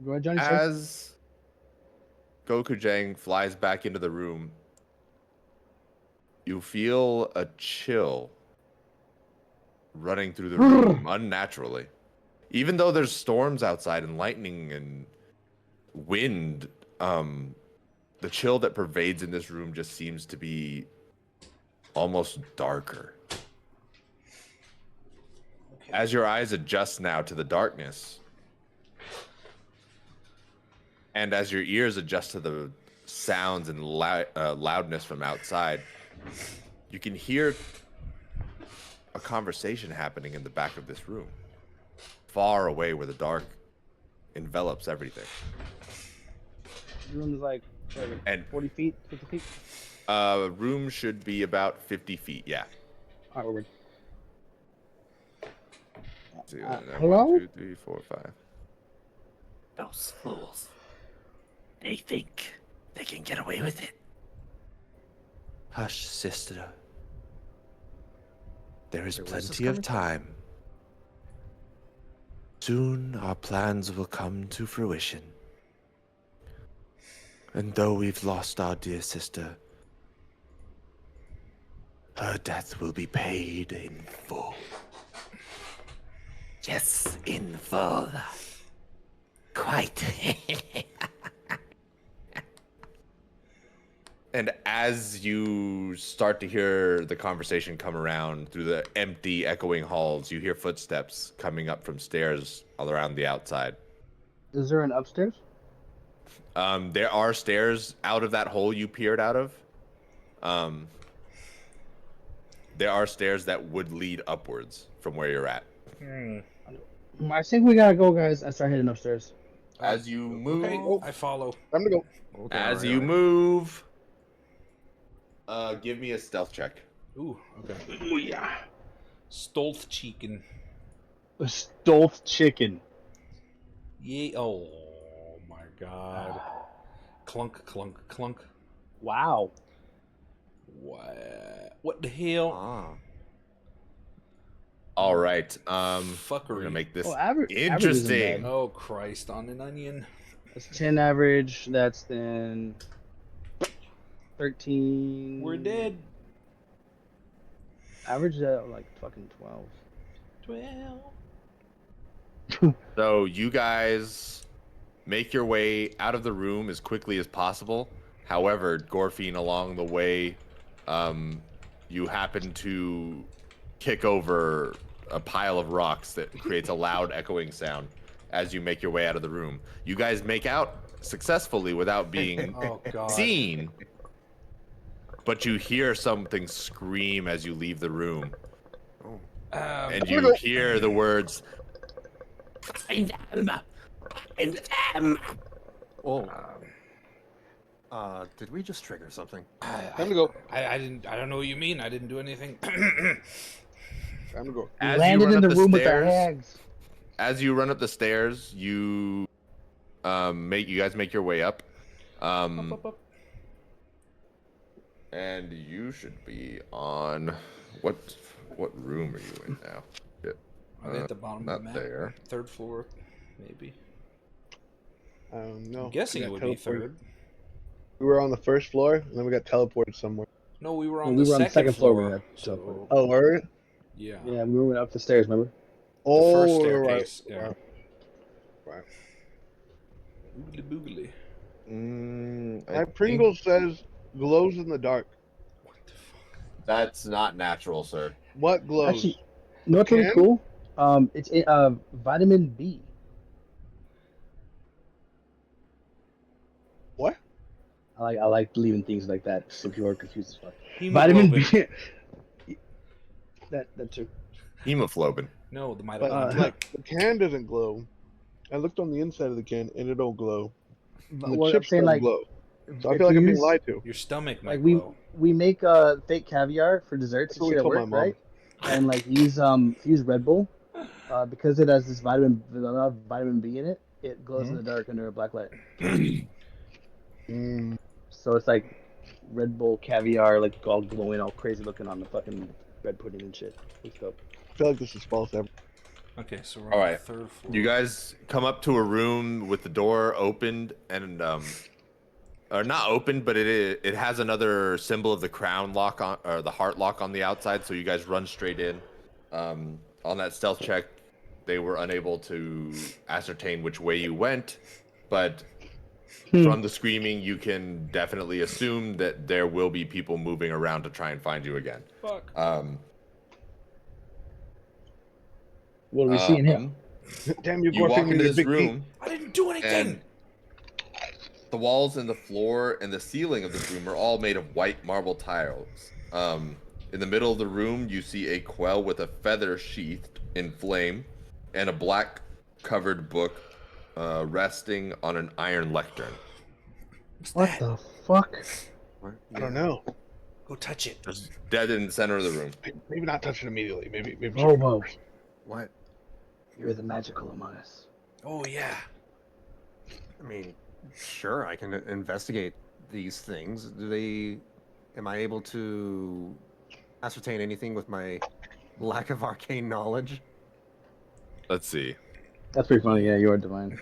Go ahead, Johnny. Sir. As Gokujang flies back into the room, you feel a chill running through the room unnaturally. Even though there's storms outside and lightning and wind, the chill that pervades in this room just seems to be almost darker. As your eyes adjust now to the darkness, and as your ears adjust to the sounds and loudness from outside, you can hear a conversation happening in the back of this room, far away where the dark envelops everything. The room is like And 40 feet, 50 feet. Room should be about 50 feet, yeah. All right, we're good. See, hello? 1, 2, 3, 4, 5. Those fools. They think they can get away with it. Hush, sister. There is Wait, where's this plenty of coming from? time. Soon our plans will come to fruition. And though we've lost our dear sister, her death will be paid in full. Yes, in full. Quite. And as you start to hear the conversation come around through the empty, echoing halls, you hear footsteps coming up from stairs all around the outside. Is there an upstairs? There are stairs out of that hole you peered out of. There are stairs that would lead upwards from where you're at. I think we gotta go, guys. I start heading upstairs. As you move, Okay, I follow. Time to go. Okay, as alright, you alright. move, give me a stealth check. Ooh, okay. Oh yeah. Stealth chicken. A stuffed chicken. Yeah. Oh my god. Clunk, clunk, clunk. Wow. What the hell? Ah. All right. We're Fuckery. gonna make this Oh, average isn't interesting. bad. Oh Christ, on an onion. That's 10 average. That's then 13. We're dead. Average at like fucking 12. 12. So you guys make your way out of the room as quickly as possible. However, Gorfine, along the way, you happen to kick over a pile of rocks that creates a loud echoing sound as you make your way out of the room. You guys make out successfully without being Oh god. seen, but you hear something scream as you leave the room, and you hear the words, "Find them! Find them!" Oh. Did we just trigger something? Time to go. I don't know what you mean. I didn't do anything. Time to go. As you Landed run in up the room with the stairs- hags. As you run up the stairs, you guys make your way up. Up. And you should be on what room are you in now? Are they at the bottom of Not the map? there. Third floor, maybe. No. I'm guessing we it got would be teleported. third. We were on the first floor, and then we got teleported somewhere. No, we were No, on we the were on the second second floor, floor. we got So, teleported. Oh, were we? yeah. Yeah, we went up the stairs, remember? Oh, first we're staircase, Right. yeah. Right. Boogly boogly. My Pringle says glows in the dark. What the fuck? That's not natural, sir. What glows? Actually, you know what's really Can? cool? It's vitamin B. What? I like leaving things like that so people are confused as fuck. Vitamin Hemoglobin. B. that too. Hemoglobin. No, the But mitochondria. like the can doesn't glow. I looked on the inside of the can and it don't glow. And the Well, I'm chips saying, don't like, glow. So I if feel like we I'm being use- lied to. Your stomach might Like glow. we make fake caviar for desserts That's and what we shit at told my work, mom. right? And like use Red Bull, because it has this vitamin B in it. It glows in the dark under a black light. Mm. So it's like Red Bull caviar, like all glowing, all crazy looking on the fucking bread pudding and shit. It's dope. I feel like this is false. Okay, so we're All on right. the third floor. You guys come up to a room with the door opened and or not opened, but it has another symbol of the crown lock on, or the heart lock on the outside. So you guys run straight in. On that stealth check, they were unable to ascertain which way you went, but from the screaming, you can definitely assume that there will be people moving around to try and find you again. Fuck. What are we seeing here? Damn you, You walk Gorfine, into you this big room, I didn't do anything. and the walls and the floor and the ceiling of this room are all made of white marble tiles. In the middle of the room, you see a quell with a feather sheathed in flame and a black covered book resting on an iron lectern. What the fuck? I don't know. Go touch it. Just dead in the center of the room. Maybe not touch it immediately. Maybe. Robo, What? you're the magical among us. Oh yeah. I mean, sure, I can investigate these things. Am I able to ascertain anything with my lack of arcane knowledge? Let's see. That's pretty funny. Yeah, you are divine.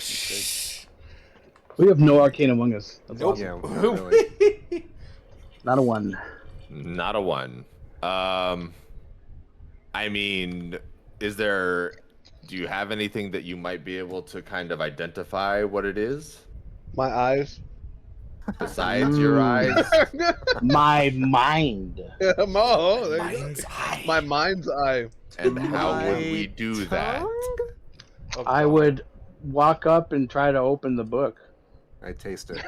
We have no arcane among us. That's Nope. awesome. Yeah, not really. Not a one. Not a one. I mean, do you have anything that you might be able to kind of identify what it is? My eyes. Besides your eyes. My mind. Oh, there you go. Mind's eye. My mind's eye. And how would we do that? Oh, I God. would walk up and try to open the book. I taste it.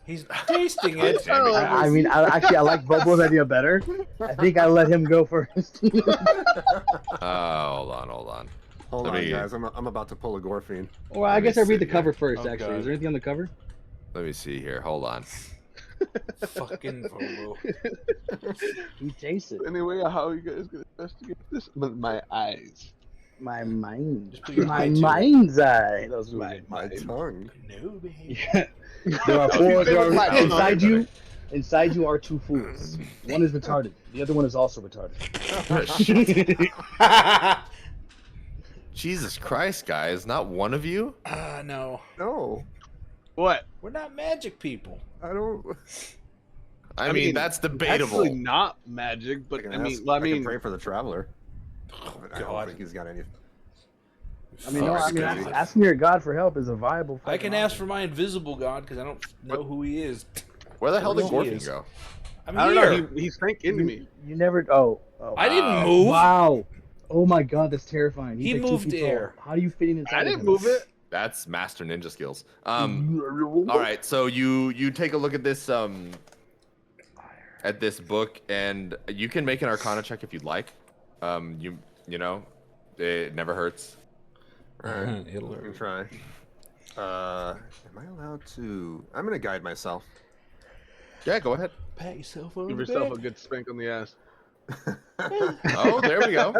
He's tasting it. Damn it. I mean, I like Bobo's idea better. I think I let him go first. Hold on. Hold Let on, me- guys. I'm about to pull a Gorfine. Well, I Let me guess I read see the cover here. first. Oh, Actually, God. is there anything on the cover? Let me see here. Hold on. Fucking Vobo. He tastes it. Anyway, how are you guys gonna investigate this? With my eyes. My mind. Just put your My eye to it. mind's eye. That was really good. My tongue. No, baby. Yeah. There are four. There My are, tongue. inside you. Inside you are two fools. One is retarded. The other one is also retarded. Jesus Christ, guys. Not one of you? No. No, What? We're not magic people. I don't. I mean, that's debatable. Actually, not magic, but can I mean, ask- well, I can mean, pray for the traveler. Oh, I don't God. think he's got any. I mean, no, I mean, Fuck. asking your God for help is a viable. I can fucking ask for my invisible god because I don't know who he is. Where the hell did Where he Gorfine is. go? I'm I don't here. know. He sank into me. You never. Oh. I didn't move. Wow. Oh my God, that's terrifying. He's He like 2 moved feet tall. air. How do you fit inside? I of didn't him? move it. That's master ninja skills. All right, so you take a look at this book, and you can make an Arcana check if you'd like. You know, it never hurts. Alright, It'll let me hurt. try. Am I allowed to? I'm gonna guide myself. Yeah, go ahead. Pat yourself on Give the yourself a back. good spank on the ass. Oh, there we go.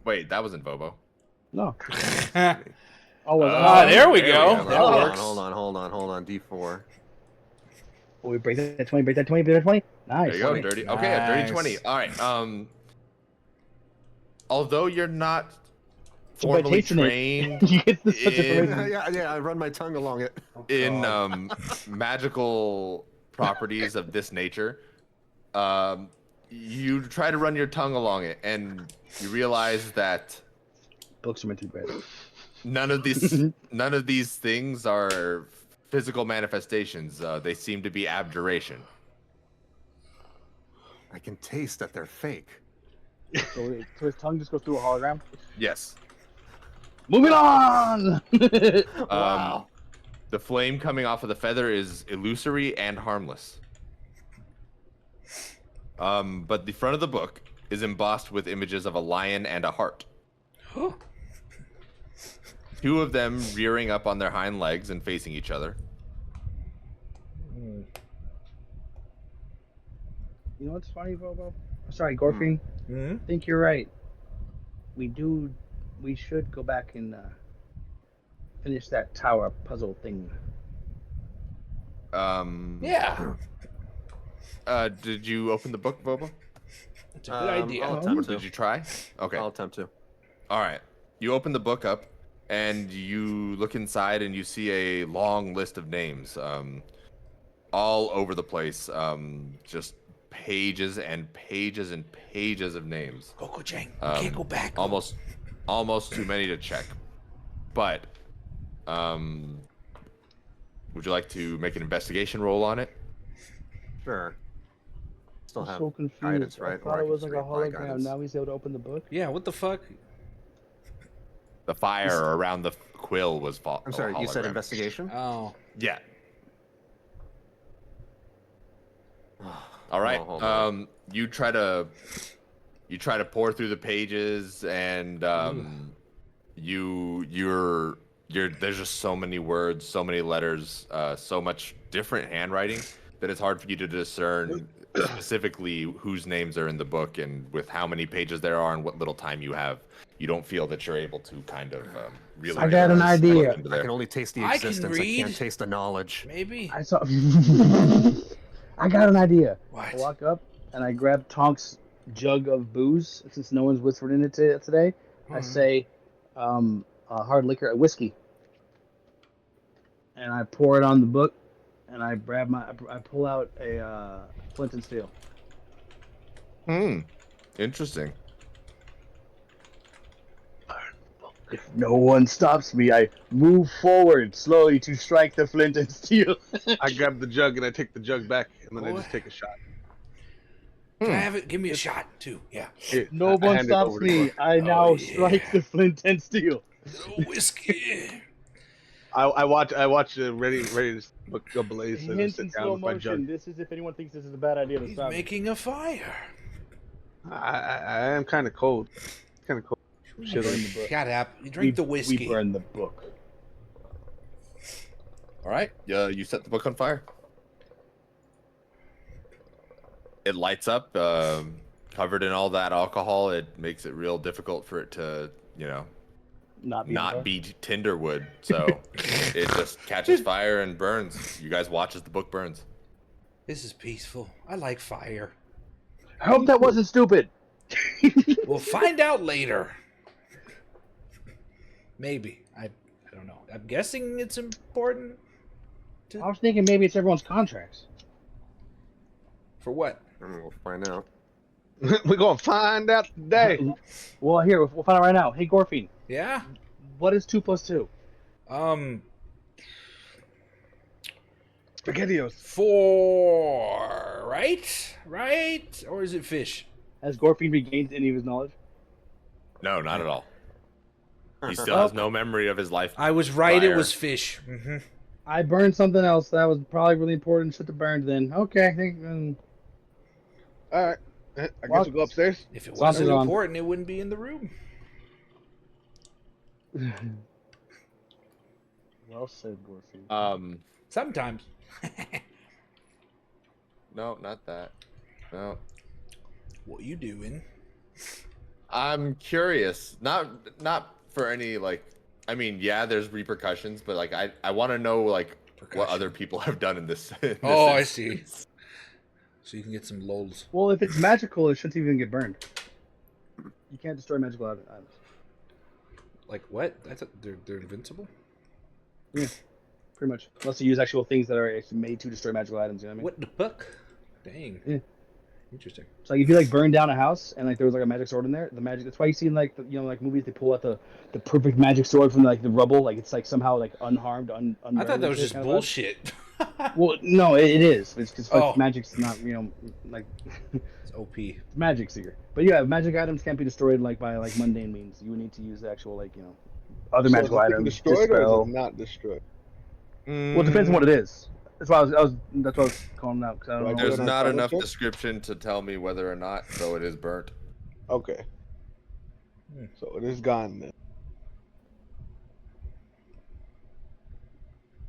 Wait, that wasn't Bobo. No. Oh, well, There we There go. we go. That hold works. On, hold on. D4. Oh, we break that 20, break that 20, break that 20. Nice. There you go, 20. dirty. Okay, a dirty Nice. 20. All right. Although you're not So by formally tasting it, trained you get this such in- information. Yeah, I run my tongue along it. in magical properties of this nature, you try to run your tongue along it, and you realize that Books are meant to be read. none of these things are physical manifestations. They seem to be abjuration. I can taste that they're fake. So his tongue just goes through a hologram. Yes. Moving on. Wow. The flame coming off of the feather is illusory and harmless. But the front of the book is embossed with images of a lion and a hart. Two of them rearing up on their hind legs and facing each other. You know what's funny, Bobo? Sorry, Gorfine. Hmm? I think you're right. We should go back and finish that tower puzzle thing. Yeah. Did you open the book, Bobo? It's a good idea. I'll Or attempt did to. you try? Okay. I'll attempt to. All right. You open the book up, and you look inside, and you see a long list of names, all over the place. Just pages and pages and pages of names. Coco Jang, we can't go back. Almost too many to check. But, would you like to make an investigation roll on it? Sure. Still I'm have so confused. guidance, I right? thought Or it was can like a just read my hologram. guidance. Now he's able to open the book. Yeah, what the fuck? The fire around the quill was I'm sorry, you said hologram. investigation? Oh. Yeah. All right. hold on. You try to pour through the pages, and you're there's just so many words, so many letters, so much different handwriting that it's hard for you to discern specifically whose names are in the book, and with how many pages there are and what little time you have. You don't feel that you're able to kind of really. I got an idea. into I there. can only taste the I can existence. I read. can't taste the knowledge. Maybe. I saw. I got an idea. What? I walk up and I grab Tonk's jug of booze since no one's whispered in it today. I say, hard liquor, whiskey, and I pour it on the book, and I pull out a flint and steel. Interesting. If no one stops me, I move forward slowly to strike the flint and steel. I grab the jug and I take the jug back, and then I Boy. just take a shot. Can I have it? Give me a shot too. Yeah. Here, No I one hand it stops over to me. Gorfine. I now yeah. strike the flint and steel. No whiskey. I watch ready to go blaze and I Hints sit in down slow with my jug. motion. This is if anyone thinks this is a bad idea to He's stop me. making a fire. I am kind of cold. Kind of cold. Shit, burn the book. Shut up. You drink the whiskey. We burn the book. All right. You set the book on fire. It lights up, covered in all that alcohol. It makes it real difficult for it to, not be tinder wood. So it just catches fire and burns. You guys watch as the book burns. This is peaceful. I like fire. I hope that wasn't stupid. We'll find out later. Maybe. I don't know. I'm guessing it's important. I was thinking maybe it's everyone's contracts. For what? We'll find out. We're gonna find out today. Well, here we'll find out right now. Hey, Gorfine, Yeah? what is 2 + 2? SpaghettiOs. 4, right? Right? Or is it fish? Has Gorfine regained any of his knowledge? No, not at all. He still has no memory of his life. I was right. It prior. was fish. I burned something else that was probably really important. Should have burned then. Okay. All right. I guess we'll go upstairs. If it Something's wasn't on. important, it wouldn't be in the room. Well said, Gorfine. Sometimes. No, not that. No. What you doing? I'm curious. Not for any yeah, there's repercussions, but I want to know what other people have done in this. Oh, I see. So you can get some lols. Well, if it's magical, it shouldn't even get burned. You can't destroy magical items. Like what? I thought they're invincible. Yeah, pretty much. Unless you use actual things that are actually made to destroy magical items. You know what I mean? What the fuck? Dang. Yeah. Interesting. So if you burn down a house and there was a magic sword in there, the magic. That's why you see in movies they pull out the perfect magic sword from the rubble, it's somehow unharmed, I thought that was just bullshit. Well, no, it is. It's just Oh. magic's not It's OP. magic seeker. But yeah, magic items can't be destroyed by mundane means. You would need to use the actual other So magical is it items. destroyed dispel. or is it not destroyed? Well, it depends on what it is. That's why that's why I was calling it out. 'Cause I don't Right, know. There's Good on not fire enough check? description to tell me whether or not, so it is burnt. Okay. So it is gone then.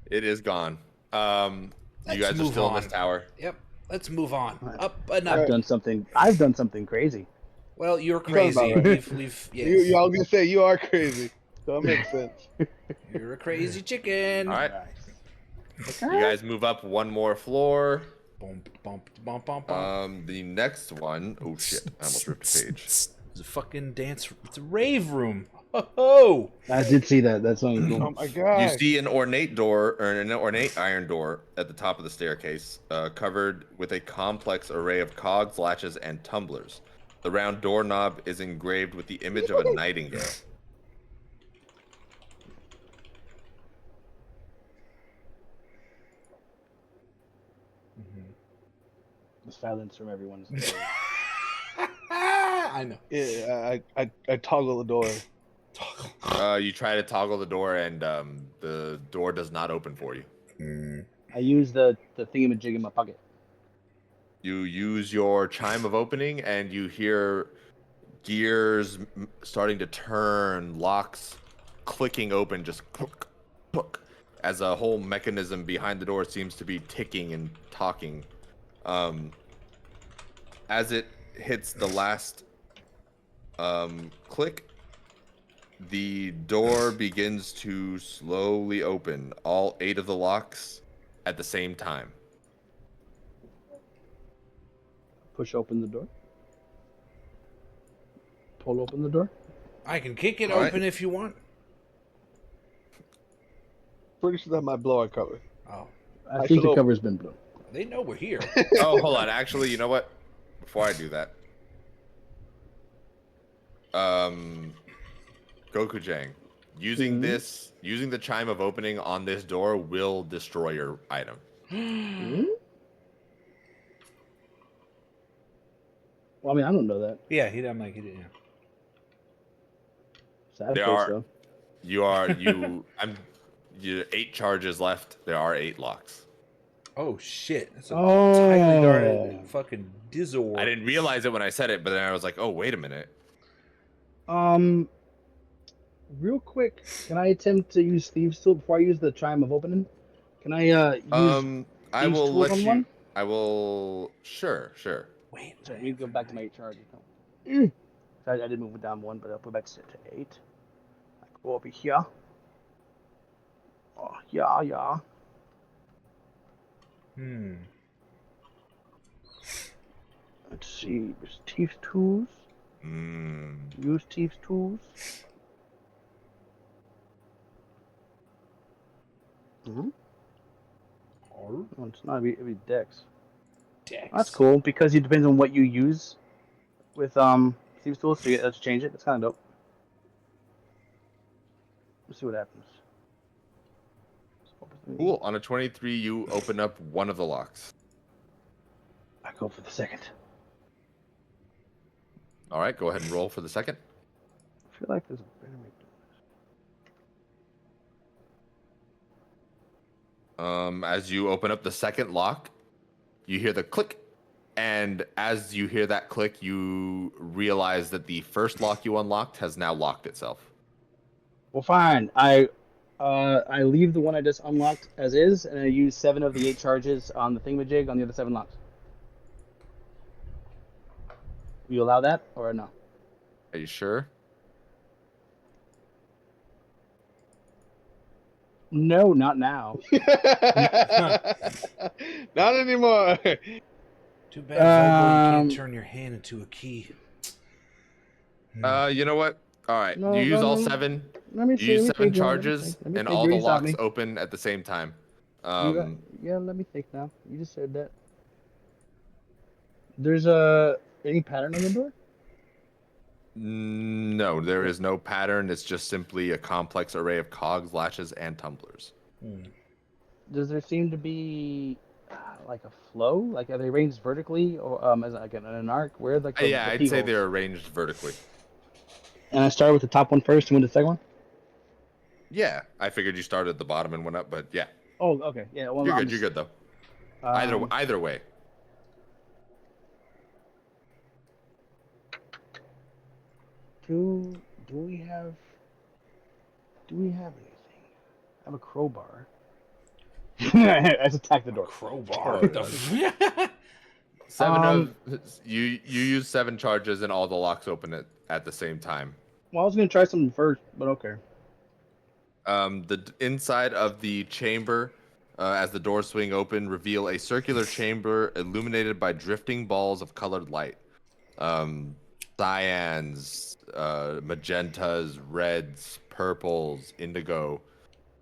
It is gone. You Let's guys are move still in on. this tower. Yep. Let's move on. Right. Up and I've up. done something crazy. Well, you're Sounds crazy. about right. We've yes. You all gonna say you are crazy. So it makes sense. You're a crazy chicken. All right. Nice. You guys move up one more floor. Bump, bump, bump, bump, bump. The next one. Oh shit! I almost ripped a page. It's a fucking dance. It's a rave room. Oh, I did see that. That song is Oh cool. my You god. see an ornate door, or an ornate iron door at the top of the staircase, covered with a complex array of cogs, latches, and tumblers. The round doorknob is engraved with the image of a nightingale. The silence from everyone's. I know. Yeah, I toggle the door. You try to toggle the door, and the door does not open for you. I use the thingamajig in my pocket. You use your chime of opening, and you hear gears starting to turn, locks clicking open, just click, click, as a whole mechanism behind the door seems to be ticking and talking. As it hits the last click, the door begins to slowly open, all 8 of the locks at the same time. Push open the door. Pull open the door. I can kick it All right. open if you want. Pretty sure that might blow our cover. Oh, I I think should the open- cover's been blown. they know we're here. Oh, hold on. Actually, you know what? Before I do that, Goku Jang, Using the chime of opening on this door will destroy your item. Well, I mean, I don't know that. Yeah, he didn't like it. Yeah. Sad There face, are- though. You 8 charges left. There are 8 locks. Oh shit! That's a Oh. tightly guarded fucking Dizzor. I didn't realize it when I said it, but then I was like, oh, wait a minute. Real quick, can I attempt to use Thieves' Tool before I use the Chime of Opening? Can I use I Thieves' will Tools let on you. one? I will. Sure. Wait, Sorry, let me go back to my 8 charges. I did move it down 1, but I'll put it back to 8. I go over here. Oh, yeah. Let's see. There's Thieves' Tools. Use Thieves' Tools. Oh, it's not. It'd be Dex. That's cool because it depends on what you use with Thieves' Tools. So let's change it. It's kind of dope. Let's see what happens. Cool. On a 23, you open up one of the locks. I go for the second. All right, go ahead and roll for the second. I feel like there's a better way to do this. As you open up the second lock, you hear the click, and as you hear that click, you realize that the first lock you unlocked has now locked itself. Well, fine. I leave the one I just unlocked as is, and I use 7 of the 8 charges on the thingamajig on the other 7 locks. Will you allow that, or no? Are you sure? No, not now. Not anymore. Too bad, Vogelin, you can't turn your hand into a key. You know what? All right, No, you use no, all no. 7. Let me You see. use Let me 7 think, charges, let me and think. all You the already stopped locks me. open at the same time. Yeah, let me think now. You just said that. There's any pattern on the door? No, there is no pattern. It's just simply a complex array of cogs, latches, and tumblers. Does there seem to be like a flow? Like are they arranged vertically or as like an arc? Where like the, Yeah, the I'd say keyholes? they're arranged vertically. And I start with the top one first and went to the second one. Yeah, I figured you started at the bottom and went up, but yeah, Oh, okay. Yeah. Well, you're I'm good. You're just- good though. Either way. Do we have anything? I have a crowbar. I just attacked the door. Crowbar. What the You use 7 charges and all the locks open at the same time. Well, I was gonna try something first, but okay. The inside of the chamber, as the doors swing open, reveal a circular chamber illuminated by drifting balls of colored light. Cyans, magentas, reds, purples, indigo,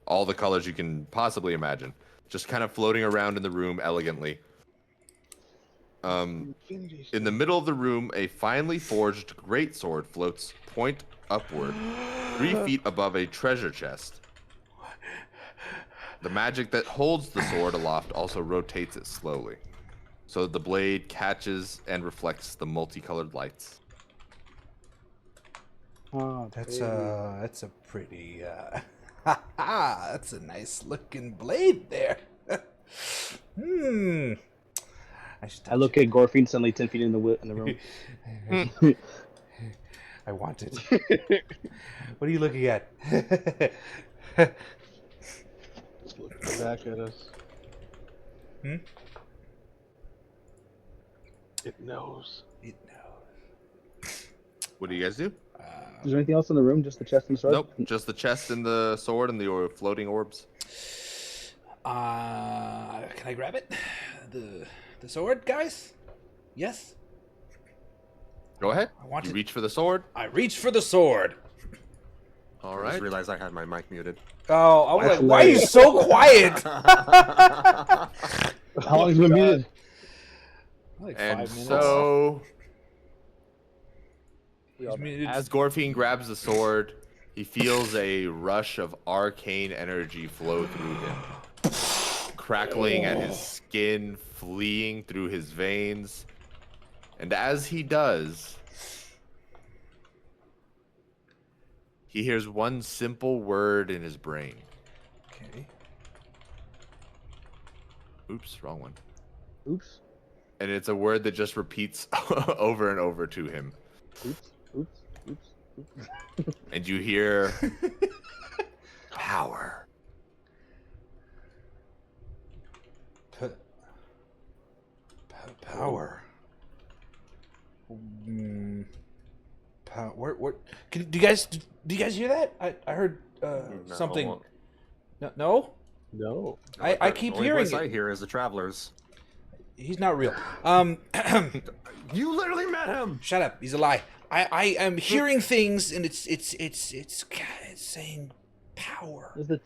all the colors you can possibly imagine, just kind of floating around in the room elegantly. In the middle of the room, a finely forged greatsword floats point upward, 3 feet above a treasure chest. The magic that holds the sword aloft also rotates it slowly, so that the blade catches and reflects the multicolored lights. Oh, That's a pretty that's a nice looking blade there. I look at Gorfine suddenly 10 feet in the room. I want it. What are you looking at? It's looking back at us. It knows. It knows. What do you guys do? Is there anything else in the room? Just the chest and the sword? Nope, just the chest and the sword and the floating orbs. Can I grab it? The sword, guys? Yes. Go ahead. I want you it. reach for the sword. I reach for the sword. All I right. just realized I had my mic muted. Oh, I was That's like, why are you hilarious. so quiet? How long has it been muted? Like 5 And minutes. so, He's muted. as Gorfine grabs the sword, He feels a rush of arcane energy flow through him, crackling at his skin, fleeing through his veins. And as he does, he hears one simple word in his brain. Okay. Oops, wrong one. Oops. And it's a word that just repeats over and over to him. Oops. Oops. Oops. Oops. And you hear power. Power. What? Do you guys hear that? I heard something. No. No. I keep Only hearing voice it. I hear is the travelers. He's not real. You literally met him. Shut up. He's a lie. I am hearing things, and it's saying power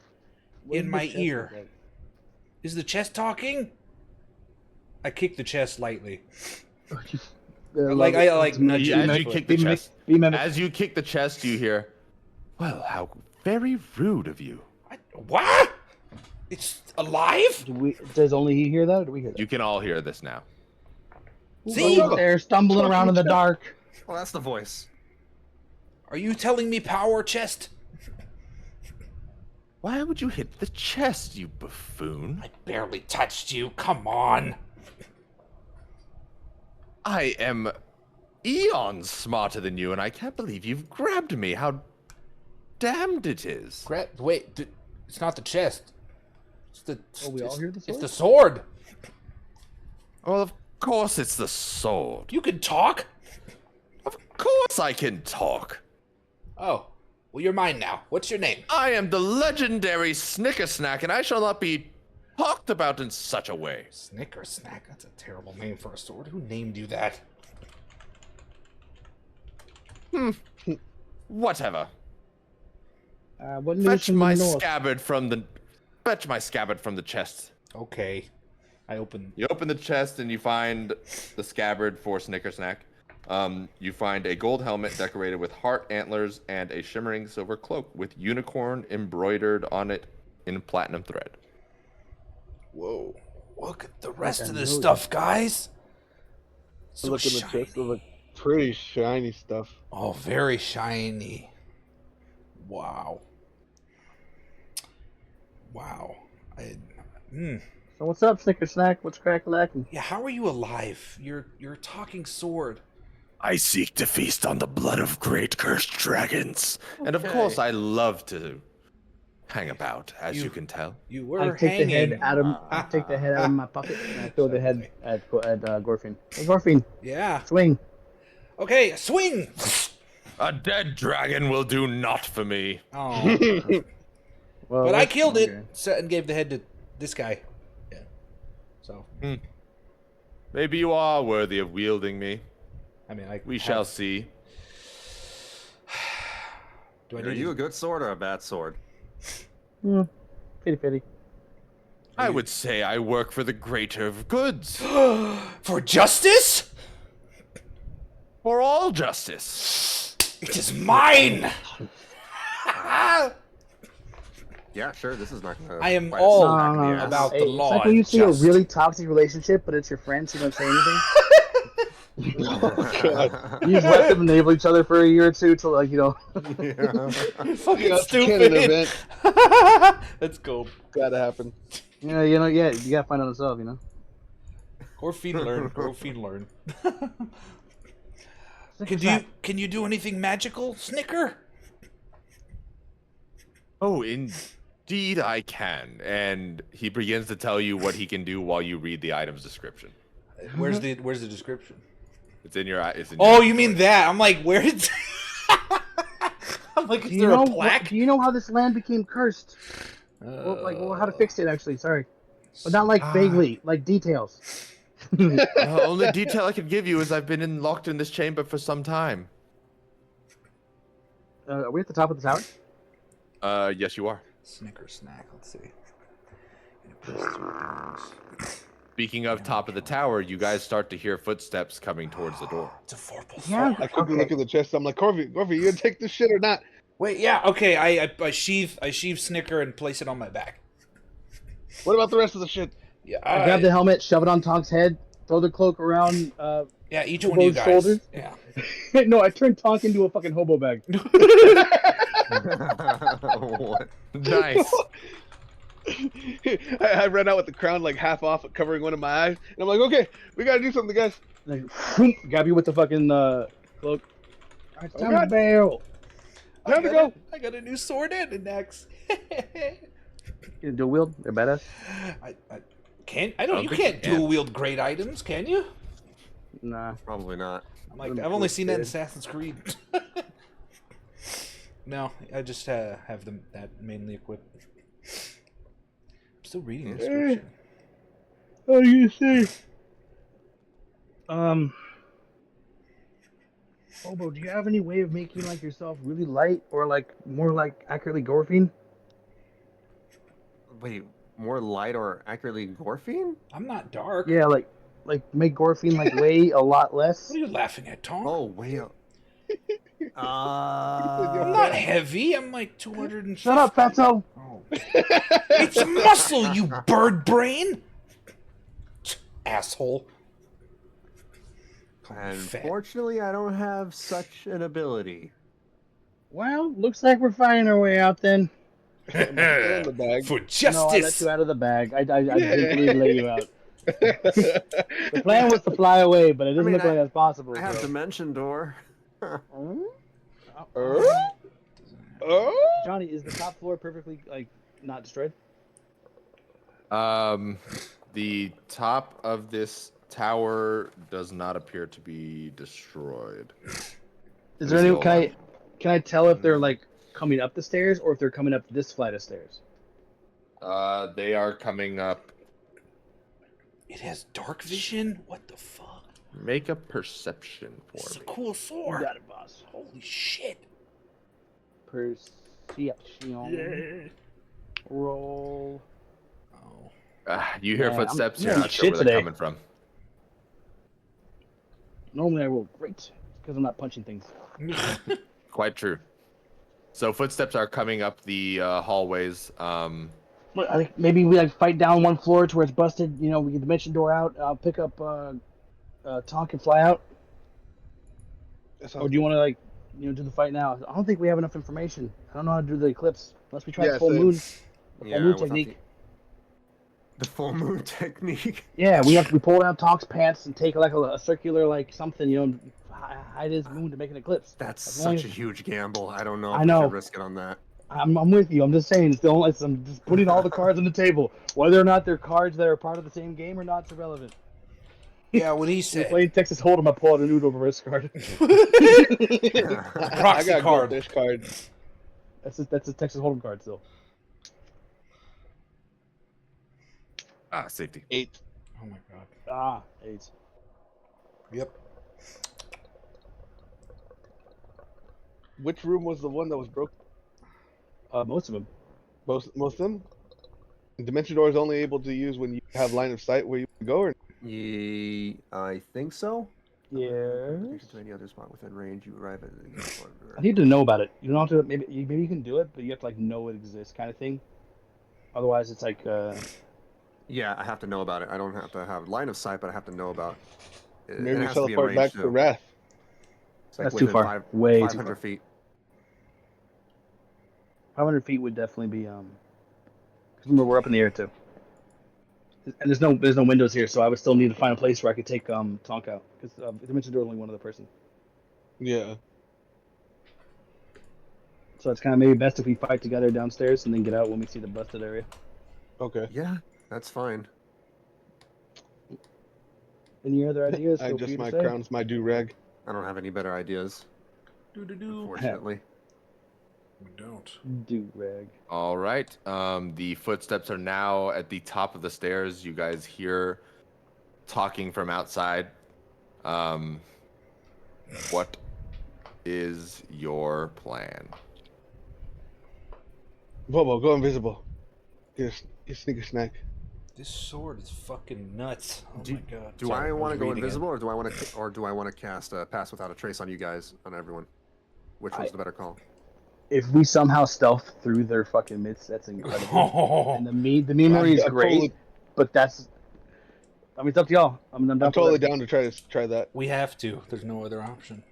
in my ear. Is the chest talking? I kicked the chest lightly. I nudge it. As you kick the chest, as you kick the chest, you hear, "Well, how very rude of you." What? It's alive? Does only he hear that, or do we hear that? You can all hear this now. See? They're stumbling around in the dark. Well, that's the voice. Are you telling me power, chest? Why would you hit the chest, you buffoon? I barely touched you. Come on. I am eons smarter than you, and I can't believe you've grabbed me. How damned it is. Wait, it's not the chest. It's the. Oh, we all hear the sword? It's the sword. Well, of course it's the sword. You can talk. Of course I can talk. Oh, well, you're mine now. What's your name? I am the legendary Snickersnack, and I shall not be talked about in such a way. Snickersnack. That's a terrible name for a sword. Who named you that? Whatever. What news Fetch from the my north? scabbard from the chest. Okay. I open. You open the chest and you find the scabbard for Snickersnack. You find a gold helmet decorated with heart antlers and a shimmering silver cloak with unicorn embroidered on it in platinum thread. Whoa. Look at the rest of this stuff, guys. So Look at the shiny. chest. Look pretty shiny stuff. Oh, very shiny. Wow. Wow. So what's up, Snickersnack? What's crack-a-lacking? Yeah, how are you alive? You're a talking sword. I seek to feast on the blood of great cursed dragons. And of course, I love to hang about, as you can tell. You were I take hanging. the head out of my pocket and I throw the head at Gorfine. Hey, Gorfine, Yeah. swing. Okay, swing. A dead dragon will do naught for me. Oh. Well, But I that's- killed okay. it and gave the head to this guy. Yeah. So, Maybe you are worthy of wielding me. I mean, We shall see. Do I Are need you a good sword or a bad sword? Pity. I would say I work for the greater of goods. for justice? For all justice. It is mine. Yeah, sure. This is not gonna. I am bite us all back in the ass. about the Hey, law. It's like when you and see justice. a really toxic relationship, but it's your friends who don't say anything. You just let them enable each other for a year or two till, like, Fucking Yeah, it's a stupid. canon event. That's cool. Gotta happen. you gotta find out yourself, Gorfine learn. Gorfine learn. Snickersnack. Can you do anything magical, Snicker? Oh, indeed I can. And he begins to tell you what he can do while you read the item's description. Where's the description? It's in your. Oh, you mean that? I'm like, where did? I'm like, is Do you there know a plaque? do you know how this land became cursed? How to fix it, actually, sorry. But not like vaguely, like details. The only detail I can give you is I've been locked in this chamber for some time. Are we at the top of the tower? Yes, you are. Snicker snack. Let's see. Speaking of top of the tower, you guys start to hear footsteps coming towards the door. It's a 4+4. Yeah. I quickly look at the chest. I'm like, Corvy, you gonna take this shit or not? Wait, yeah, okay. I sheave Snicker and place it on my back. What about the rest of the shit? Yeah, I grab the helmet, shove it on Tonk's head, throw the cloak around yeah. Each one of you Hobo's guys. shoulders. Yeah. No, I turn Tonk into a fucking hobo bag. What? Nice. I ran out with the crown like half off, covering one of my eyes, and I'm like, okay, we gotta do something, guys. Like, grab you with the fucking cloak. Alright, it's Oh, time to God. bail. Time to go. I got a new sword and an axe. You dual wield? They're badass. I don't. You think can't you can. dual wield great items, can you? Nah. Probably not. I'm like, I'm I've only cool, seen that in dude. Assassin's Creed. No, I just have them that mainly equipped. I'm still reading the description. How do you say? Hobo, do you have any way of making like yourself really light or like more like accurately Gorfine? Wait, more light or accurately Gorfine? I'm not dark. Yeah, like make Gorfine like weigh a lot less. What are you laughing at, Tom? Oh, way up. I'm not heavy. I'm like 250. Shut up, Fatso! Oh. It's muscle, you bird brain! Asshole. Call me fat. Unfortunately, I don't have such an ability. Well, looks like we're finding our way out then. In the bag. For No, I let justice! you out of the bag. I didn't let you out. The plan was to fly away, but it doesn't mean, look like that's possible. I have so. Dimension Door. Johnny, is the top floor perfectly like not destroyed? The top of this tower does not appear to be destroyed. Is there any? Can I tell if they're like coming up the stairs or if they're coming up this flight of stairs? They are coming up. It has dark vision? What the fuck? Make a perception This is for a me. cool You sword. got it, boss. Holy shit. Perception. Roll. Oh. You hear Man, footsteps. I'm You're gonna not eat sure shit where they're today. coming from. Normally I roll great because I'm not punching things. Quite true. So footsteps are coming up the hallways. But I think maybe we like fight down one floor to where it's busted. You know, we get the dimension door out. I'll pick up Tonk and fly out. Or do you want to like, do the fight now? I don't think we have enough information. I don't know how to do the eclipse unless we try the full same. moon. The full moon without technique. The full moon technique. Yeah, we pull down Tonk's pants and take like a circular like something, hide his moon to make an eclipse. That's That's such only- a huge gamble. I don't know I if we know. should risk it on that. I'm with you. I'm just saying. I'm just putting all the cards on the table. Whether or not they're cards that are part of the same game or not, it's irrelevant. Yeah, what he We're said. playing Texas Hold'em. I pull out a noodle risk card. The proxy I got card. Goldfish card. That's a Texas Hold'em card still. Safety. 8. Oh my god. Ah, 8. Yep. Which room was the one that was broken? Most of them. Most of them? Dimension door is only able to use when you have line of sight where you go, or I think so. Yeah. To any other spot within range, you arrive at. I need to know about it. You don't have to. Maybe you can do it, but you have to like know it exists, kind of thing. Otherwise, it's like. Yeah, I have to know about it. I don't have to have line of sight, but I have to know about it. maybe it we has to be in teleport range back too. to Wrath. It's like That's too within far. Way too 500 far. feet. 500 feet would definitely be. Because remember, we're up in the air too. And there's no windows here, so I would still need to find a place where I could take Tonk out because dimension door is only one other person. Yeah. So it's kind of maybe best if we fight together downstairs and then get out when we see the busted area. Okay. Yeah, that's fine. Any other ideas? I Feel free just to my say. crown's my do rag. I don't have any better ideas, Do-do-do. unfortunately. We don't. Do rag. All right. The footsteps are now at the top of the stairs. You guys hear talking from outside. What is your plan? Bobo, go invisible. Get a sneaker snack. This sword is fucking nuts. Oh my god. Do Sorry, I want to was go reading it. invisible, or do I want to cast pass without a trace on you guys, on everyone? Which one's the better call? If we somehow stealth through their fucking midst, that's incredible. Oh, And the memory is I'm great, totally- but that's. I mean, it's up to y'all. I'm down I'm for totally whatever. down to try that. we have to. There's no other option.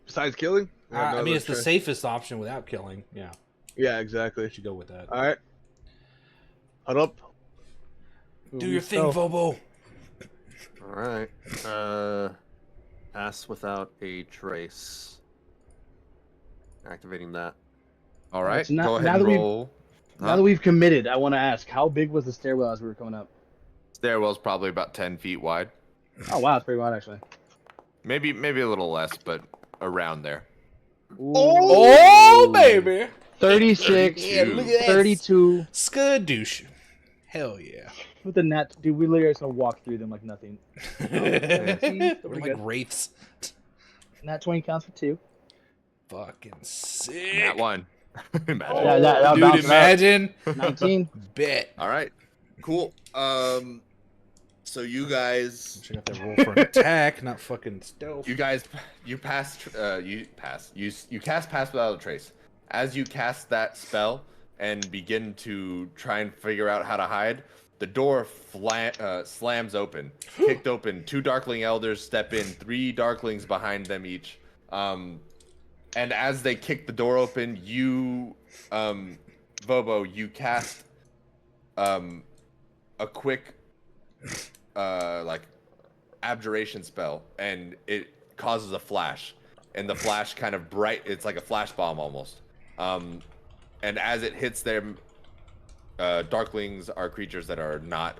Besides killing? We have no I mean, other it's the choice. safest option without killing. Yeah, Yeah, exactly. we should go with that. All right. Huddle up. Do your thing, Vobo. All right. Pass without a trace. Activating that. All right, so now- go ahead now and that we've- roll. Now that we've committed, I want to ask, how big was the stairwell as we were coming up? Stairwell's probably about 10 feet wide. Oh wow, it's pretty wide actually. Maybe a little less, but around there. Oh, baby. 36, Yeah, look at that. 32. Skadoosh. Hell yeah. With the net, dude, we literally just walk through them like nothing. We're Pretty like good. wraiths. Nat 20 counts for 2. Fucking sick. That one. Imagine. Yeah, that Dude, bounced out. imagine. 19. Bet. All right, cool. So you guys, Should have to roll for an attack, not fucking stealth. you cast pass without a trace. As you cast that spell and begin to try and figure out how to hide, the door slams open, kicked open. 2 Darkling Elders step in, 3 Darklings behind them each. And as they kick the door open, you, Vobo, you cast a quick like abjuration spell, and it causes a flash, and the flash kind of bright. It's like a flash bomb almost. And as it hits them, Darklings are creatures that are not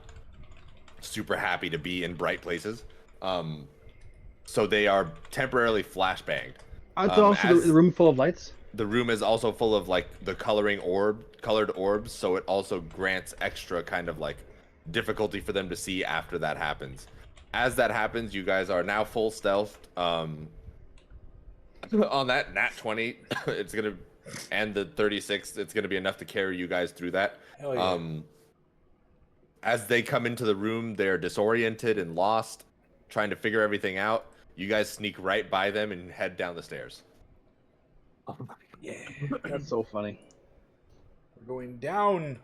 super happy to be in bright places. So they are temporarily flashbanged. Aren't there also as- the room full of lights? The room is also full of like the colored orbs, so it also grants extra kind of like difficulty for them to see after that happens. As that happens, you guys are now full stealth. On that nat 20, it's gonna, and the 36, it's gonna be enough to carry you guys through that. Hell yeah. As they come into the room, they're disoriented and lost, trying to figure everything out. You guys sneak right by them and head down the stairs. Yeah. That's so funny. We're going down.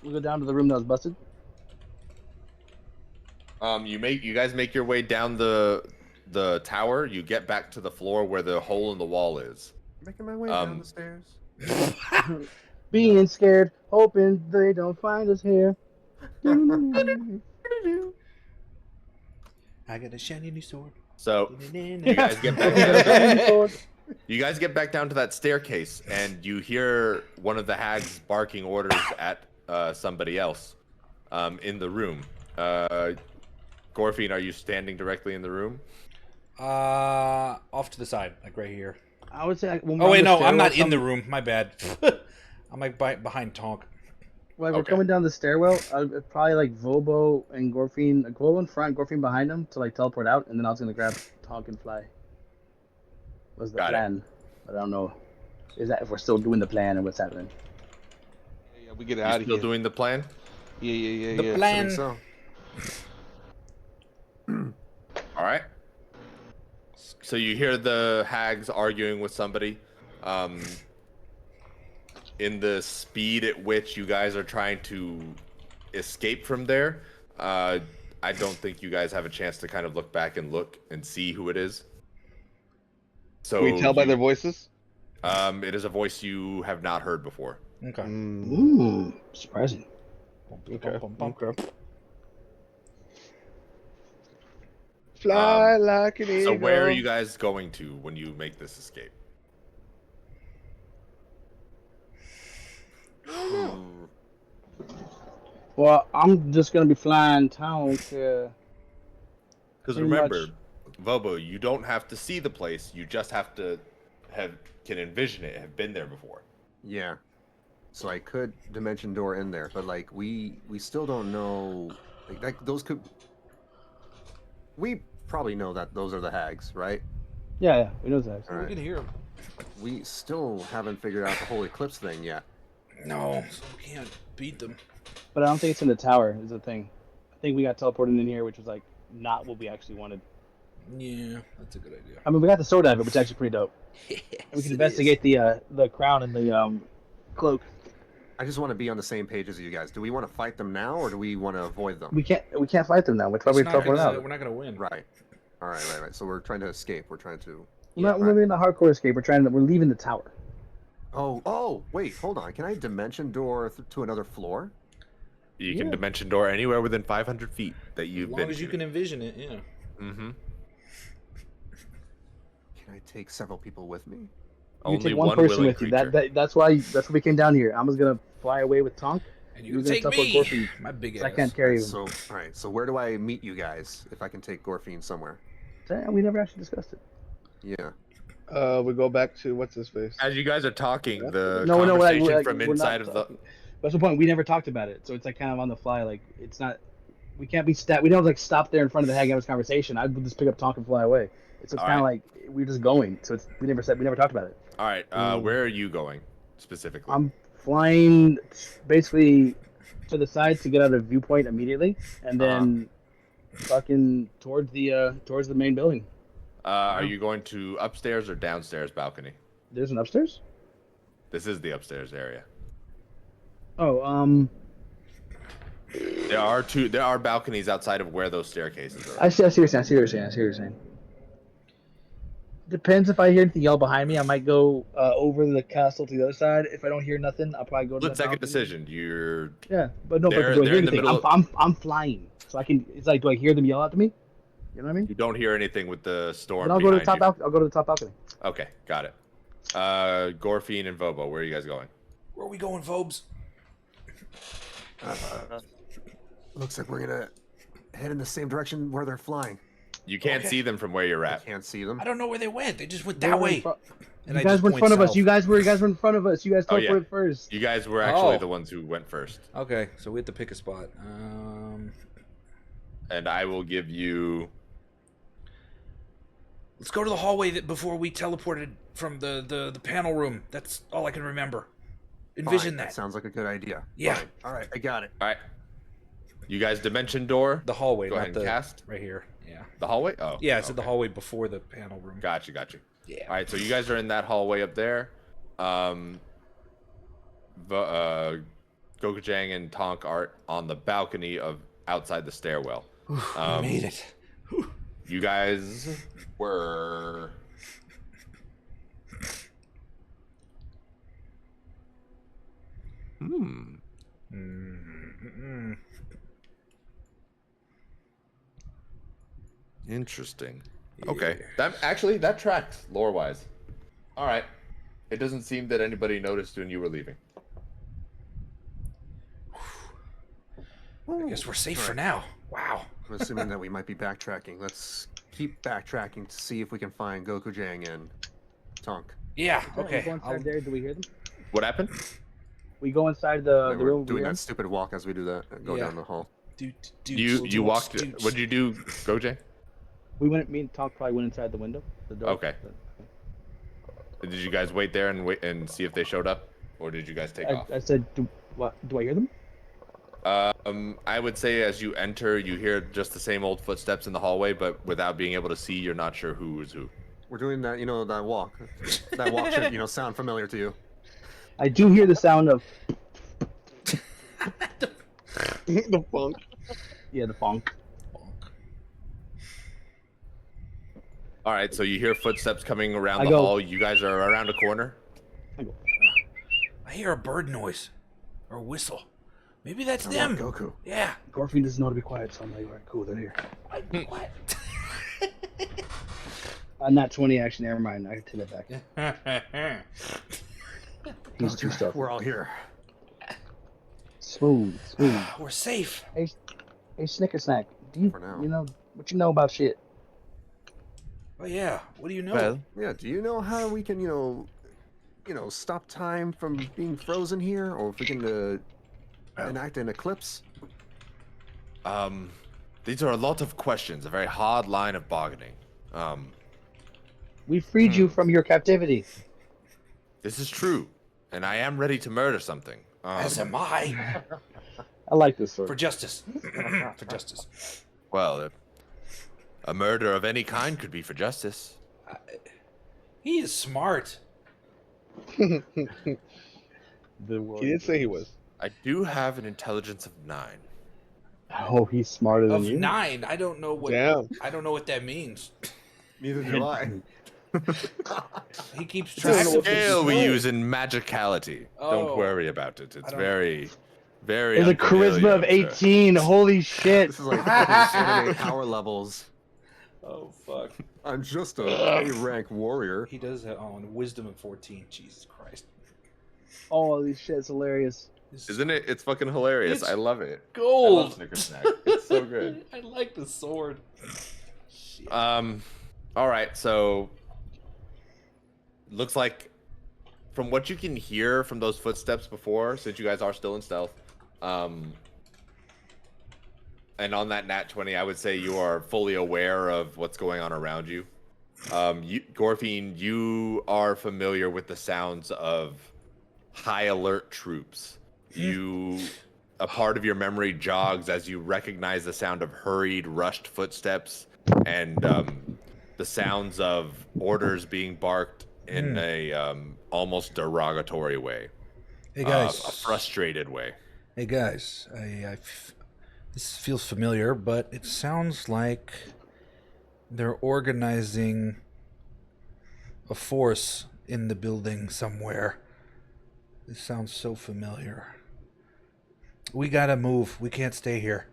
We go down to the room that was busted. You guys make your way down the tower. You get back to the floor where the hole in the wall is. Making my way down the stairs. Being scared, hoping they don't find us here. I got a shiny new sword. So you guys get back down. You guys get back down to that staircase, and you hear one of the hags barking orders at somebody else in the room. Gorfine, are you standing directly in the room? Off to the side, like right here. I would say. When Oh we're wait, on the no, I'm not stairwell, in the room. My bad. I'm like behind Tonk. When we're Okay. coming down the stairwell, I'd probably like Vobo and Gorfine, like Vobo in front, Gorfine behind them to like teleport out, and then I was gonna grab Tonk and fly. Was the Got it. plan? But I don't know. Is that if we're still doing the plan or what's happening? Yeah, we get You out of still here. doing the plan? Yeah. The plan. So All right. So you hear the hags arguing with somebody. In the speed at which you guys are trying to escape from there, I don't think you guys have a chance to kind of look back and look and see who it is. So Can we tell by their voices? it is a voice you have not heard before. Okay. Ooh, surprising. Fly like an eagle. So where are you guys going to when you make this escape? Well, I'm just gonna be flying Tonk. Because Pretty remember, much. Vobo, you don't have to see the place. You just have to can envision it, have been there before. yeah. So I could dimension door in there, but like we still don't know. Like those could. We probably know that those are the hags, right? Yeah, we know that. All We right. can hear him. We still haven't figured out the whole eclipse thing yet. No, so we can't beat them. But I don't think it's in the tower. Is the thing. I think we got teleported in here, which was like not what we actually wanted. Yeah, that's a good idea. I mean, we got the sword out of it, which is actually pretty dope. And we can investigate the crown and the cloak. I just want to be on the same page as you guys. Do we want to fight them now, or do we want to avoid them? We can't fight them now. Which why It's we not teleport gonna, out? we're not gonna win. Right. All right. So we're trying to escape. We're trying to. We're not in a hardcore escape. We're leaving the tower. Oh, wait, hold on. Can I dimension door to another floor? You can dimension door anywhere within 500 feet that you've As been long as to. you can envision it, yeah. Mm-hmm. Can I take several people with me? You Only take one one person willing with you. creature. That's why we came down here. I was gonna fly away with Tonk. And You're you gonna take teleport me, Gorfine, my big 'cause ass. I can't carry him. So, all right. So where do I meet you guys if I can take Gorfine somewhere? We never actually discussed it. Yeah. We go back to what's his face. As you guys are talking, the No, conversation from we're not inside of the talking. That's the point. We never talked about it, so it's like kind of on the fly. Like it's not. We can't be We don't like stop there in front of the Haghammer's conversation. I would just pick up Tonk and fly away. It's kind of like we're just going. So we never talked about it. All right, where are you going specifically? I'm flying basically to the side to get out of viewpoint immediately, and then fucking towards the main building. Are you going to upstairs or downstairs balcony? There's an upstairs? This is the upstairs area. Oh, There are balconies outside of where those staircases are. I see what you're saying. Depends if I hear anything yell behind me. I might go over the castle to the other side. If I don't hear nothing, I'll probably go to Split the second balcony. decision. You're Yeah, but no, They're- but do I they're hear in the anything? middle I'm flying, so I can. It's like, do I hear them yell out to me? You know what I mean? you don't hear anything with the storm Then I'll go to the behind top. you. I'll go to the top balcony. Okay, got it. Gorfine and Vobo, where are you guys going? Where are we going, Phobes? Looks like we're gonna head in the same direction where they're flying. You can't see them from where you're I at. can't see them. I don't know where they went. They just went They that were in way. front- And You I guys just were in point front of us. south. You guys were in front of us. You guys Oh, yeah. teleported first. You guys were actually Oh. the ones who went first. Okay, so we have to pick a spot. And I will give you Let's go to the hallway before we teleported from the panel room. That's all I can remember. Envision Fine, that. sounds like a good idea. Yeah. Fine. All right, I got it. all right. You guys dimension door. The hallway, Go not ahead and the cast. right here. Yeah. The hallway? Oh. Yeah, it's okay. the hallway before the panel room. Gotcha. Yeah. All right, so you guys are in that hallway up there. Gokujang and Tonk are on the balcony of outside the stairwell. We made it. You guys were interesting. Okay, that tracks lore wise. All right, it doesn't seem that anybody noticed when you were leaving. I guess we're safe for now. Wow. I'm assuming that we might be backtracking. Let's keep backtracking to see if we can find Gokujang and Tonk. Yeah. We Okay. go inside there. Do we hear them? What happened? We go inside the We're room. doing that stupid walk as we do that. Go Yeah. down the hall. You walked. What did you do, Gojang? We went. Me and Tonk probably went inside the window. The door. Okay. Did you guys wait there and wait and see if they showed up, or did you guys take off? I said, do I hear them? I would say as you enter, you hear just the same old footsteps in the hallway, but without being able to see, you're not sure who is who. We're doing that, that walk. That walk should, sound familiar to you. I do hear the sound of The funk. the funk. All right, so you hear footsteps coming around I the go- hall. You guys are around a corner. I go, I hear a bird noise or a whistle. Maybe that's I them. want Goku. Yeah. Gorfine doesn't know to be quiet, so I'm like, all right, cool, they're here. What? Not 20 action. Never mind. I can take that back. He's too stuff. We're all here. Smooth. We're safe. Hey, Snicker Snack. Do you For now. you know what you know about shit? Oh yeah. What do you know? Well, Yeah, do you know how we can, stop time from being frozen here? Or if we can enact an eclipse? these are a lot of questions. A very hard line of bargaining. We freed you from your captivity. This is true, and I am ready to murder something. As am I. I like this For sword. justice. For justice. Well, A murder of any kind could be for justice. He is smart. The He warrior. didn't say he was. I do have an intelligence of 9. Oh, he's smarter than Of you. 9, I don't know what. Damn. I don't know what that means. Neither do I. He keeps It's track a of his scale we roll. use in magicality. Oh. Don't worry about it. It's I don't- very, very. There's a charisma of unfamiliar, sir. 18. Holy shit. This is like fucking anime power levels. Oh fuck. I'm just a A-rank warrior. He does have wisdom of 14. Jesus Christ. Oh, these shit's hilarious. This Isn't it? It's fucking hilarious. It's I love it. I gold. love Snicker Snack. It's so good. I like the sword. Shit. All right. So, looks like, from what you can hear from those footsteps before, since you guys are still in stealth, and on that nat 20, I would say you are fully aware of what's going on around you. Gorfine, you are familiar with the sounds of high alert troops. A part of your memory jogs as you recognize the sound of hurried, rushed footsteps and the sounds of orders being barked in a almost derogatory way. Hey guys. A frustrated way. Hey guys. This feels familiar, but it sounds like they're organizing a force in the building somewhere. This sounds so familiar. We gotta move. We can't stay here.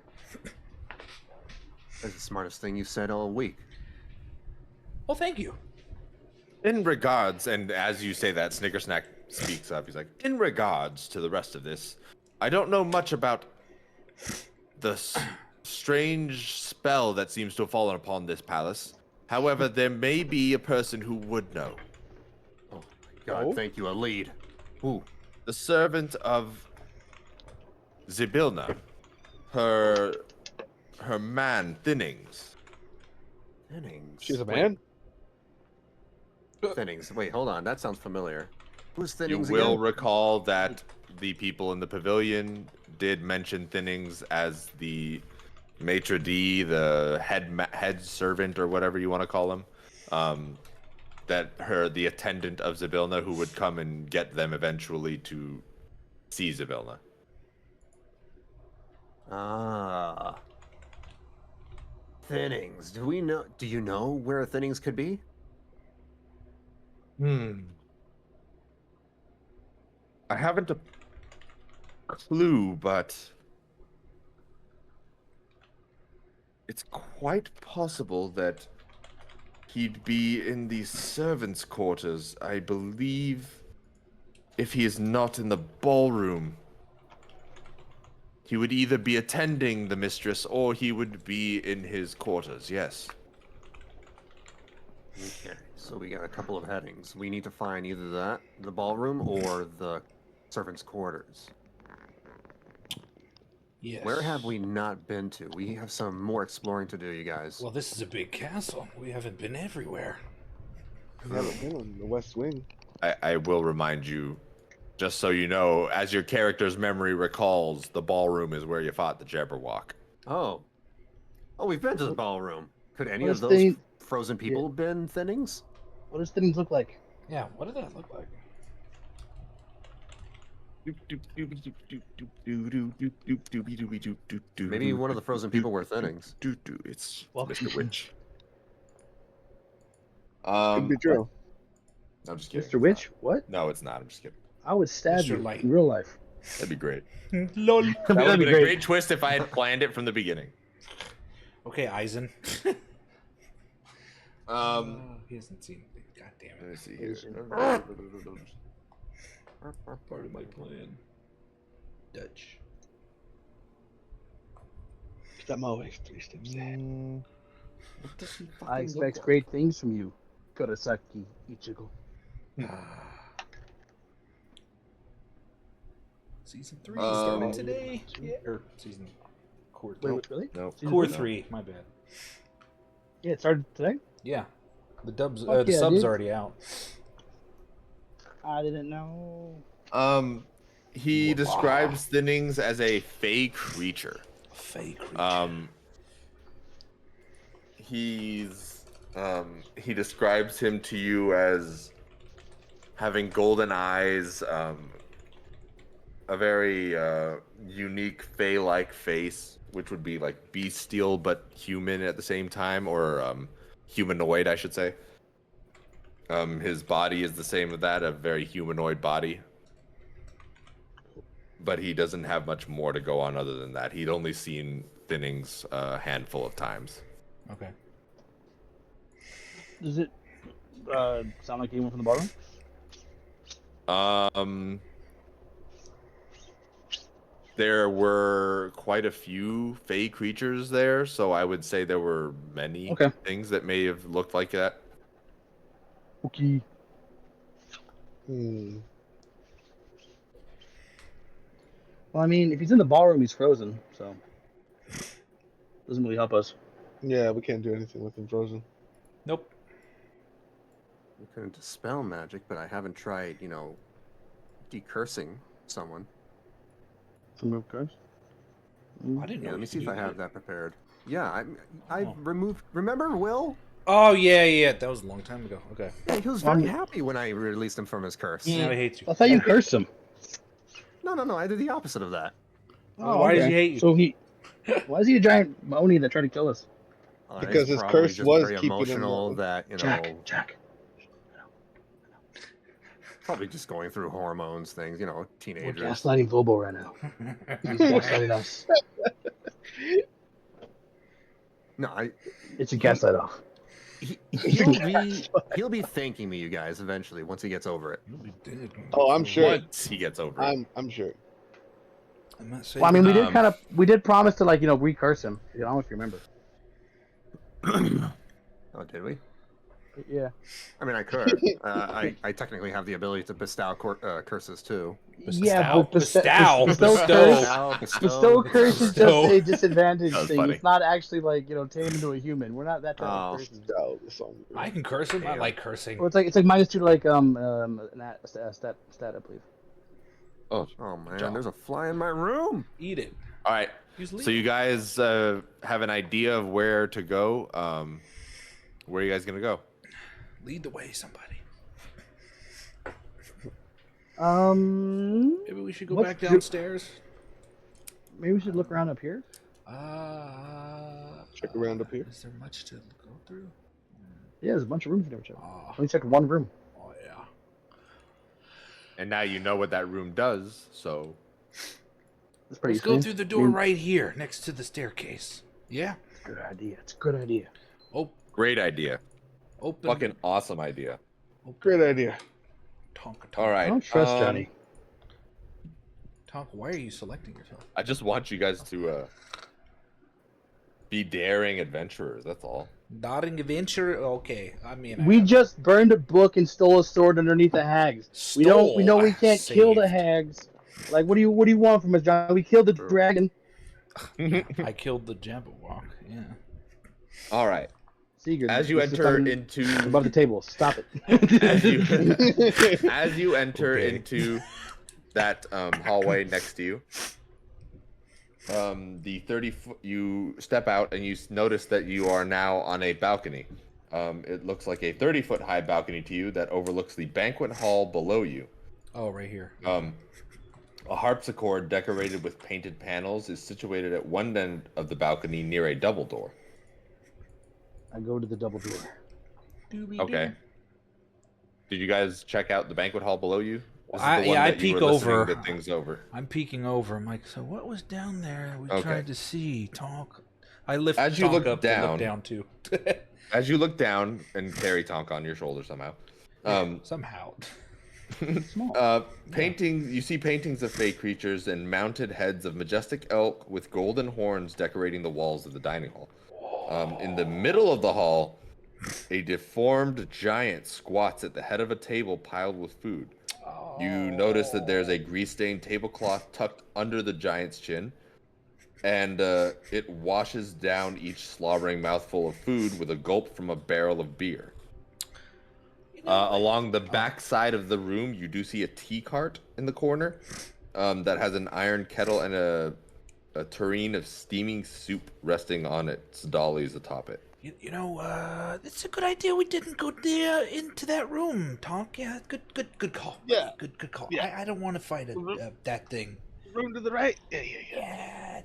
That's the smartest thing you've said all week. Well, thank you. In regards, and as you say that, Snickersnack speaks up. He's like, in regards to the rest of this, I don't know much about the strange spell that seems to have fallen upon this palace. However, there may be a person who would know. Oh my god, Oh? thank you, a lead. Ooh. The servant of Zybilna. Her man, Thinnings. Thinnings. She's a Wait, man? Thinnings. Wait, hold on. That sounds familiar. Who's You Thinnings will again? recall that the people in the pavilion did mention Thinnings as the maitre d', the head servant or whatever you want to call him. The attendant of Zybilna, who would come and get them eventually to see Zybilna. Ah. Thinnings. Do you know where Thinnings could be? I haven't a clue, but it's quite possible that he'd be in the servants' quarters. I believe if he is not in the ballroom, he would either be attending the mistress or he would be in his quarters, yes. Okay, so we got a couple of headings. We need to find either that, the ballroom, or the servants' quarters. Yes. Where have we not been to? We have some more exploring to do, you guys. Well, this is a big castle. We haven't been everywhere. We haven't been on the West Wing. I will remind you, just so you know, as your character's memory recalls, the ballroom is where you fought the Jabberwock. Oh, we've been to the ballroom. Could any What of does those Thin- frozen people have been Thinnings? What does things look like? Yeah, what did that look like? Maybe one of the frozen people were Thinnings. It's Welcome. Mr. Witch. Could be true. I'm just kidding. Mr. Witch? What? No, it's not. I'm just kidding. I would stab Mr. you Light. in real life. That'd be great. Lol. That would have been a great twist if I had planned it from the beginning. Okay, Eisen. He hasn't seen it. God damn Let me it. see here. Part of my plan. Dutch. I'm always 3 steps ahead. I expect great things from you, Kurosaki Ichigo. Season 3 Um, started today. Yeah. Or season core. Wait, really? No. Season Core 3? 3. My bad. Yeah, it started today? Yeah. The dubs. Fuck The yeah, sub's dude. already out. I didn't know. He describes Thinnings as a fey creature. Fake creature. he describes him to you as having golden eyes, a very unique Fey-like face, which would be like bestial but human at the same time, or humanoid, I should say. His body is the same as that, a very humanoid body. But he doesn't have much more to go on other than that. He'd only seen Thinnings a handful of times. Okay. Does it sound like anyone from the ballroom? There were quite a few Fey creatures there, so I would say there were many things that may have looked like that. Okay. Well, I mean, if he's in the ballroom, he's frozen, so doesn't really help us. Yeah, we can't do anything with him frozen. Nope. We couldn't dispel magic, but I haven't tried, decursing someone. Remove curse. I didn't know. Yeah, let me you see if could I do have that prepared. Yeah, I Oh. removed. Remember Will? Oh yeah. That was a long time ago. Okay. Yeah, he was very happy when I released him from his curse. Now he hates you. I thought you cursed him. No, I did the opposite of that. Well, why does he hate you? So why is he a giant Oni that tried to kill us? Because He's his probably curse just was very keeping him emotional low. that Jack. probably just going through hormones, things, We're teenagers. gaslighting Bobo right now. He's gaslighting us. No, It's a gaslight off. he'll be thanking me, you guys, eventually once he gets over it. You'll be dead. Oh, I'm sure. Once he gets over it. I'm sure. I'm not saying. Well, I mean, we did promise to recurse him. I don't know if you remember. Oh, did we? Yeah. I mean, I could. I technically have the ability to bestow curses too. Yeah, but Bestow. bestow curse is just a disadvantage That was thing. funny. It's not actually turn him into a human. We're not that type of person. Oh, the song. I can curse him. I like cursing. Well, it's like -2 stat, I believe. Oh, man, job. there's a fly in my room. Eat it. all right. So you guys have an idea of where to go. Where are you guys gonna go? Lead the way, somebody. Maybe we should go back downstairs. Maybe we should look around up here. Check around up here. Is there much to go through? Yeah, there's a bunch of rooms you never checked. Oh, Only checked one room. oh yeah. And now you know what that room does. So That's pretty Let's go useful. through the door right here, next to the staircase. Yeah. It's a good idea. It's a good idea. Oh, great idea. open. Fucking awesome idea. Great idea. Tonka. All right. I don't trust Johnny. Tonka, why are you selecting yourself? I just want you guys to be daring adventurers. That's all. Daring adventure. Okay. I mean, We just burned a book and stole a sword underneath the hags. We know we can't kill the hags. Like, what do you want from us, John? We killed the dragon. I killed the Jabberwock. Yeah. All right. Seeger, As you this is enter fucking into above the table. Stop it. as you enter Okay. into that hallway next to you, the 30-foot, you step out and you notice that you are now on a balcony. It looks like a 30-foot high balcony to you that overlooks the banquet hall below you. Oh, right here. A harpsichord decorated with painted panels is situated at one end of the balcony near a double door. I go to the double door. Okay. Did you guys check out the banquet hall below you? This is I- the one yeah, I that you peek were listening over. to things over. I'm peeking over. I'm like, so what was down there? We Okay. tried to see. Talk. I lift As you Tonk look up to down- look down too. As you look down and carry Tonk on your shoulder somehow, Somehow. you see paintings of fey creatures and mounted heads of majestic elk with golden horns decorating the walls of the dining hall. In the middle of the hall, a deformed giant squats at the head of a table piled with food. You notice that there's a grease-stained tablecloth tucked under the giant's chin, and it washes down each slobbering mouthful of food with a gulp from a barrel of beer. Along the back side of the room, you do see a tea cart in the corner that has an iron kettle and a a tureen of steaming soup resting on its dollies atop it. You know, it's a good idea we didn't go there into that room, Tonk. Yeah, good call. Yeah. Good call. Yeah. I don't want to fight that thing. Room to the right. Yeah. Yeah,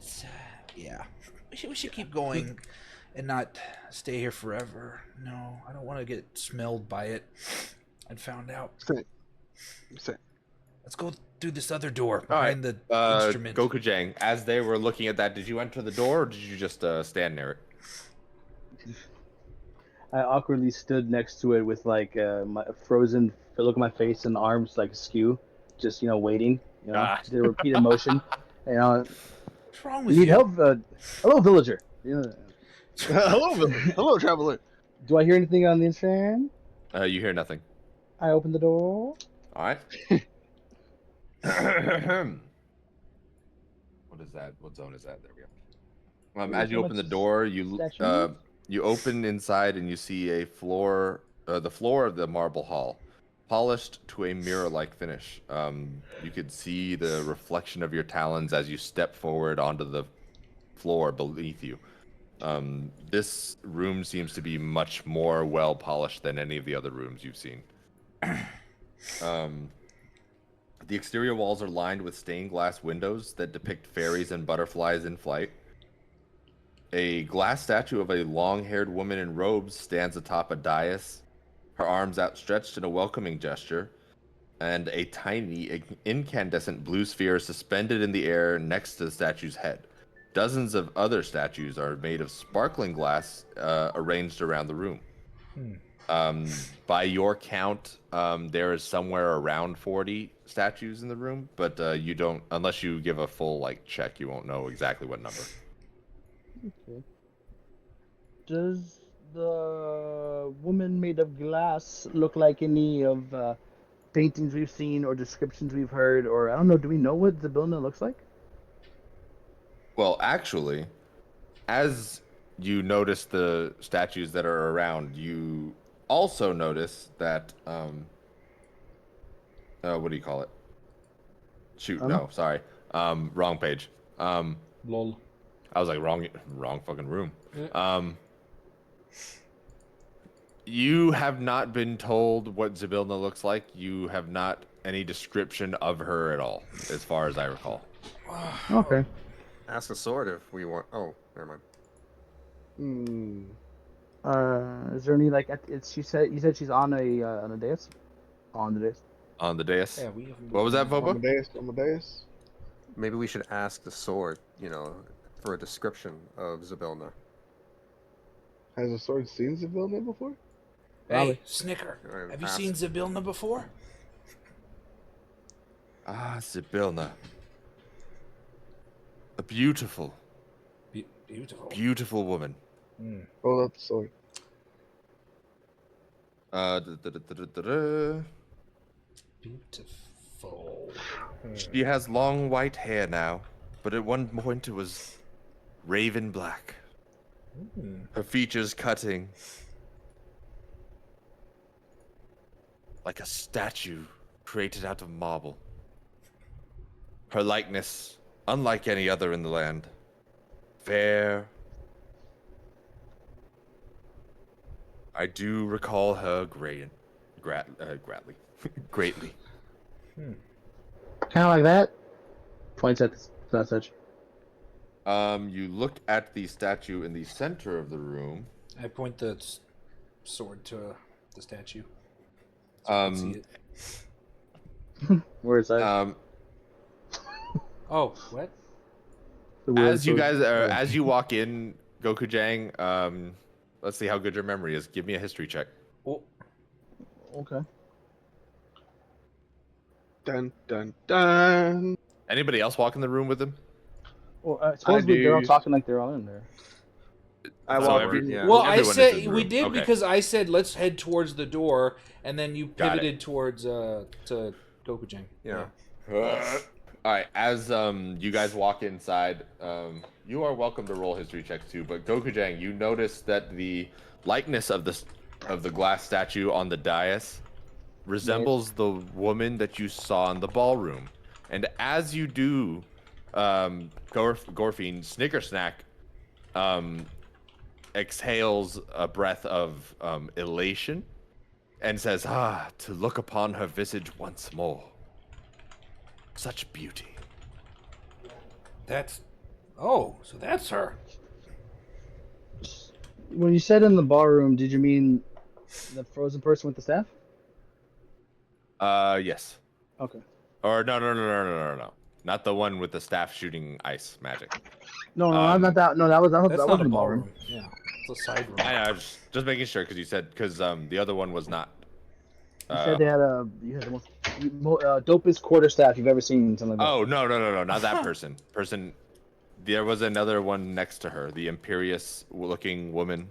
yeah. We should keep going and not stay here forever. No, I don't want to get smelled by it and found out. Same. Let's go through this other door All right, behind the instrument. Gokujang, as they were looking at that, did you enter the door or did you just stand near it? I awkwardly stood next to it with like my frozen look at my face and arms like askew, just waiting. Did a repeated motion. What's wrong with You need you? help? Hello, villager. Hello, traveler. Do I hear anything on the instrument? You hear nothing. I open the door. All right. What is that? What zone is that? There we go. As you open the door, you open inside and you see a floor, the floor of the marble hall, polished to a mirror-like finish. You could see the reflection of your talons as you step forward onto the floor beneath you. This room seems to be much more well polished than any of the other rooms you've seen. The exterior walls are lined with stained glass windows that depict fairies and butterflies in flight. A glass statue of a long-haired woman in robes stands atop a dais, her arms outstretched in a welcoming gesture, and a tiny incandescent blue sphere suspended in the air next to the statue's head. Dozens of other statues are made of sparkling glass arranged around the room. By your count, there is somewhere around 40 statues in the room, but you don't, unless you give a full check, you won't know exactly what number. Okay. Does the woman made of glass look like any of paintings we've seen or descriptions we've heard, or I don't know, do we know what Zybilna looks like? Well, actually, as you notice the statues that are around, you also notice that what do you call it? Shoot, no, sorry. Wrong page. Lol. I was like wrong fucking room. Yeah. You have not been told what Zybilna looks like. You have not any description of her at all, as far as I recall. Okay. Ask a sword if we want. Oh, never mind. Is there any you said she's on a dais? On the dais. On the dais? Yeah, we haven't. What was that, Boba? Amadeus. Maybe we should ask the sword, for a description of Zybilna. Has a sword seen Zybilna before? Hey, Snicker, Alright, have you ask. seen Zybilna before? Ah, Zybilna. A beautiful, Beautiful. beautiful woman. Hold up the sword. Beautiful. She has long white hair now, but at one point it was raven black. Her features cutting like a statue created out of marble. Her likeness, unlike any other in the land, fair. I do recall her greatly. Greatly. Kind of like that. Points at the such. You look at the statue in the center of the room. I point the sword to the statue. So I can see it. Where is that? Oh, what? As you walk in, Gokujang, let's see how good your memory is. Give me a history check. Oh, Okay. Dun dun dun. Anybody else walk in the room with him? Well, supposedly they're all do. talking like they're all in there. I So walked every- in. yeah. well, I Everyone is said in the we room. did Okay. because I said let's head towards the door, and then you Got it. pivoted towards to Gokujang. Yeah. All right. As you guys walk inside, you are welcome to roll history checks too. But Gokujang, you notice that the likeness of the glass statue on the dais resembles the woman that you saw in the ballroom. And as you do, Gorfine, Snickersnack exhales a breath of elation and says, to look upon her visage once more. Such beauty. Oh, so that's her. When you said in the ballroom, did you mean the frozen person with the staff? Yes. Okay. Or no. Not the one with the staff shooting ice magic. No, I'm not that. No, that That's wasn't not a the ballroom. ballroom. Yeah, it's a side room. I know, just making sure because the other one was not. You said you had the most dopest quarterstaff you've ever seen, something like that. Oh no, not that person. There was another one next to her, the imperious-looking woman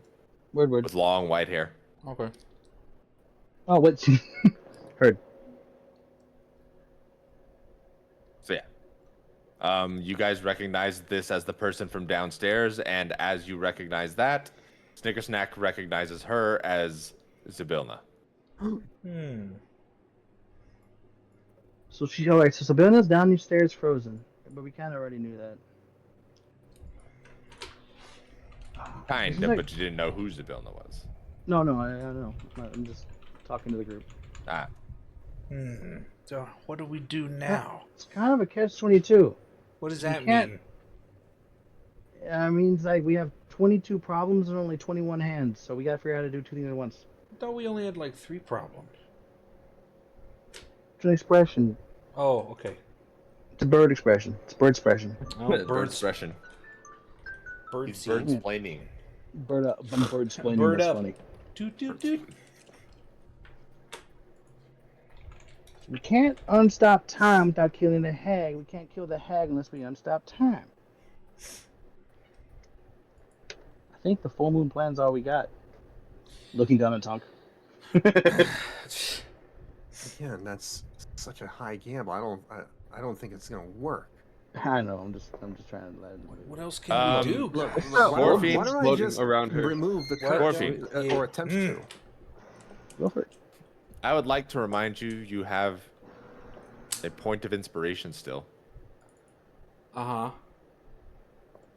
Word. with long white hair. Okay. Oh, what? Heard. So yeah, you guys recognize this as the person from downstairs, and as you recognize that, Snickersnack recognizes her as Zybilna. So she, all right. So Sabrina's downstairs, frozen, but we kind of already knew that. Kind of, but you didn't know who Zybilna was. No, I don't know. I'm just talking to the group. Ah. So what do we do now? It's kind of a catch-22. What does You that can't- mean? I mean, it's like we have 22 problems and only 21 hands, so we gotta figure out how to do two things at once. I thought we only had like 3 problems. It's an expression. Oh, okay. It's a bird expression. It's a bird expression. Oh, Bird expression. Bird He's seed. bird-splaining. Bird up. I'm bird explaining. Bird That's up. funny. Toot. We can't unstop time without killing the hag. We can't kill the hag unless we unstop time. I think the full moon plan's all we got. Looking down at Tonk. Again, that's such a high gamble. I don't think it's gonna work. I know. I'm just trying to let. What else can we do? Look, Gorfine why don't I floating just around her. remove the What? curse Gorfine. or attempt to? Go for it. I would like to remind you, you have a point of inspiration still. I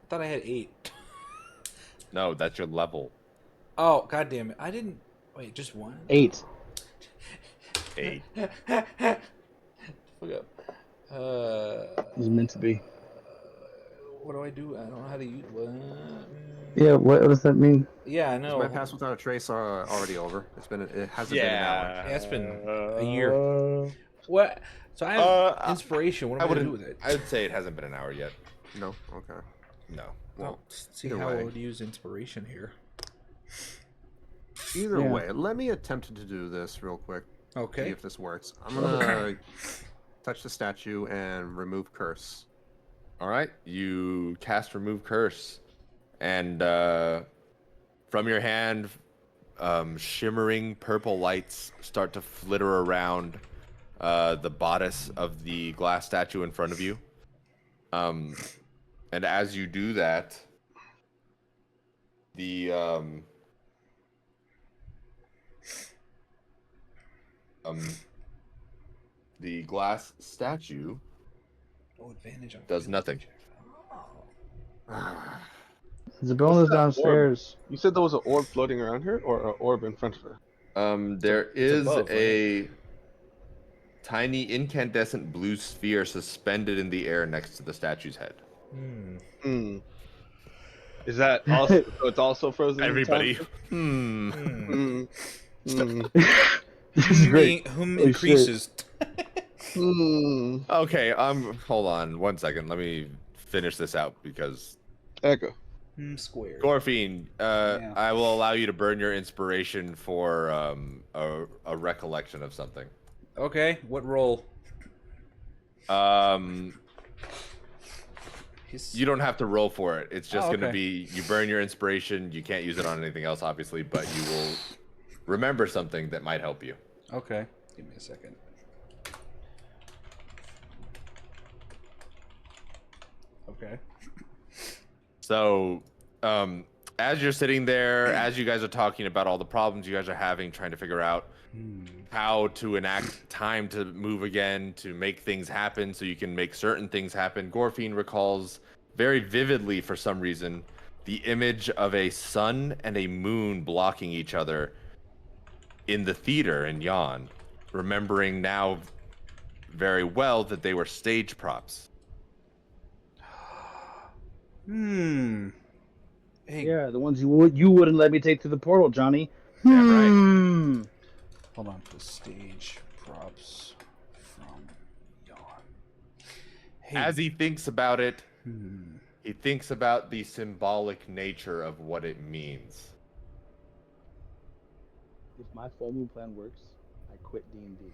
thought I had 8. No, that's your level. Oh, god damn it. I didn't. Wait, just 1? 8. 8. Fuck up. It was meant to be. What do I do? I don't know how to use. Yeah. What does that mean? Yeah, I Is know. my pass without a trace already over? It hasn't been an hour. Yeah, it's been a year. What? So I have inspiration. What am I gonna do with it? I would say it hasn't been an hour yet. No. Okay. No. Well, See either how way. I would use inspiration here. Either Yeah. way, let me attempt to do this real quick. See Okay. if this works. I'm gonna touch the statue and remove curse. All right. You cast Remove Curse. And from your hand, shimmering purple lights start to flitter around the bodice of the glass statue in front of you. And as you do that, the glass statue Oh, advantage on does nothing. Zabilla's downstairs. You said there was an orb floating around her, or an orb in front of her? There is above, a tiny incandescent blue sphere suspended in the air next to the statue's head. Hmm. Is that also? So it's also frozen. in Everybody. time? Hmm. This is great. Whom Holy increases. Hmm. Okay, hold on 1 second. Let me finish this out because Echo. Squared. Gorfine, Yeah. I will allow you to burn your inspiration for a recollection of something. Okay. What roll? You don't have to roll for it. It's just Oh, going to okay. be you burn your inspiration. You can't use it on anything else, obviously, but you will remember something that might help you. Okay. Give me a second. Okay. So, as you're sitting there, as you guys are talking about all the problems you guys are having, trying to figure out how to enact time to move again, to make things happen so you can make certain things happen, Gorfine recalls very vividly, for some reason, the image of a sun and a moon blocking each other in the theater in Yon, remembering now very well that they were stage props. Hey, Yeah, the ones you wouldn't let me take through the portal, Johnny. Damn right. hold on. The stage props from Yon. Hey, As he thinks about it, he thinks about the symbolic nature of what it means. If my full moon plan works, I quit D&D.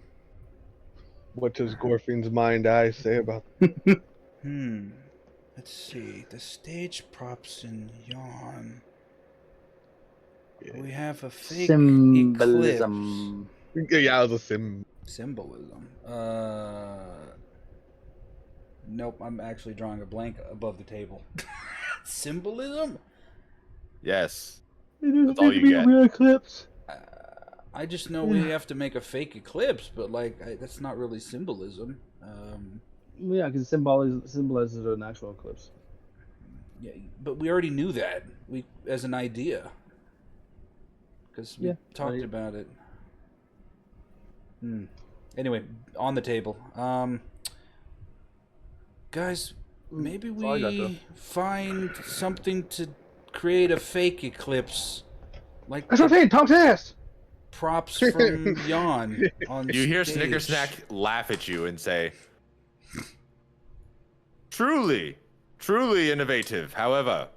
What does Gorfine's mind eye say about let's see. The stage props in Yon. We have a fake eclipse. Symbolism. Yeah, I was a sim. Symbolism. Nope, I'm actually drawing a blank above the table. Symbolism? Yes. That's all you get. A real eclipse. I just know we have to make a fake eclipse, but like that's not really symbolism. Yeah, because symbolizes an actual eclipse. Yeah, but we already knew that as an idea because we talked about it. Anyway, on the table. Guys, maybe we find something to create a fake eclipse, like That's what I'm saying. Talk to us. props from Yon on You hear stage. Snickersnack laugh at you and say, truly innovative, however,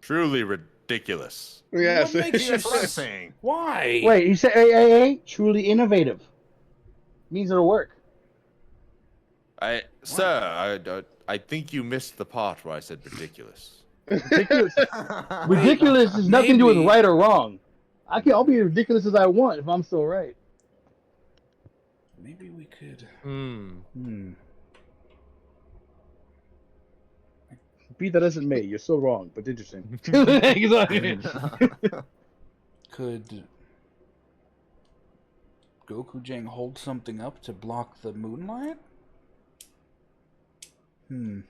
truly ridiculous. Yes. What makes you That's what I'm saying. Why? Wait, he said, hey, truly innovative. Means it'll work. Sir, I think you missed the part where I said ridiculous. Ridiculous. Ridiculous has nothing to do with maybe. right or wrong. I'll be as ridiculous as I want if I'm still right. Maybe we could. Be that as it may, you're so wrong, but interesting. Could Gokujang hold something up to block the moonlight? Wait,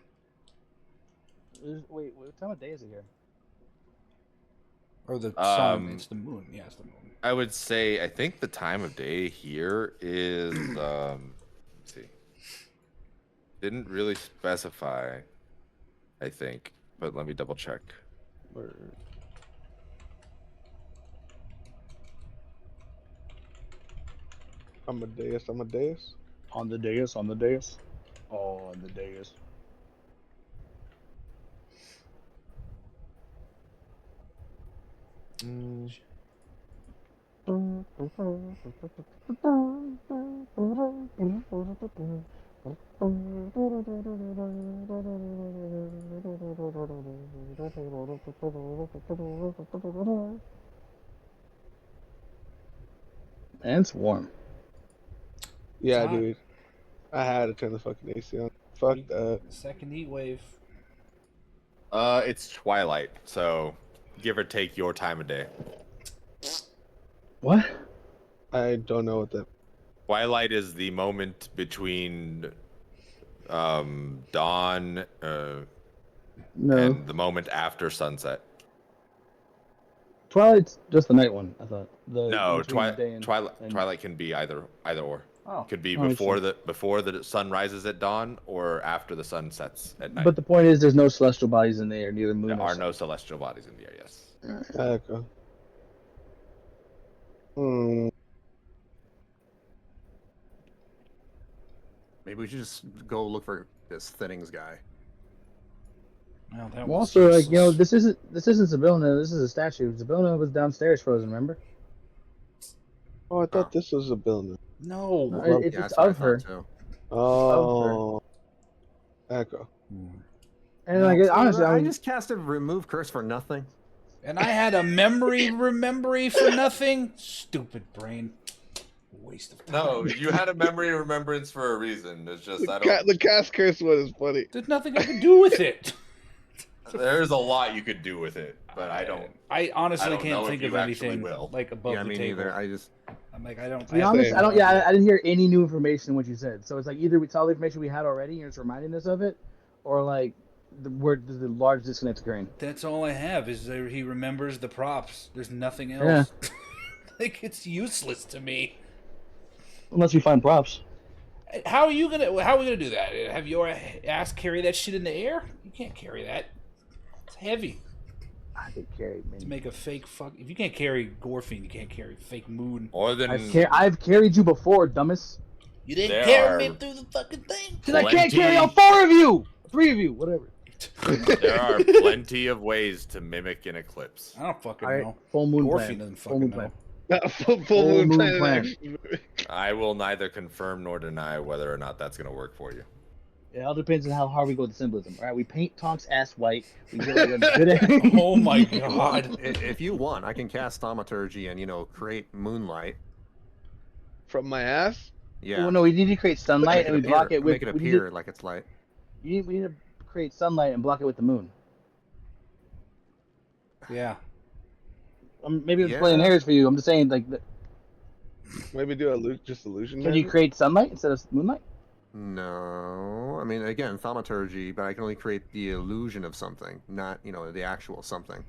what time of day is it here? Or the sun? It's the moon. Yeah, it's the moon. I would say, I think the time of day here is, let's see. Didn't really specify, I think, but let me double check. Amadeus. On the dais. On the dais. On the dais. And it's warm. Yeah, It's hot. dude. I had to turn the fucking AC on. Fuck that. Second heat wave. It's twilight, so give or take your time of day. What? I don't know what that. Twilight is the moment between dawn No. and the moment after sunset. Twilight's just the night one, I thought. No, between day and- Twilight can be either or. Oh. Could be Oh, I before see. the sun rises at dawn or after the sun sets at night. But the point is, there's no celestial bodies in the air, neither moon There nor are sun. no celestial bodies in the air. Yes. Okay. Hmm. Maybe we should just go look for this Thinnings guy. Well, that Well, was also, useless. this isn't Zabilna. This is a statue. Zabilna was downstairs frozen. Remember? Oh, I thought this was a building. No. It's Yeah, that's what I of her. thought too. Oh. Echo. And like honestly, I just cast a remove curse for nothing. And I had a memory for nothing. Stupid brain. Waste of time. No, you had a memory remembrance for a reason. It's just I don't. The cast curse one is funny. There's nothing I can do with it. There's a lot you could do with it, but I don't. I honestly I don't can't know think if of you actually anything will. like above Yeah, the me table. neither. I just I'm like, I don't. To be have honest, no I don't. idea. Yeah, I didn't hear any new information in what you said. So it's like either we tell the information we had already, and you're just reminding us of it, or like where the large disconnect occurring. That's all I have is that he remembers the props. There's nothing Yeah. else. Like it's useless to me. Unless we find props. How are we gonna do that? Have your ass carry that shit in the air? You can't carry that. It's heavy. I could carry many. To make a fake fuck. If you can't carry Gorfine, you can't carry fake moon. Or then I've carried you before, dumbass. You didn't There carry me are through the fucking thing. Cause I can't carry all 4 of you, 3 of you, whatever. there are plenty of ways to mimic an eclipse. I don't fucking All right, know. full moon Gorfine plan. doesn't Full moon fucking know. plan. Full moon moon plan. I will neither confirm nor deny whether or not that's going to work for you. It all depends on how hard we go with the symbolism. All right, we paint Tonk's ass white. We get like a good. Oh my god. if you want, I can cast thaumaturgy and create moonlight. From my ass? Yeah. Well, no, we need to create sunlight and we block it with. Make it we need appear like it's light. we need to create sunlight and block it with the moon. Yeah. Maybe it's Yeah. playing hairs for you. I'm just saying, like, Maybe do just illusion. can you create sunlight instead of moonlight? No, I mean again, thaumaturgy, but I can only create the illusion of something, not the actual something.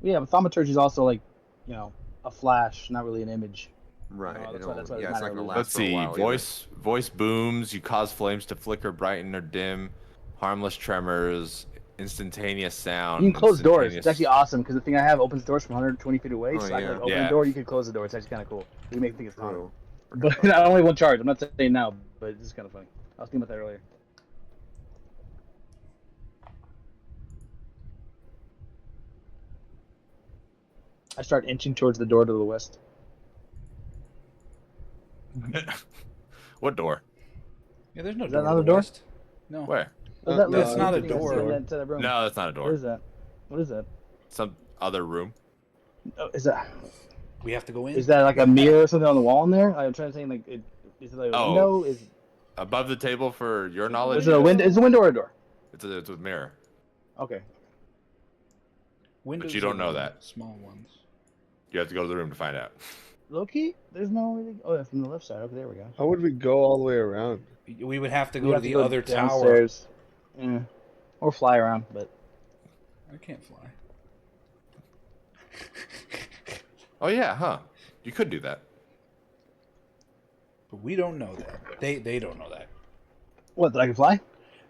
Yeah, but thaumaturgy is also like, a flash, not really an image. Right. that's why it's it's not not gonna illusion. last Let's for a see. while either. Voice booms. You cause flames to flicker, brighten, or dim. Harmless tremors. Instantaneous sound. You can close doors. It's instantaneous- actually awesome because the thing I have opens doors from 120 feet away. Oh, so I can yeah. open Yeah. the door, you can close the door. It's actually kind of cool. You make me think it's fun. True. But I only one charge. I'm not saying now, but it's just kind of funny. I was thinking about that earlier. I start inching towards the door to the west. What door? Yeah, there's no Is door. that to not the a door? west. No. Where? What is that no, little it's not a thing that's door. in that room? No, that's not a What door. is that? What is that? Some other room. Oh, is that We have to go in. like a mirror or something on the wall in there? I'm trying to think like is it like a Oh. window? Is Above the table, for your knowledge, it a window? Is it a window or a door? it's a mirror. Okay. Windows But you don't are know that. Small ones. You have to go to the room to find out. Low key, there's no way. Oh, yeah, from the left side. Okay, there we go. How would we go all the way around? We would have to We go have to the go other tower. downstairs. Yeah. Or fly around, but I can't fly. Oh yeah, huh? You could do that. But we don't know that. They don't know that. what? That I can fly?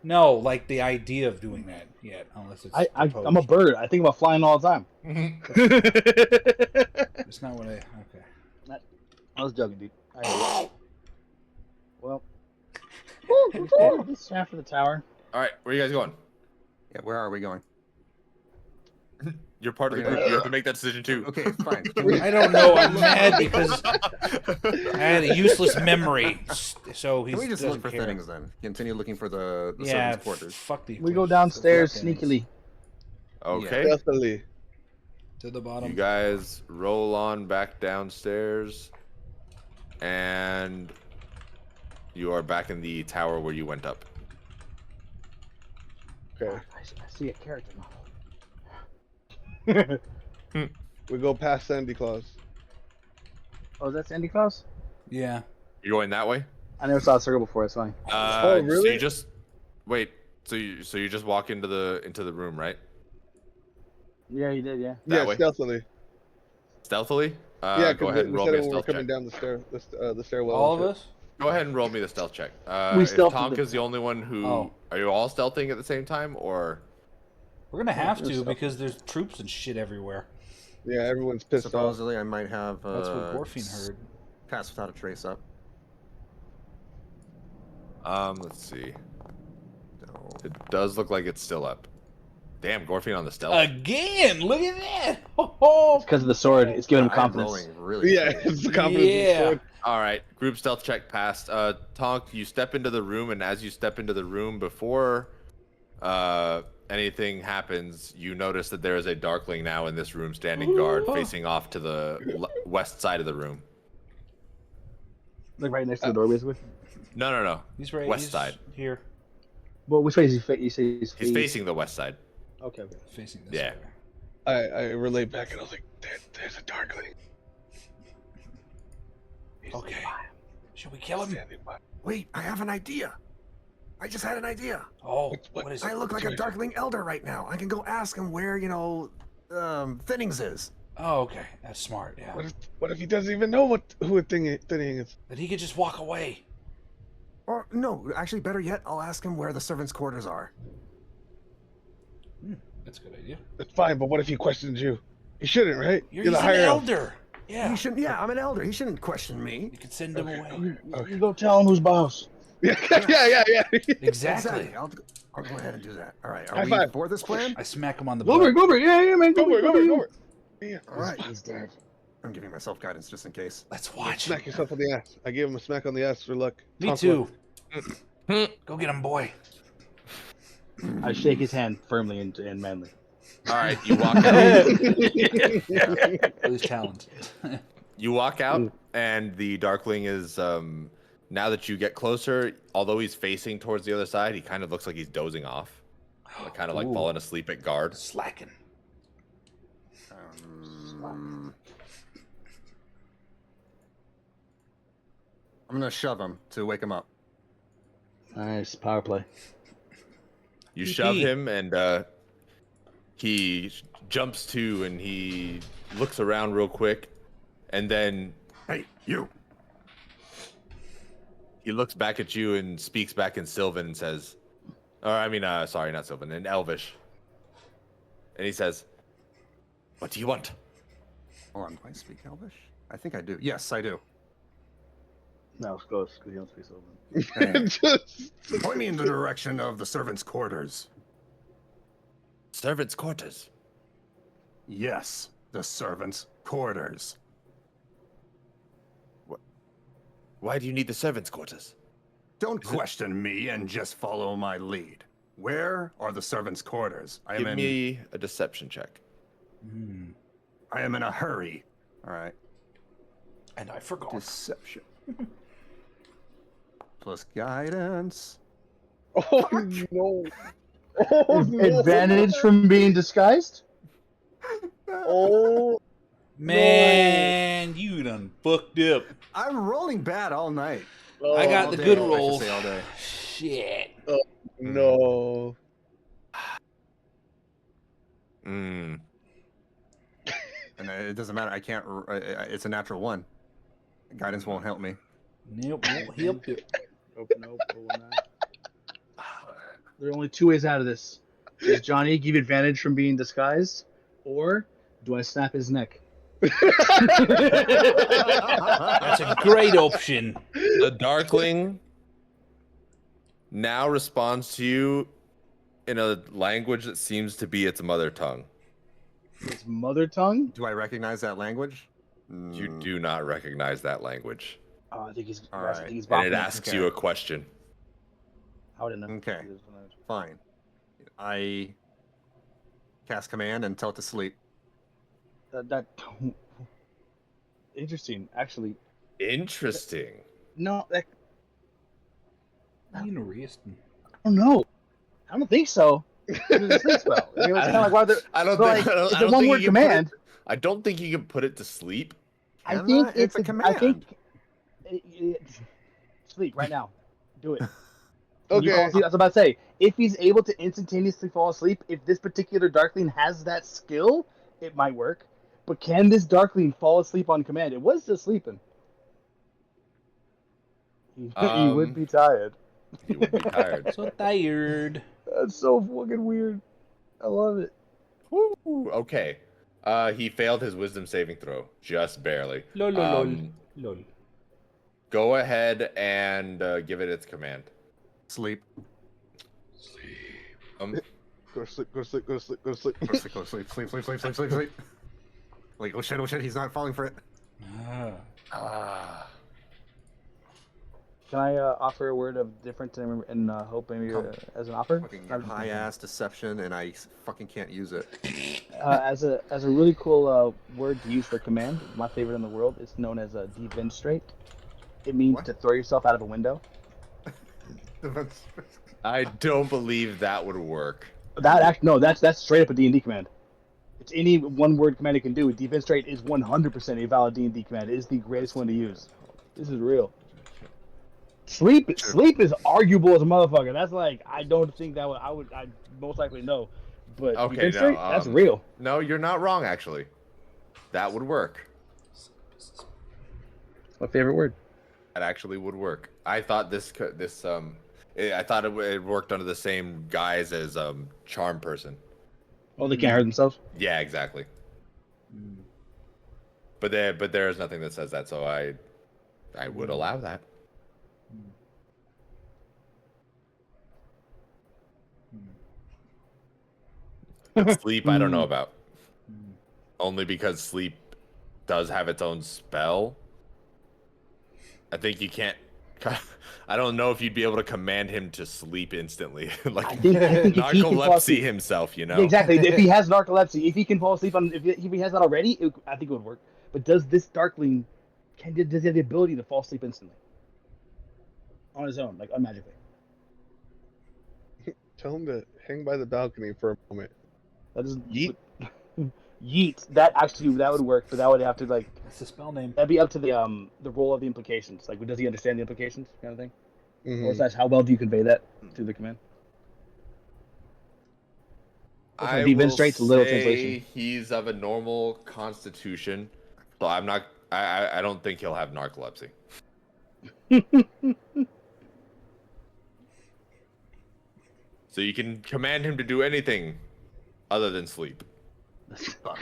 No, like the idea of doing that yet, unless it's. I'm a bird. I think about flying all the time. It's not what I. Okay. I was joking, dude. Well, it's half of the tower. All right, where are you guys going? Yeah, where are we going? You're part of the group. You have to make that decision too. Okay, fine. I don't know. I'm mad because I had a useless memory. So he's. Can we just look doesn't for care. things then? Continue looking for the Yeah. servants' quarters. Fuck the. We go eclipse. downstairs Fuck enemies. sneakily. Okay. Definitely. To the bottom. You guys roll on back downstairs, and you are back in the tower where you went up. Okay. I see a character model. We go past Sandy Claus. Oh, is that Sandy Claus? Yeah. You're going that way. I never saw a circle before. It's fine. So really? you just wait. So you just walk into the room, right? Yeah, you did. Yeah. That Yeah, way? stealthily. Stealthily. Yeah, Go because ahead and we roll said me it a when we're stealth coming check. down the stairwell. All and of shit. us. Go ahead and roll me the stealth check. We If stealthed Tonk the- is the only one who. Oh. Are you all stealthing at the same time, or? We're gonna have there's to stuff. because there's troops and shit everywhere. Yeah, everyone's pissed off. Supposedly, I might have That's what Gorfine heard. pass without a trace up. Let's see. No. It does look like it's still up. Damn, Gorfine on the stealth. Again, look at that! Oh, Because of the sword, it's giving him I'm confidence. rolling really Yeah, good. it's the confidence. yeah. All right, group stealth check passed. Tonk, you step into the room, and as you step into the room, before anything happens, you notice that there is a darkling now in this room, standing guard, facing off to the west side of the room. Like right next to the door, basically. No. He's right. West he's side. here. Well, which way is he? You say He's facing the west side. Okay. Facing this Yeah. way. I relayed back and I was like, there's a darkling. He's Okay. Should we kill him? standing by. Wait, I have an idea. I just had an idea. Oh, What- what is I it? look like a Darkling Elder right now. I can go ask him where, Thinnings is. Oh, okay. That's smart, yeah. What if he doesn't even know who a thing is? Then he could just walk away. Or, no, actually, better yet, I'll ask him where the servants' quarters are. That's a good idea. That's fine, but what if he questions you? He shouldn't, right? You're the he's higher an elf. elder. Yeah. He shouldn't, I'm an elder. He shouldn't question me. You could send him away. You go tell him who's boss. Yeah. Exactly. I'll go ahead and do that. All right, High are we five. for this plan? I smack him on the Go over, butt. go over. Yeah, man. Go over, go over, go over. Yeah. All right. He's dead. I'm giving myself guidance just in case. Let's watch. Smack yourself on the ass. I gave him a smack on the ass for luck. Me Toss too. luck. Go get him, boy. I shake his hand firmly and manly. All right, you walk out. Lose talent. You walk out, and the Darkling is. Now that you get closer, although he's facing towards the other side, he kind of looks like he's dozing off, kind of like Ooh. falling asleep at guard. Slacking. I'm gonna shove him to wake him up. Nice power play. You PP. shove him, and he jumps to, and he looks around real quick, and then Hey, you. he looks back at you and speaks back in Sylvan and says, sorry, not Sylvan, in Elvish. And he says, "What do you want?" Hold on, do I speak Elvish? I think I do. Yes, I do. No, it's close because he don't speak Sylvan. Hey, Just- point me in the direction of the servants' quarters. Servants' quarters. Yes, the servants' quarters. Why do you need the servants' quarters? Don't question me and just follow my lead. Where are the servants' quarters? I Give me a deception check. I am in a hurry. All right. And I forgot. Deception. Plus guidance. Oh no! Oh no! Advantage from being disguised? Oh Man, you done fucked up. I'm rolling bad all night. I got All the day, good I should roll. say all day. Shit. no! Mm. And it doesn't matter. I can't. It's a natural one. Guidance won't help me. Nope, won't help you. Nope, it will not. There are only two ways out of this. Does Johnny give advantage from being disguised? Or do I snap his neck? That's a great option. The Darkling now responds to you in a language that seems to be its mother tongue. His mother tongue? Do I recognize that language? You do not recognize that language. Oh, I think he's. All I right. think he's And it bopping. asks Okay. you a question. How would I know? Okay. Fine. I cast command and tell it to sleep. That. Interesting. Actually, Interesting. no. That, Interesting. I don't know. I don't think so. It's a sleep spell. I mean, it's kind of like why they're. I don't But, think. like, I don't, it's I a don't think one-word you can put it- command. I don't think you can put it to sleep. I Can think I? it's a command. I think. Sleep right now. Do it. Okay. You fall asleep. I was about to say, if he's able to instantaneously fall asleep, if this particular Darkling has that skill, it might work. But can this Darkling fall asleep on command? It was just sleeping. He would be tired. He would be tired. So tired. That's so fucking weird. I love it. Woo, okay. He failed his wisdom saving throw, just barely. Lol, lol, lol. Lol. Go ahead and give it its command. Sleep. Um, Go to sleep. Go to sleep. Go to sleep. Go to sleep. Go to sleep. Go to sleep. Sleep. Sleep. Sleep. Sleep. Sleep. Sleep. Like, oh shit! Oh shit! He's not falling for it. Ah. Can I offer a word of difference and hope maybe Come. as an offer? Fucking high ass deception, and I fucking can't use it. As a really cool word to use for command, my favorite in the world, is known as a devenstrate. It means What? to throw yourself out of a window. I don't believe that would work. That's straight up a D&D command. It's any one-word command it can do. Defense trait is 100% a valid D&D command. It is the greatest one to use. This is real. Sleep is arguable as a motherfucker. That's like I don't think that I most likely know, but Okay, defense no, trait, that's real. No, you're not wrong. Actually, that would work. My favorite word. That actually would work. I thought I thought it worked under the same guise as charm person. Oh, they can't hurt themselves. Yeah, exactly. But there is nothing that says that, so I would allow that. But sleep, I don't know about. Only because sleep does have its own spell. I think you can't. I don't know if you'd be able to command him to sleep instantly, like I think if he can fall narcolepsy asleep, himself. You know. yeah, exactly. If he has narcolepsy, if he can fall asleep on, if he has that already, I think it would work. But does this Darkling does he have the ability to fall asleep instantly on his own, like unmagically? Tell him to hang by the balcony for a moment. That doesn't Yeet. Yeet. That would work, but that would have to like That's the spell name. that'd be up to the role of the implications. Like, does he understand the implications, kind of thing? Mhm. Or slash, how well do you convey that through the command? I Defense will straight's a little say translation. he's of a normal constitution, so I'm not. I don't think he'll have narcolepsy. So you can command him to do anything other than sleep. Fuck.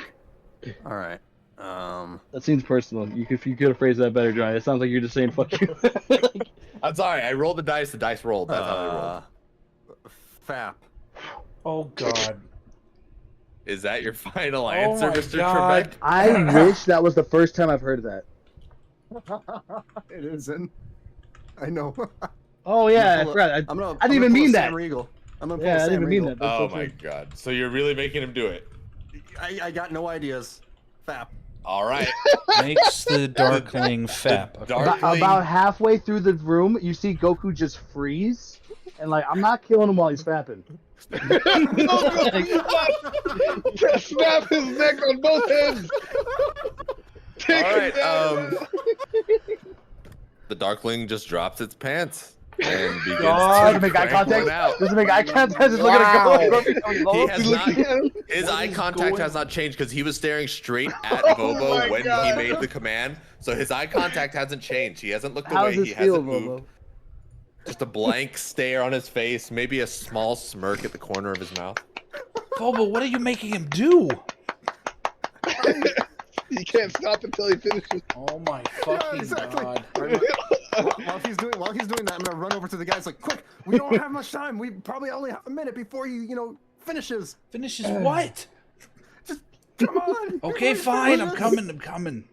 All right. That seems personal. You could have phrased that better, Johnny. It sounds like you're just saying "fuck you." I'm sorry. I rolled the dice. The dice rolled. That's how they rolled. Fap. Oh God. Is that your final answer, my Mr. God. Trebek? I wish that was the first time I've heard that. It isn't. I know. Oh yeah, I pull forgot. I'm I didn't even mean that. Sam Regal. I'm gonna pull Yeah, I Sam didn't even mean Regal. that. That's Oh so my true. God! So you're really making him do it? I got no ideas. Fap. All right. Makes the Darkling fap. Okay. Darkling. About halfway through the room, you see Goku just freeze, and like I'm not killing him while he's fapping. Snap his neck on both ends. Take All him right. down. The Darkling just drops its pants and begins Does to it make eye crank contact? one out. Does it make eye contact? Just looking at Goku. He has He's not. looking at him. His eye contact has not changed because he was staring straight at Oh Bobo my when he God. made the command. So his eye contact hasn't changed. He hasn't looked How away. does He this feel, hasn't moved. Bobo? Just a blank stare on his face. Maybe a small smirk at the corner of his mouth. Bobo, what are you making him do? You can't stop until he finishes. Oh my fucking exactly. God. While he's doing that, I'm gonna run over to the guys like, quick! We don't have much time. We probably only have a minute before he, finishes. Finishes what? Just come on. Okay, fine. I'm coming. I'm coming.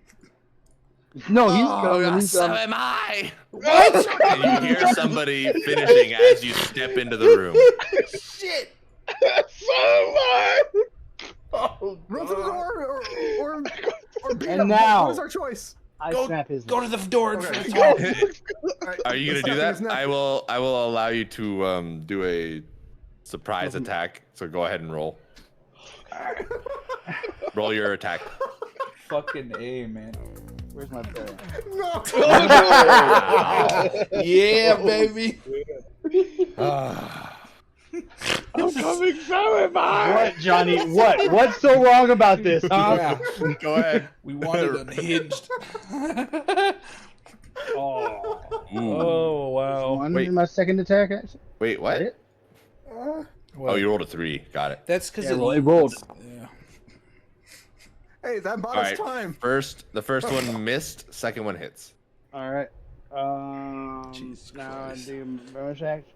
No, he's Oh, going. so am I. What? And you hear somebody finishing as you step into the room. Shit. So am I. Oh, Run to the door or beat And him. now- What is our choice? I Go- snap his. Go to the door and Okay. finish off. All right, Are you gonna let's do stop that? his neck. I will allow you to do a surprise attack. So go ahead and roll. Roll your attack. Fucking A, man. Where's my bed? No. Yeah, baby. I'm coming. So am I. What, Johnny? What? What's so wrong about this, huh? Yeah. Go ahead. We wanted unhinged. Oh. Oh, wow. One Wait. is my second attack. Actually. Wait, what? Is that it? Oh, you rolled a 3. Got it. That's because Yeah, it rolled. Yeah. Hey, that bought All us right. time. The first one missed. Second one hits. All right. Jesus now Christ. I do bonus action.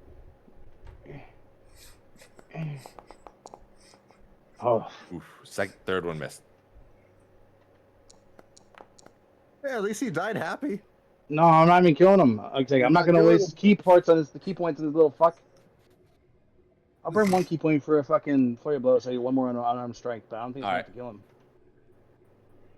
Oh. Oof. Third one missed. Yeah, at least he died happy. No, I'm not even killing him. I'm not gonna waste key points on the key points on this little fuck. I'll burn one key point for a fucking flurry blow, so you one more on unarmed strike, but I don't think I'm All going right. to kill him.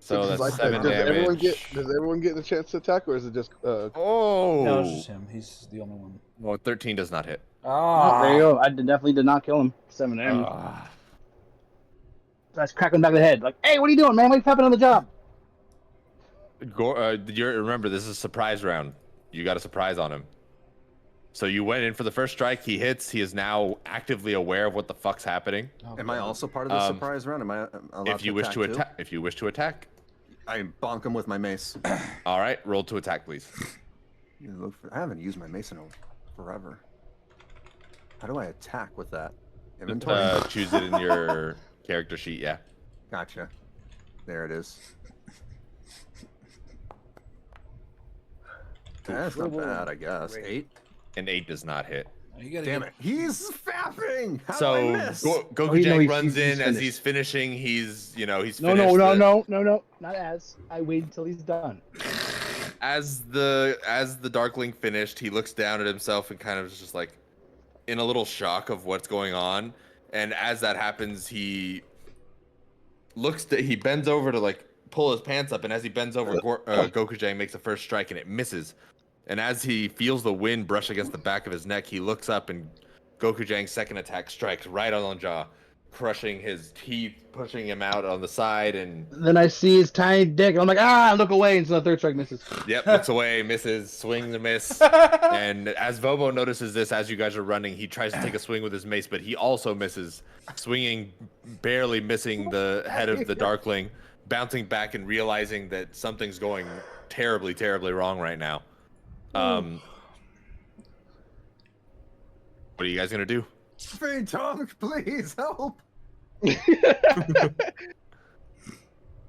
So Just that's like that. 7 Does everyone damage. does everyone get a chance to attack, or is it just Oh! No, it's just him. He's the only one. Well, 13 does not hit. Oh, there you go. definitely did not kill him. 7 damage. Ah. So I just crack him back in the head. Like, hey, what are you doing, man? What are you happening on the job? Remember, this is a surprise round. You got a surprise on him. So you went in for the first strike. He hits. He is now actively aware of what the fuck's happening. Oh, Am I also part of the surprise round? Am I allowed If you wish to too? attack, if you wish to attack, I bonk him with my mace. all right, roll to attack, please. I haven't used my mace in forever. How do I attack with that? Inventory? Choose it in your character sheet. Yeah. Gotcha. There it is. That's not bad, I guess. 8? An 8 does not hit. You gotta Damn get- it. He's fapping! How So did I miss? Gokujang runs he's in as finished. he's finishing. He's he's No, finished. no, not as. I wait until he's done. As the Darkling finished, he looks down at himself and kind of is just like in a little shock of what's going on. And as that happens, he bends over to like pull his pants up, and as he bends over, Gokujang makes the first strike and it misses. And as he feels the wind brush against the back of his neck, he looks up and Gokujang's second attack strikes right on the jaw, crushing his teeth, pushing him out on the side, and Then I see his tiny dick. And I'm like, I look away until the third strike misses. yep, looks away, misses, swings and miss. And as Vobo notices this, as you guys are running, he tries to take a swing with his mace, but he also misses, swinging, barely missing the head of the Darkling, bouncing back and realizing that something's going terribly, terribly wrong right now. What are you guys gonna do? Fade Tonk, please help!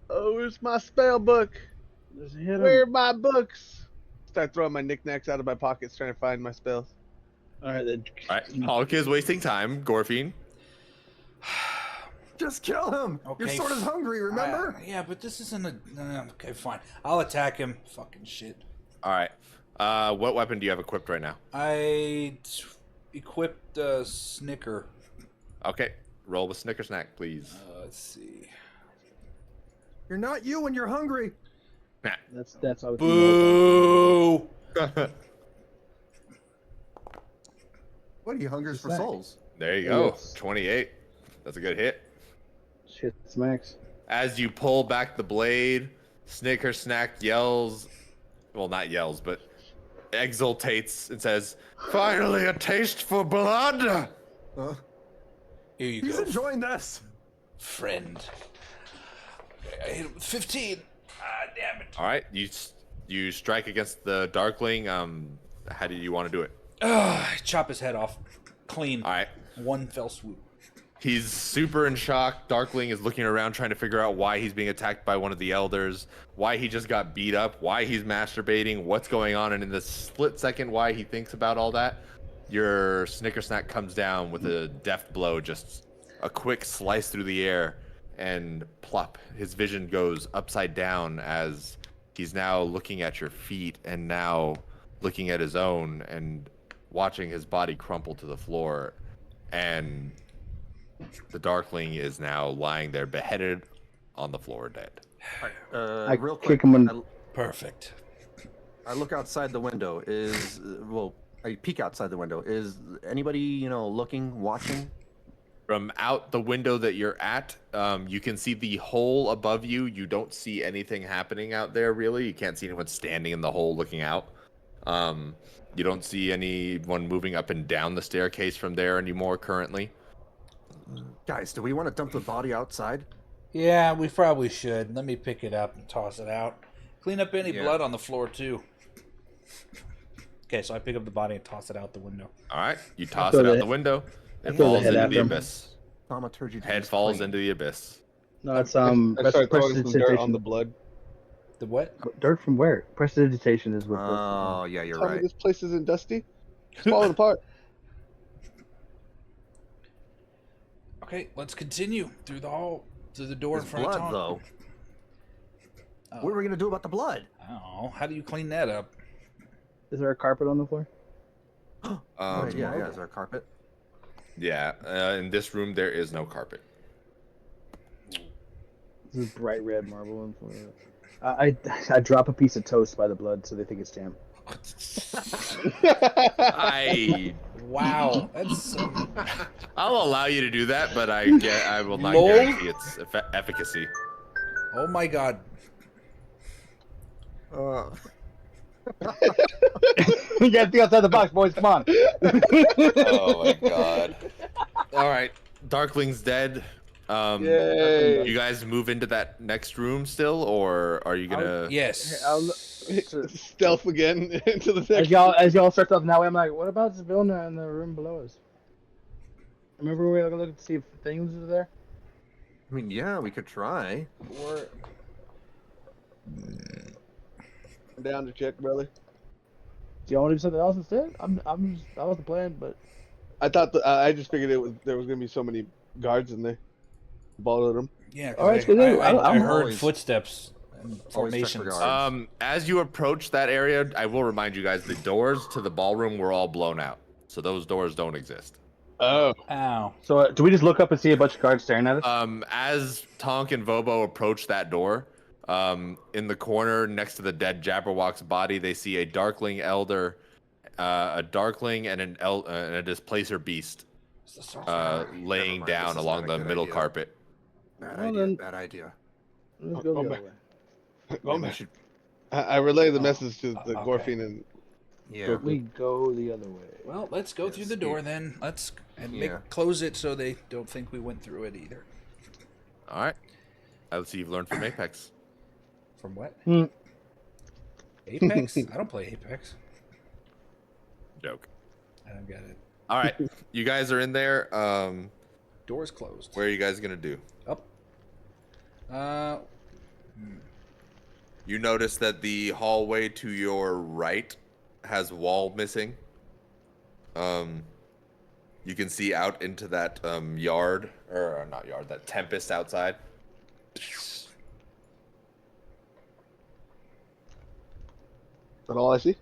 oh, where's my spell book? Just hit him. Where are my books? Start throwing my knickknacks out of my pockets, trying to find my spells. All right, then. All right, Hulk is wasting time. Gorfine. Just kill him! Your Okay, sword is hungry, remember? yeah, but this isn't a. Okay, fine. I'll attack him. Fucking shit. All right. What weapon do you have equipped right now? I equipped a Snicker. Okay, roll the Snicker snack, please. Let's see. You're not you when you're hungry! That's how. Boo! What are you hungers for Snack. souls? There you go. Yes. 28. That's a good hit. Shit smacks. As you pull back the blade, Snicker Snack yells, well, not yells, but exultates and says, "Finally a taste for blood!" Here you He's go, enjoying this! friend. Okay, I hit him with 15. Damn it. All right, you strike against the Darkling. How do you want to do it? Chop his head off. Clean. All right. One fell swoop. He's super in shock. Darkling is looking around trying to figure out why he's being attacked by one of the elders, why he just got beat up, why he's masturbating, what's going on, and in the split second why he thinks about all that, your Snicker Snack comes down with a deft blow, just a quick slice through the air, and plop, his vision goes upside down as he's now looking at your feet and now looking at his own and watching his body crumple to the floor, and the Darkling is now lying there beheaded on the floor dead. I Real kick quick, him in. Perfect. I look outside the window. I peek outside the window. Is anybody, looking, watching? From out the window that you're at, you can see the hole above you. You don't see anything happening out there, really. You can't see anyone standing in the hole looking out. You don't see anyone moving up and down the staircase from there anymore currently. Guys, do we want to dump the body outside? Yeah, we probably should. Let me pick it up and toss it out. Clean up any Yeah. blood on the floor, too. Okay, so I pick up the body and toss it out the window. All right, you toss throw it out the- the window. It throw the falls head into after the him. abyss. Thaumaturgy. Head falls into the abyss. No, it's I start throwing some dirt on the prestidigitation. blood. The what? Dirt from where? Prestidigitation is what. Oh, yeah, you're Tell me right. this place isn't dusty. It's falling apart. Okay, let's continue through the hall, through the door in There's front blood, of Tom. though. Oh, What are we going to do about the blood? I don't know. How do you clean that up? Is there a carpet on the floor? Right, yeah, is there a carpet? Yeah, in this room there is no carpet. This is bright red marble. I drop a piece of toast by the blood, so they think it's jam. I Wow, that's I'll allow you to do that, but I will not Lol. guarantee its efficacy. oh my god. You gotta think outside the box, boys. Come on. Oh my god. All right, Darkling's dead. Yay! You guys move into that next room still, or are you gonna? Yes. Stealth again into the As next. y'all start off now, I'm like, what about Vilna in the room below us? Remember we were gonna look to see if things are there? I mean, yeah, we could try. Or Down to check, brother. Do y'all want to do something else instead? That was the plan, but I thought I just figured there was gonna be so many guards in there. Bothered them. yeah, All right, because so I I'm heard always- footsteps and always check for formations. guards. As you approach that area, I will remind you guys the doors to the ballroom were all blown out, so those doors don't exist. Oh, Ow. so do we just look up and see a bunch of guards staring at us? As Tonk and Vobo approach that door, in the corner next to the dead Jabberwock's body, they see a Darkling Elder, a Darkling, and a Displacer Beast laying mind, down this is along not a the good middle idea. carpet. Bad Well, idea. then- Bad idea. Let's go the other way. go Maybe we man. should. I relay the message to the okay. Gorfine and Yeah. We go the other way. Well, let's go through the door then. Let's Yeah. close it so they don't think we went through it either. All right. Let's see. You've learned from Apex. From what? Hmm. Apex? I don't play Apex. Joke. I don't get it. All right. You guys are in there. Doors closed. Where are you guys gonna do? Up. You notice that the hallway to your right has wall missing. You can see out into that yard, or not yard, that Tempest outside. that all I see.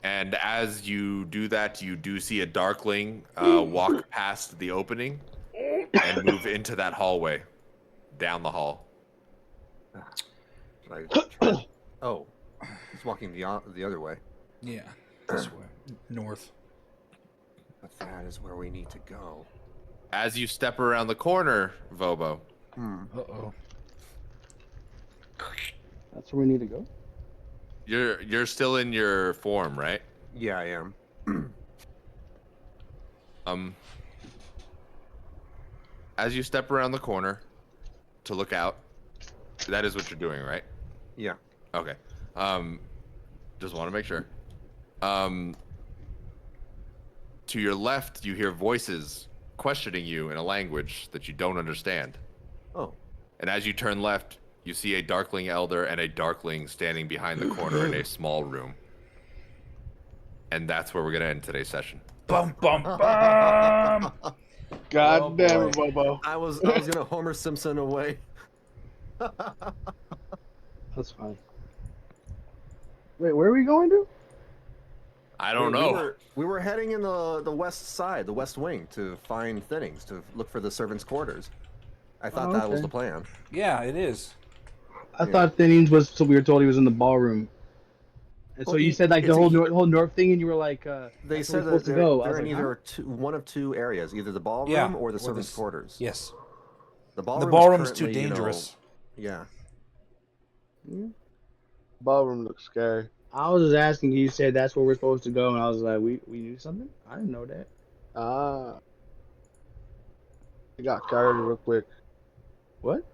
And as you do that, you do see a Darkling walk past the opening and move into that hallway, down the hall. Should I try? Oh, he's walking the other way. Yeah. This way. North. But that is where we need to go. As you step around the corner, Vobo, Uh-oh. That's where we need to go. you're still in your form, right? Yeah, I am. As you step around the corner to look out, that is what you're doing, right? Yeah. Okay. Just want to make sure. To your left, you hear voices questioning you in a language that you don't understand. Oh. And as you turn left, you see a Darkling Elder and a Darkling standing behind the corner in a small room. And that's where we're going to end today's session. Bum, bum, bum! God Oh, damn boy. it, Bobo. I was gonna Homer Simpson away. That's fine. Wait, where are we going to? I don't know. We were heading in the west side, the west wing, to find thinnings, to look for the servants' quarters. I thought that was okay. the plan. Yeah, it is. I thought Thinnings was, so we were told he was in the ballroom. And so Well, you said like the it's whole north thing, and you were like, They that's where said we're that supposed to they're, go. I they're was in like, either one of two areas, either the ballroom Yeah, or the or servants' this- quarters. Yes. The The ballroom ballroom's is too currently, dangerous. Yeah. Ballroom looks scary. I was just asking. You said that's where we're supposed to go, and I was like, we knew something. I didn't know that. Ah. I got carried real quick. What?